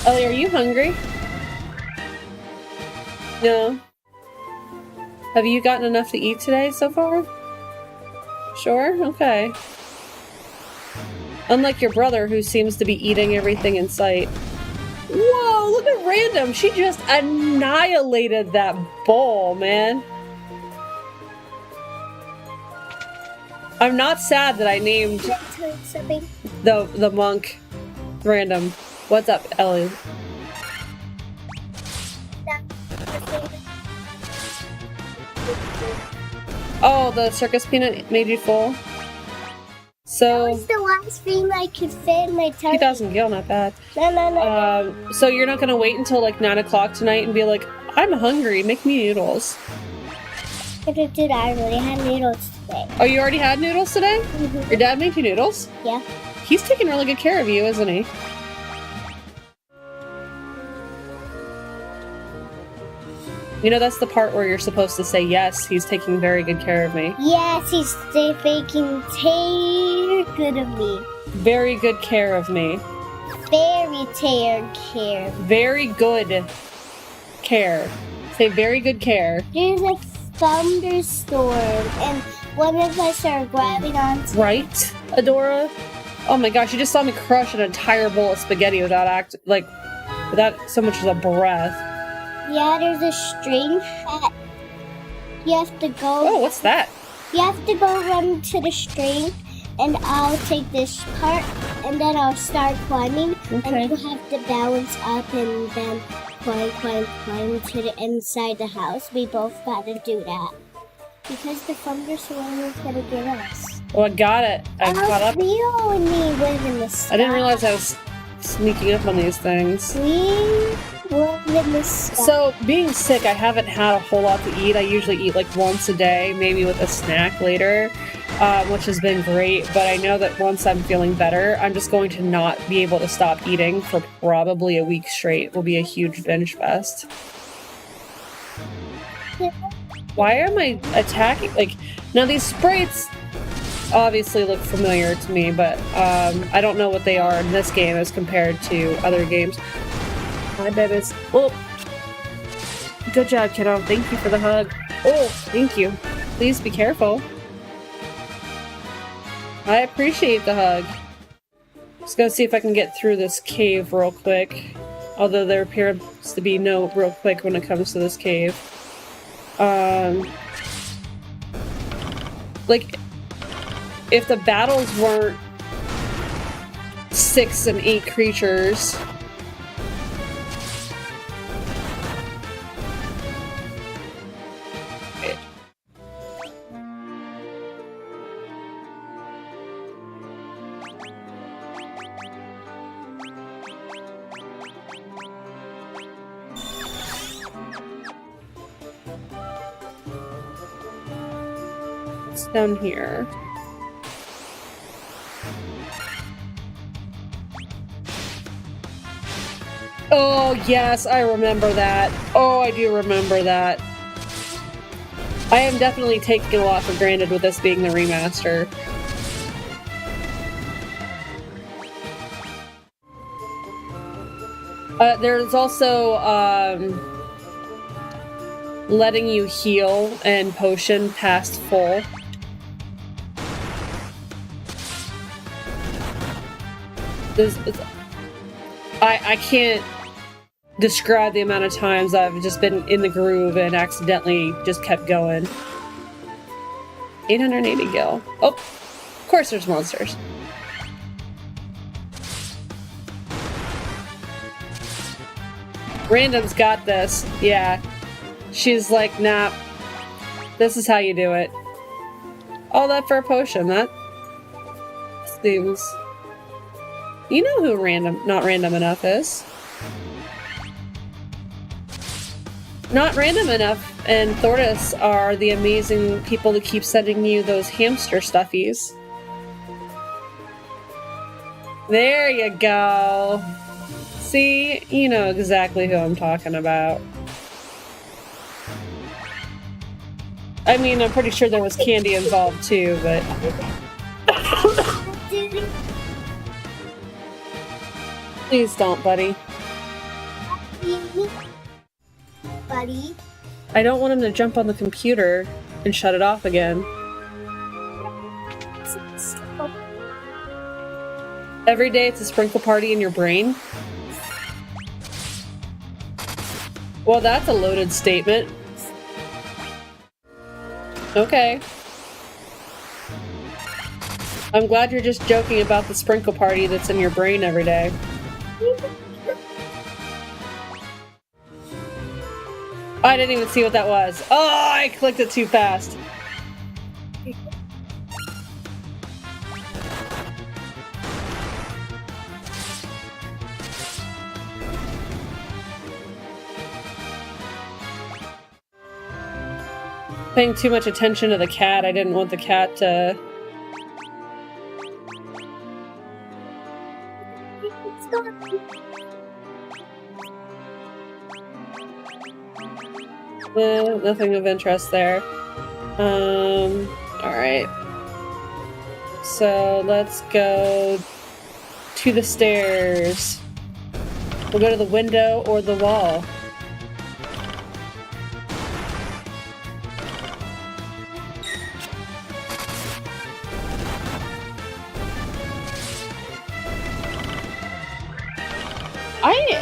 Ellie, are you hungry? No. Have you gotten enough to eat today so far? Sure? Okay. Unlike your brother, who seems to be eating everything in sight. Whoa, look at Random! She just annihilated that bowl, man. I'm not sad that I named Something. the monk Random. What's up, Ellie? Oh, the circus peanut made you full? That So, was the last thing I could fit in my tummy. 2,000 gil, not bad. No. So you're not gonna wait until like 9 o'clock tonight and be like, I'm hungry, make me noodles. I did that. I already had noodles today. Oh, you already had noodles today? Mhm. Your dad made you noodles? Yeah. He's taking really good care of you, isn't he? You know, that's the part where you're supposed to say, yes, he's taking very good care of me. Yes, he's taking good of me. Very good care of me. Very care. Very good care. Say very good care. There's a thunderstorm, and one of us are grabbing onto. Right, Adora? Oh my gosh, you just saw me crush an entire bowl of spaghetti without so much as a breath. Yeah, there's a string that you have to go. Oh, what's that? You have to go run to the string, and I'll take this part, and then I'll start climbing, Okay. and you have to balance up and then climb to the inside the house. We both gotta do that. Because the thunderstorm is gonna get us. Oh, I got it. I caught up. Leo and me live in the sky. I didn't realize I was sneaking up on these things. We live in the sky. So, being sick, I haven't had a whole lot to eat. I usually eat like once a day, maybe with a snack later. which has been great. But I know that once I'm feeling better, I'm just going to not be able to stop eating for probably a week straight. It will be a huge binge fest. Why am I attacking? Like, now these sprites obviously look familiar to me, but I don't know what they are in this game as compared to other games. Hi, babies. Oh, good job, kiddo. Thank you for the hug. Oh, thank you. Please be careful. I appreciate the hug. Just gonna see if I can get through this cave real quick. Although there appears to be no real quick when it comes to this cave. Like, if the battles weren't 6 and 8 creatures, it's down here. Oh, yes, I remember that. Oh, I do remember that. I am definitely taking a lot for granted with this being the remaster. There's also, letting you heal and potion past full. I can't describe the amount of times I've just been in the groove and accidentally just kept going. 880 gil. Oh, of course there's monsters. Random's got this. Yeah. She's like, nah. This is how you do it. All that for a potion. That seems... You know who Not Random Enough is. Not Random Enough and Thordis are the amazing people that keep sending you those hamster stuffies. There you go. See? You know exactly who I'm talking about. I mean, I'm pretty sure there was candy involved too, but... Please don't, buddy. Buddy. I don't want him to jump on the computer and shut it off again. Every day it's a sprinkle party in your brain? Well, that's a loaded statement. Okay. I'm glad you're just joking about the sprinkle party that's in your brain every day. I didn't even see what that was. Oh, I clicked it too fast. Paying too much attention to the cat. I didn't want the cat to... Nothing of interest there. Alright. So, let's go to the stairs. We'll go to the window or the wall.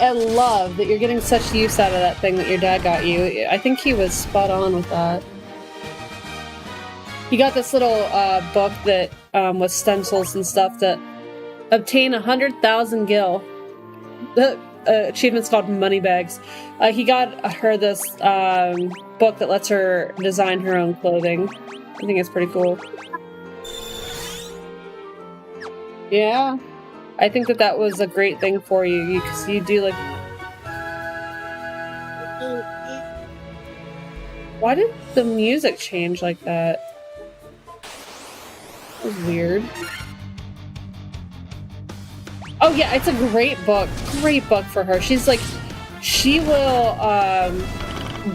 I love that you're getting such use out of that thing that your dad got you. I think he was spot on with that. He got this little book that with stencils and stuff that obtain 100,000 gil. The achievement's called Moneybags. He got her this book that lets her design her own clothing. I think it's pretty cool. Yeah. I think that that was a great thing for you, because you do like... Why did the music change like that? That was weird. Oh yeah, it's a great book. Great book for her. She's like, she will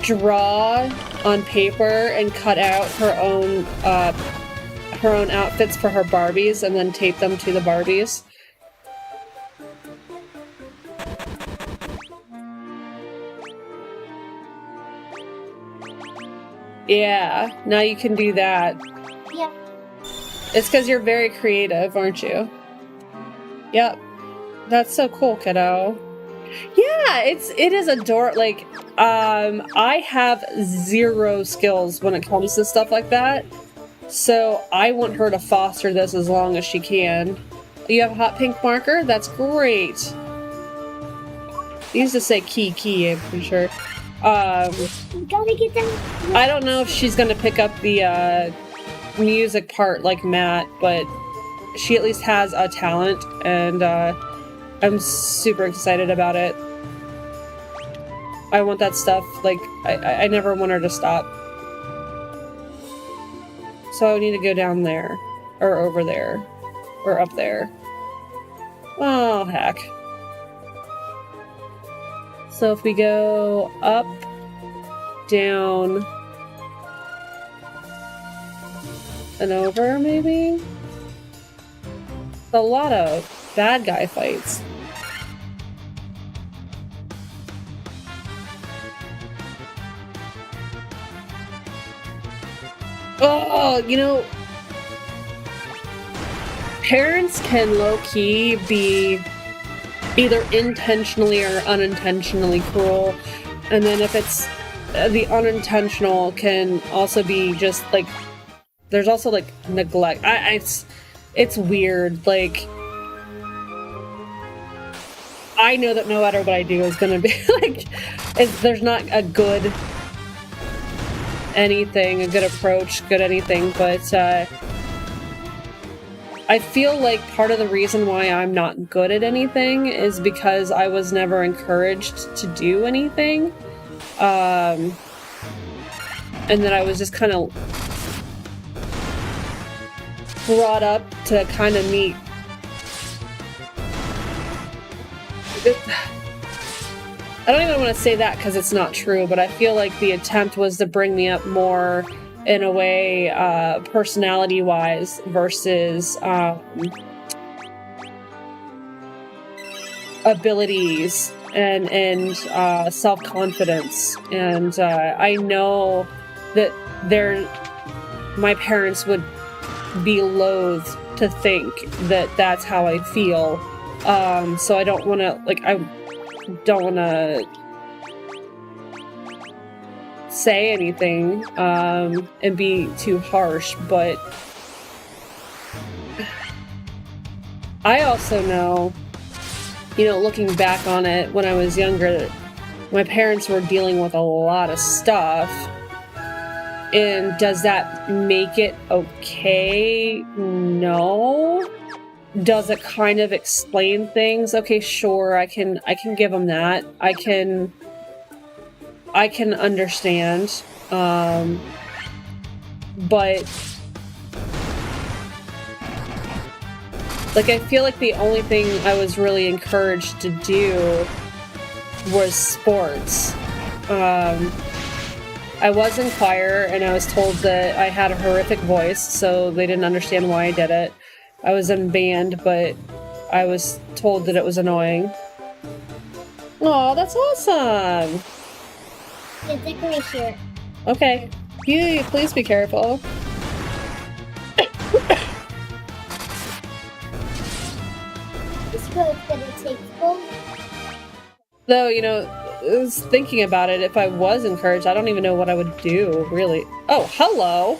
draw on paper and cut out her own outfits for her Barbies and then tape them to the Barbies. Yeah, now you can do that. Yeah. It's because you're very creative, aren't you? Yep. That's so cool, kiddo. Yeah, it is adorable. Like, I have zero skills when it comes to stuff like that. So I want her to foster this as long as she can. You have a hot pink marker? That's great. It used to say key, I'm pretty sure. We gotta get them. I don't know if she's gonna pick up the music part like Matt, but she at least has a talent, and I'm super excited about it. I want that stuff. Like, I never want her to stop. So I need to go down there, or over there, or up there. Oh, heck. So if we go up, down, and over, maybe? A lot of bad guy fights. Oh, you know, parents can low-key be either intentionally or unintentionally cruel, and then if it's the unintentional can also be just like, there's also like neglect. It's weird. Like, I know that no matter what I do is gonna be like, there's not a good anything, a good approach, good anything, but I feel like part of the reason why I'm not good at anything is because I was never encouraged to do anything. And then I was just kind of brought up to kind of meet. I don't even want to say that because it's not true, but I feel like the attempt was to bring me up more in a way, personality-wise versus abilities and self-confidence. And I know that my parents would be loath to think that that's how I feel. So I don't want to, like, I don't want to say anything and be too harsh, but I also know, you know, looking back on it when I was younger, my parents were dealing with a lot of stuff. And does that make it okay? No. Does it kind of explain things? Okay, sure, I can give them that. I can understand. But like, I feel like the only thing I was really encouraged to do was sports. I was in choir, and I was told that I had a horrific voice, so they didn't understand why I did it. I was in band, but I was told that it was annoying. Aw, that's awesome! The decoration. Okay. You please be careful. This code's gonna take full. Though, you know, I was thinking about it, if I was encouraged, I don't even know what I would do, really. Oh, hello!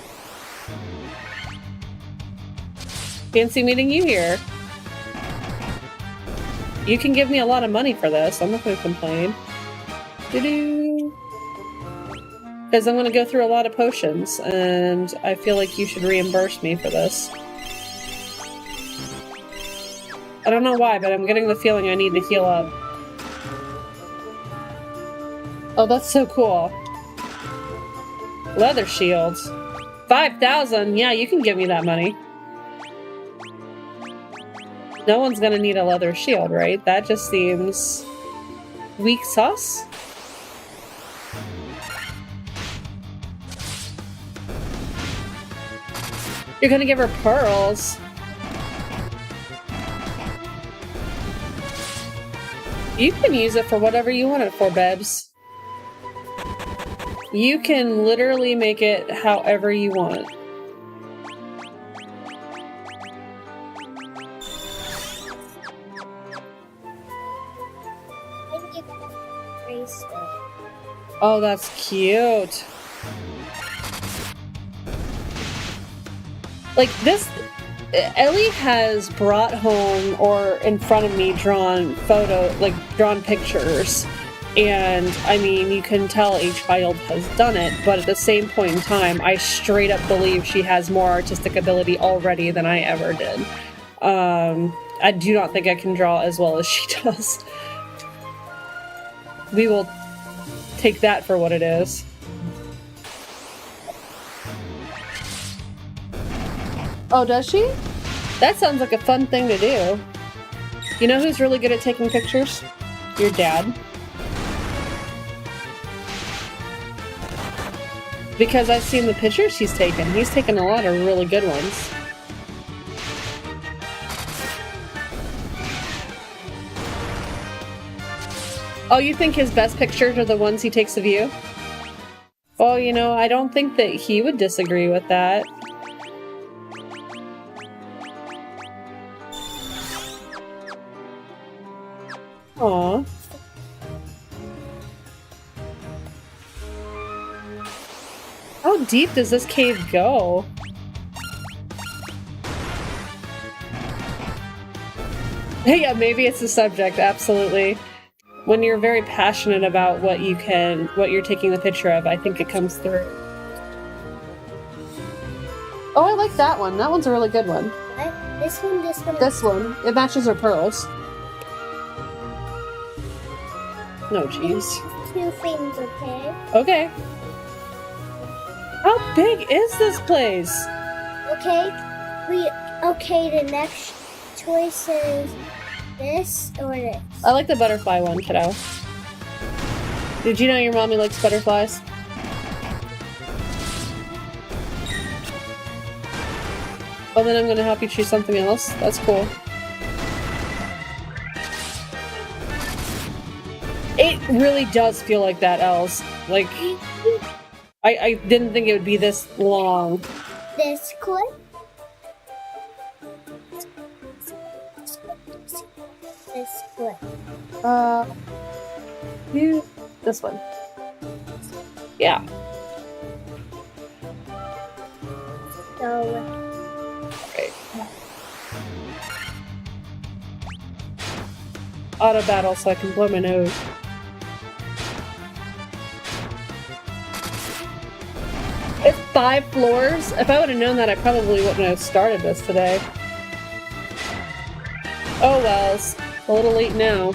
Fancy meeting you here. You can give me a lot of money for this. I'm not going to complain. Doo-doo. Because I'm going to go through a lot of potions, and I feel like you should reimburse me for this. I don't know why, but I'm getting the feeling I need to heal up. Oh, that's so cool. Leather shields. 5,000? Yeah, you can give me that money. No one's gonna need a leather shield, right? That just seems weak sauce. You're gonna give her pearls. You can use it for whatever you want it for, Bebs. You can literally make it however you want. Oh, that's cute. Like this, Ellie has brought home or in front of me drawn pictures. And I mean, you can tell a child has done it, but at the same point in time, I straight up believe she has more artistic ability already than I ever did. I do not think I can draw as well as she does. We will take that for what it is. Oh, does she? That sounds like a fun thing to do. You know who's really good at taking pictures? Your dad. Because I've seen the pictures he's taken. He's taken a lot of really good ones. Oh, you think his best pictures are the ones he takes of you? Oh, you know, I don't think that he would disagree with that. Aww. How deep does this cave go? Yeah, maybe it's the subject, absolutely. When you're very passionate about what you're taking the picture of, I think it comes through. Oh, I like that one. That one's a really good one. What? This one, this one. This one. It matches her pearls. No, jeez. 2 things, okay? Okay. How big is this place? Okay. The next choice is this or this. I like the butterfly one, kiddo. Did you know your mommy likes butterflies? Oh, then I'm gonna help you choose something else. That's cool. It really does feel like that, Els. Like, I didn't think it would be this long. This clip. This clip. This one. Yeah. So, Right. Auto battle so I can blow my nose. It's 5 floors. If I would have known that, I probably wouldn't have started this today. Oh well, it's a little late now.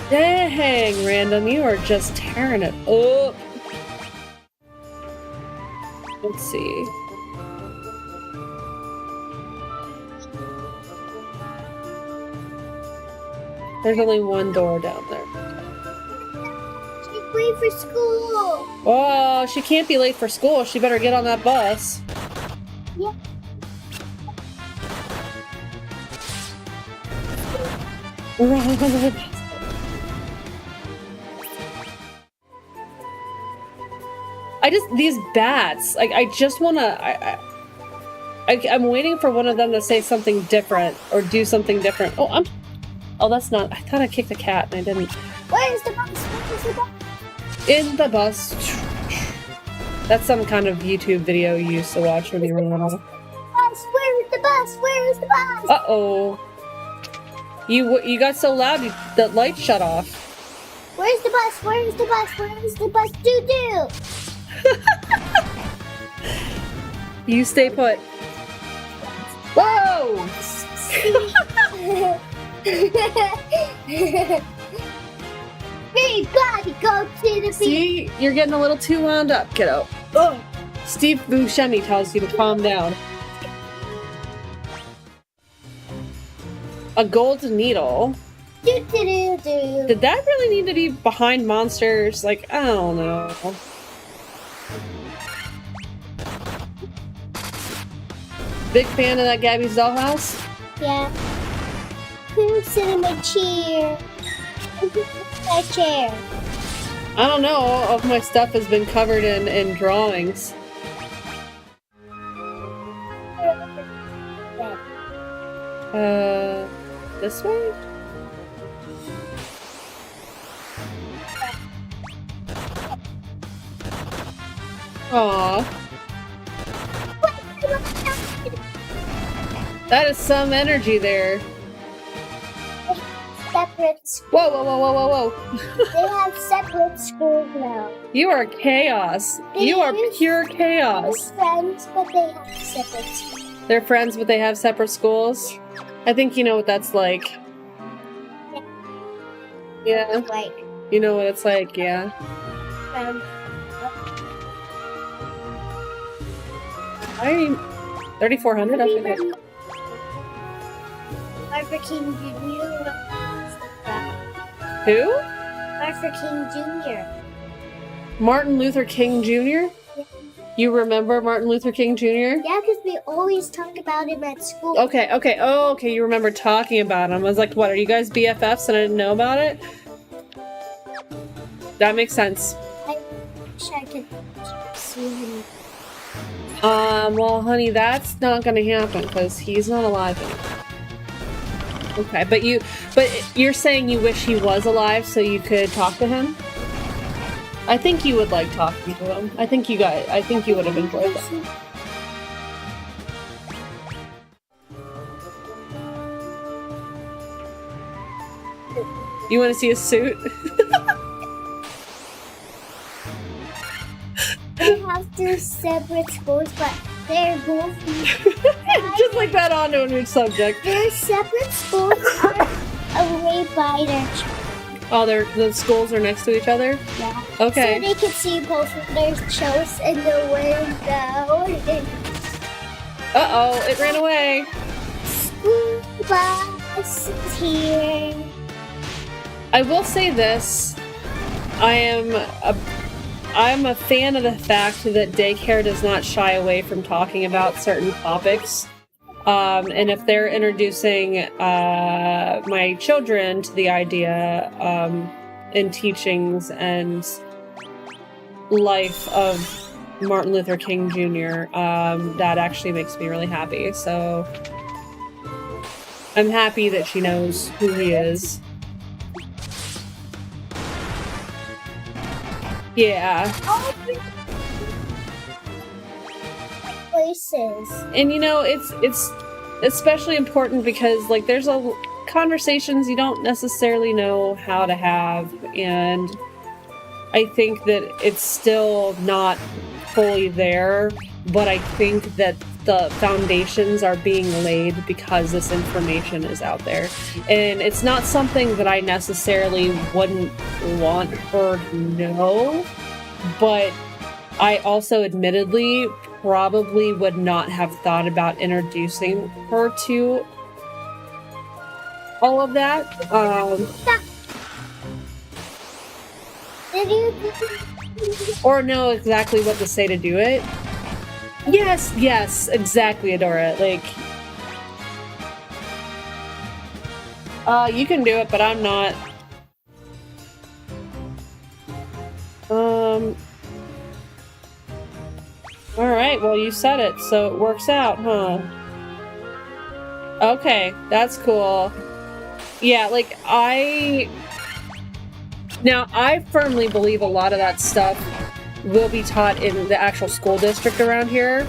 Dang, Random, you are just tearing it up. Let's see. There's only one door down there. she's late for school. Oh, she can't be late for school. She better get on that bus. Yeah. These bats, like, I just wanna, I'm waiting for one of them to say something different or do something different. Oh, that's not, I thought I kicked a cat and I didn't. Where's the bus? Where's the bus? In the bus. That's some kind of YouTube video you used to watch when you were little. Bus? Where's the bus? Where's the bus? Uh-oh. You got so loud, the light shut off. Where's the bus? Where's the bus? Where's the bus? Doo-doo! You stay put. Whoa! Everybody go to the beach. See, you're getting a little too wound up, kiddo. Ugh. Steve Buscemi tells you to calm down. A golden needle. Do do do do. Did that really need to be behind monsters? Like, I don't know. Big fan of that Gabby's Dollhouse? Yeah. Who's sitting in my chair? My chair. I don't know. All of my stuff has been covered in drawings. This way? Aw. That is some energy there. Separate. Whoa, whoa, whoa, whoa, whoa, whoa. They have separate schools now. You are chaos. You are pure They're chaos. friends, but they have separate schools. They're friends, but they have separate schools. I think you know what that's like. Yeah, Like, you know what it's like, yeah. I 3,400. Okay. Martha King Jr. Who? Martha King Jr. Martin Luther King Jr. You remember Martin Luther King Jr.? Yeah, because we always talk about him at school. Okay, okay. Oh, okay. You remember talking about him. I was like, what, are you guys BFFs and I didn't know about it? That makes sense. I wish I could see him. Well, honey, that's not gonna happen because he's not alive anymore. Okay, but you're saying you wish he was alive so you could talk to him? I think you would like talking to him. I think you would have enjoyed that. You want to see his suit? They have two separate schools, but they're both. Just like that onto a new subject. Their separate schools are away by their church. Oh, the schools are next to each other? Yeah. Okay. So they can see both of their shows in the window. Uh-oh, it ran away. School bus is here. I will say this. I'm a fan of the fact that daycare does not shy away from talking about certain topics. And if they're introducing my children to the idea in teachings and life of Martin Luther King Jr., that actually makes me really happy. So I'm happy that she knows who he is. Yeah. Places. And you know, it's especially important because like there's conversations you don't necessarily know how to have, and I think that it's still not fully there, but I think that the foundations are being laid because this information is out there. And it's not something that I necessarily wouldn't want her to know, but I also admittedly probably would not have thought about introducing her to all of that. Did you? Or know exactly what to say to do it. Yes, exactly, Adora. Like, you can do it, but I'm not. Alright, well, you said it, so it works out, huh? Okay, that's cool. Yeah, like, Now, I firmly believe a lot of that stuff will be taught in the actual school district around here.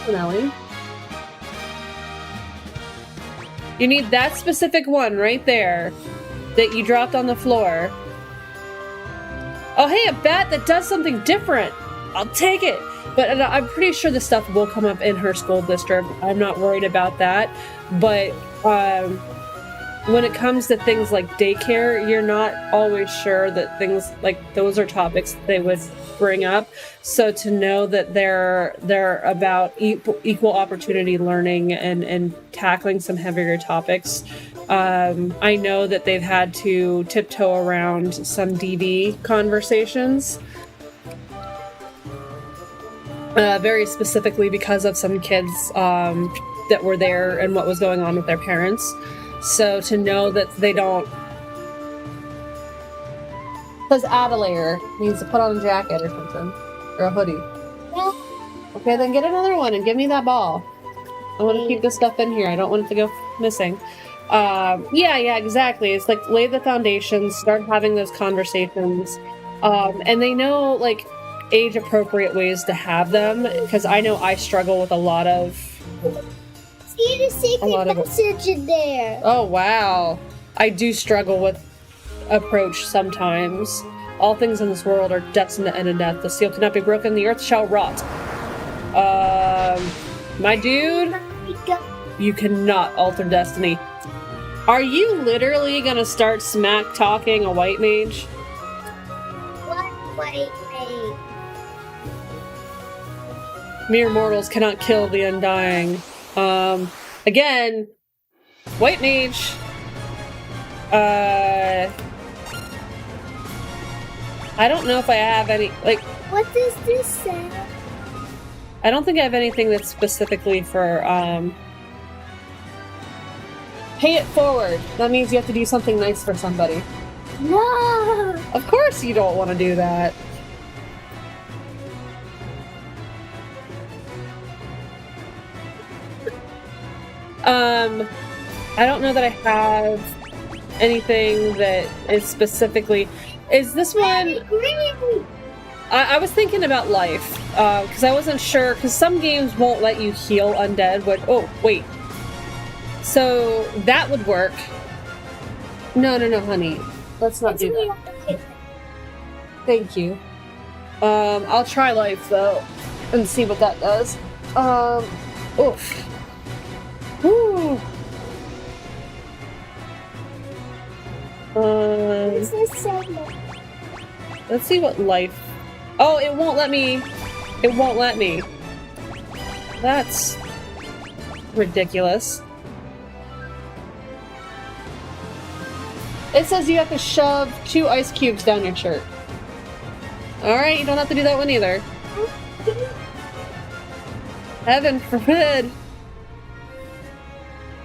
Ellie. You need that specific one right there that you dropped on the floor. Oh, hey, a bat that does something different. I'll take it. But I'm pretty sure the stuff will come up in her school district. I'm not worried about that. But when it comes to things like daycare, you're not always sure that things like those are topics they would bring up. So to know that they're about equal opportunity learning and tackling some heavier topics. I know that they've had to tiptoe around some DV conversations. Very specifically because of some kids that were there and what was going on with their parents. So to know that they don't... Because add a layer means to put on a jacket or something. Or a hoodie. Yeah. Okay, then get another one and give me that ball. I want to keep this stuff in here. I don't want it to go missing. Yeah, exactly. It's like lay the foundation, start having those conversations. And they know, like, age-appropriate ways to have them. Because I know I struggle with a lot of... See the secret message in there. Oh, wow. I do struggle with approach sometimes. All things in this world are destined to end in death. The seal cannot be broken, the earth shall rot. My dude, you cannot alter destiny. Are you literally gonna start smack talking a white mage? What white mage? Mere mortals cannot kill the undying. Again, white mage. I don't know if I have any, like... What does this say? I don't think I have anything that's specifically for, pay it forward. That means you have to do something nice for somebody. No! Of course you don't want to do that. I don't know that I have anything that is specifically... Is this one... I was thinking about life, because I wasn't sure, because some games won't let you heal undead, but... Oh, wait. So, that would work. No, honey. Let's not do that. Thank you. I'll try life, though, and see what that does. Oof. Woo. Let's see what life... Oh, it won't let me... It won't let me. That's... ridiculous. It says you have to shove 2 ice cubes down your shirt. Alright, you don't have to do that one either. Heaven forbid.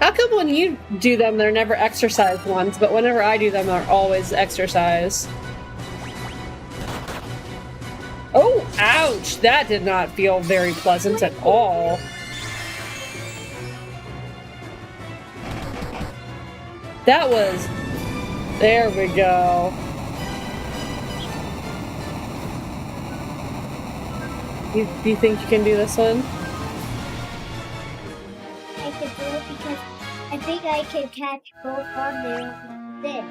How come when you do them, they're never exercise ones, but whenever I do them, they're always exercise? Oh, ouch! That did not feel very pleasant at all. That was... There we go. Do you think you can do this one? I can do it because I think I can catch both on there.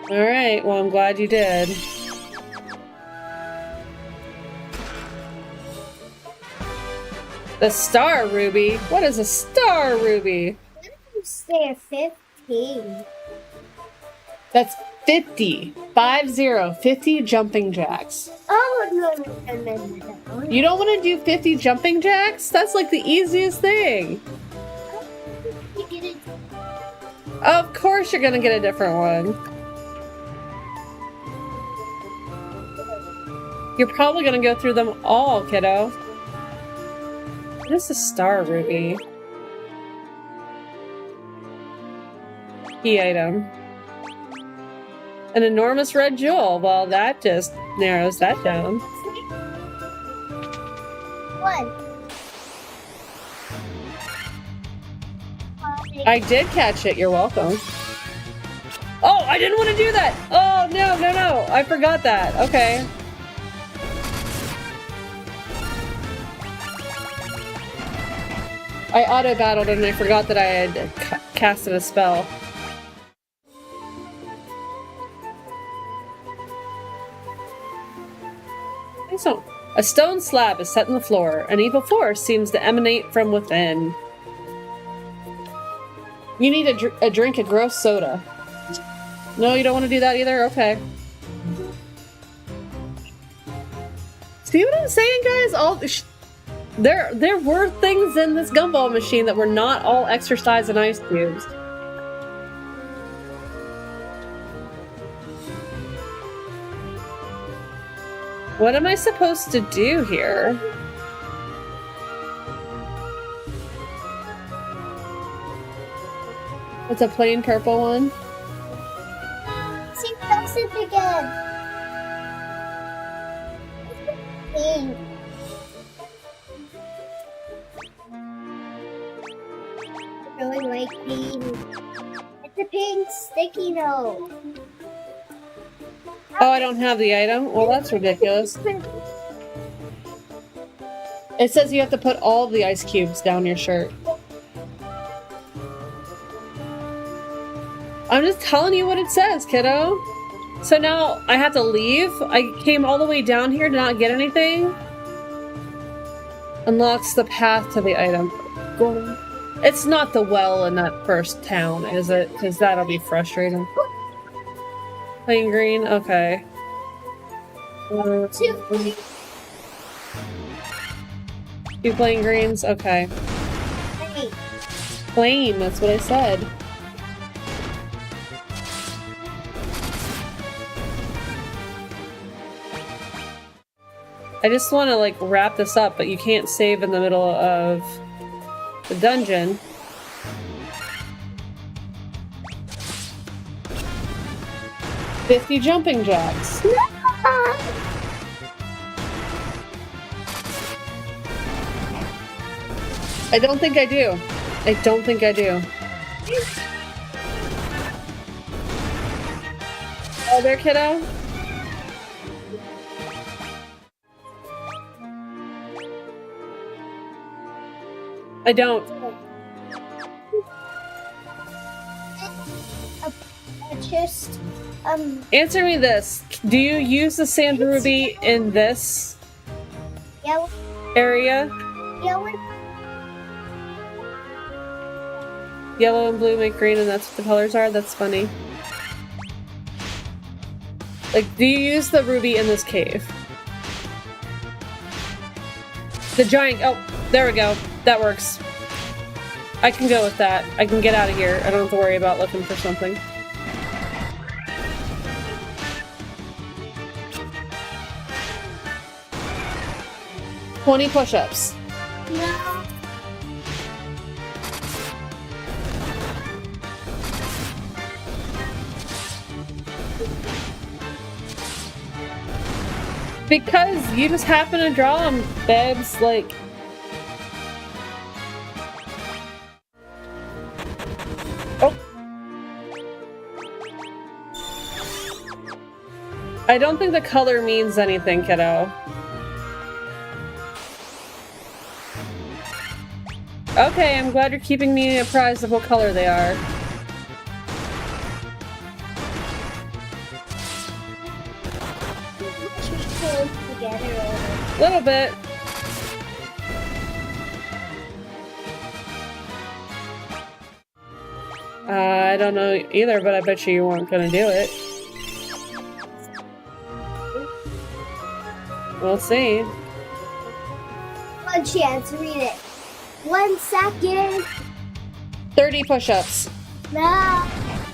Alright, well I'm glad you did. The Star Ruby? What is a Star Ruby? They're 15. That's 50. 50 jumping jacks. Oh, no. You don't want to do 50 jumping jacks? That's like the easiest thing. Of course you're gonna get a different one. You're probably gonna go through them all, kiddo. What is a Star Ruby? Key item. An enormous red jewel. Well, that just narrows that down. One. I did catch it. You're welcome. Oh, I didn't want to do that. Oh, no. I forgot that. Okay. I auto-battled and I forgot that I had casted a spell. So, a stone slab is set in the floor. An evil force seems to emanate from within. You need a drink of gross soda. No, you don't want to do that either? Okay. See what I'm saying, guys? There were things in this gumball machine that were not all exercise and ice cubes. What am I supposed to do here? It's a plain purple one. See, Thousand again. Pink. Really like pink. It's a pink sticky note. Oh, I don't have the item? Well, that's ridiculous. It says you have to put all the ice cubes down your shirt. I'm just telling you what it says, kiddo. So now I have to leave? I came all the way down here to not get anything? Unlocks the path to the item. It's not the well in that first town, is it? Because that'll be frustrating. Plain green? Okay. Two. Two plain greens? Okay. Hey. Plain, that's what I said. I just want to, like, wrap this up, but you can't save in the middle of the dungeon. $50 jumping jacks. I don't think I do. I don't think I do. Oh, there, kiddo? I don't. Just, Answer me this. Do you use the sand ruby in this yellow, area? yellow, Yellow and blue make green and that's what the colors are? That's funny. Like, do you use the ruby in this cave? The giant... Oh, there we go. That works. I can go with that. I can get out of here. I don't have to worry about looking for something. $20 push-ups. no. Because you just happen to draw them, babes. Like... Oh. I don't think the color means anything, kiddo. Okay, I'm glad you're keeping me apprised of what color they are. Should we pull them together or... Little bit. I don't know either, but I bet you weren't gonna do it. We'll see. One chance, read it. 1 second. 30 push-ups. No.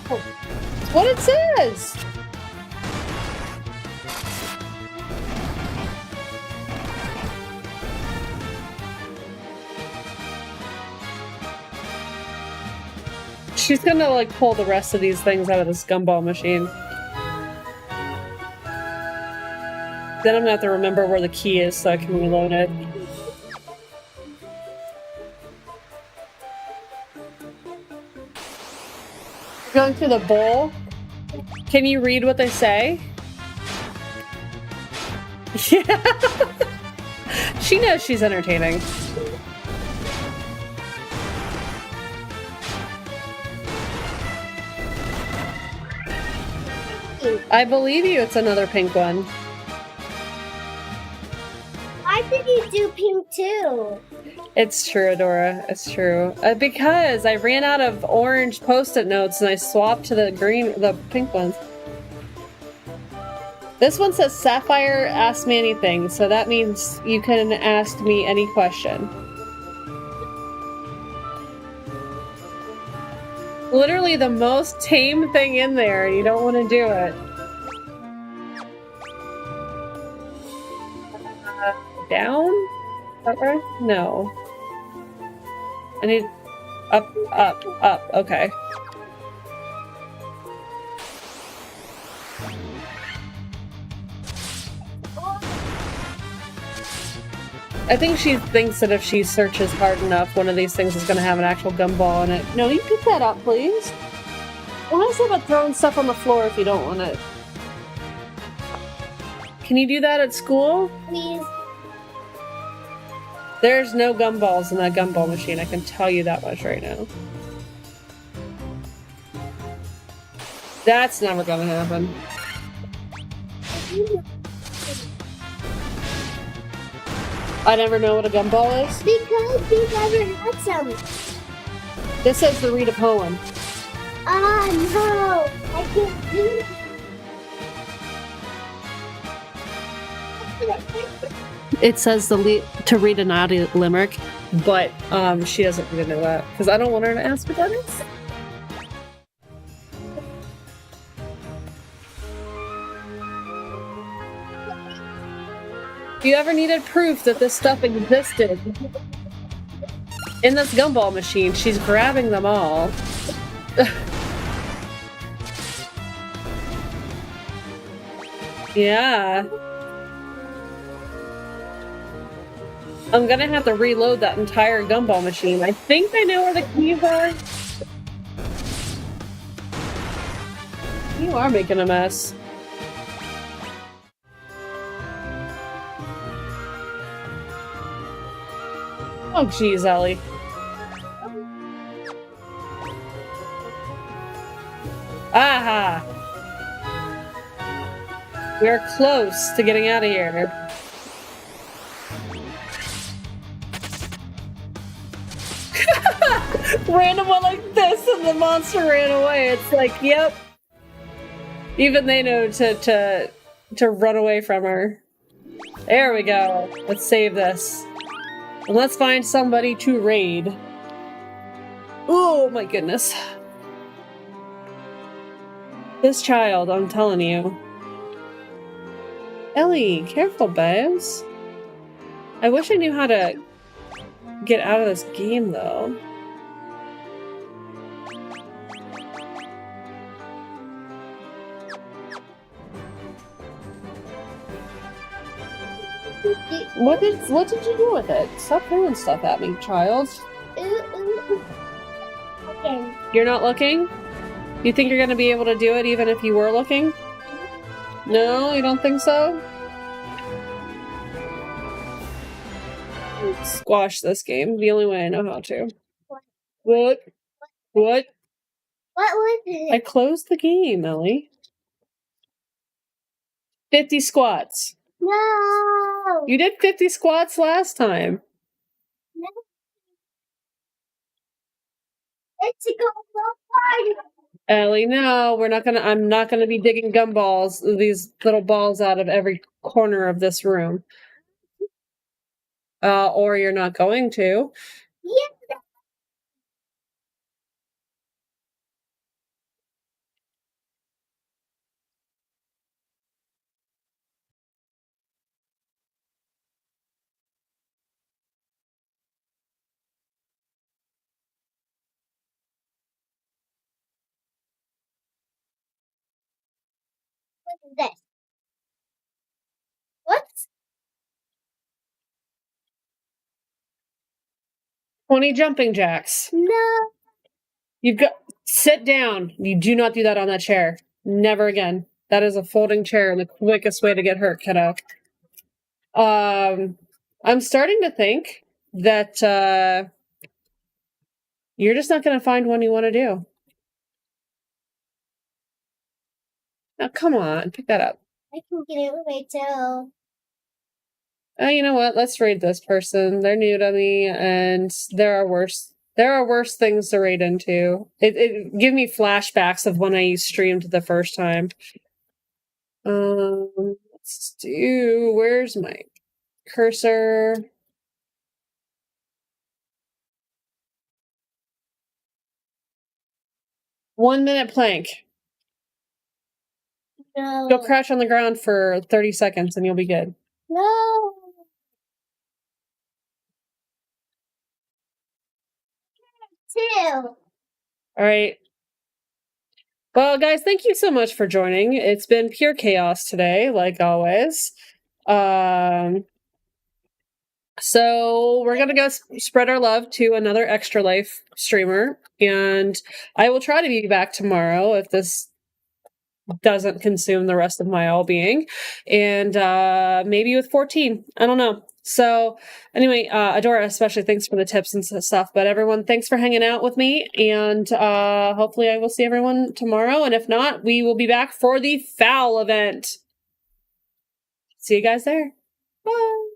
It's what it says. She's gonna, like, pull the rest of these things out of this gumball machine. Then I'm gonna have to remember where the key is so I can reload it. Going through the bowl. Can you read what they say? Yeah. She knows she's entertaining. Pink. I believe you, it's another pink one. Why did you you do pink too. It's true, Adora. It's true. Because I ran out of orange post-it notes and I swapped to the pink ones. This one says Sapphire ask me anything, so that means you can ask me any question. Literally the most tame thing in there, and you don't want to do it. Down? Is that right? No. I need up, up, up. Okay. I think she thinks that if she searches hard enough, one of these things is going to have an actual gumball in it. No, you pick that up, please. What I say about throwing stuff on the floor if you don't want it? Can you do that at school? Please. There's no gumballs in that gumball machine, I can tell you that much right now. That's never gonna happen. I never know what a gumball is. Because we never had some. This says to read a poem. Ah, no. I can't do it. It says to read a naughty limerick, but she doesn't even know that because I don't want her to ask what that is. If you ever needed proof that this stuff existed in this gumball machine, she's grabbing them all. Yeah. I'm gonna have to reload that entire gumball machine. I think I know where the keys are. You are making a mess. Oh, geez, Ellie. Aha! We're close to getting out of here. Random one like this, and the monster ran away. It's like, yep. Even they know to run away from her. There we go. Let's save this. And let's find somebody to raid. Oh my goodness. This child, I'm telling you. Ellie, careful, babes. I wish I knew how to get out of this game, though. What did you do with it? Stop throwing stuff at me, child. Okay. You're not looking? You think you're gonna be able to do it even if you were looking? No, you don't think so? Squash this game the only way I know how to. What? What? What was it? I closed the game, Ellie. 50 squats. No. You did 50 squats last time. It's a go party. Ellie, no, I'm not gonna be digging gumballs, these little balls out of every corner of this room. Or you're not going to. Yeah. What is this? What? 20 jumping jacks. No. You've got sit down. You do not do that on that chair. Never again. That is a folding chair and the quickest way to get hurt, kiddo. I'm starting to think that you're just not gonna find one you want to do. Now come on, pick that up. I can get it away too. You know what? Let's raid this person. They're new to me, and there are worse things to raid into. It give me flashbacks of when I streamed the first time. Let's do. Where's my cursor? One-minute plank. No. Go crash on the ground for 30 seconds and you'll be good. No. Two. All right. Well, guys, thank you so much for joining. It's been pure chaos today, like always. So we're gonna go spread our love to another Extra Life streamer, and I will try to be back tomorrow if this doesn't consume the rest of my all-being, and maybe with 14. I don't know. So anyway, Adora, especially thanks for the tips and stuff. But everyone, thanks for hanging out with me, and hopefully I will see everyone tomorrow. And if not, we will be back for the FOWL event. See you guys there. Bye.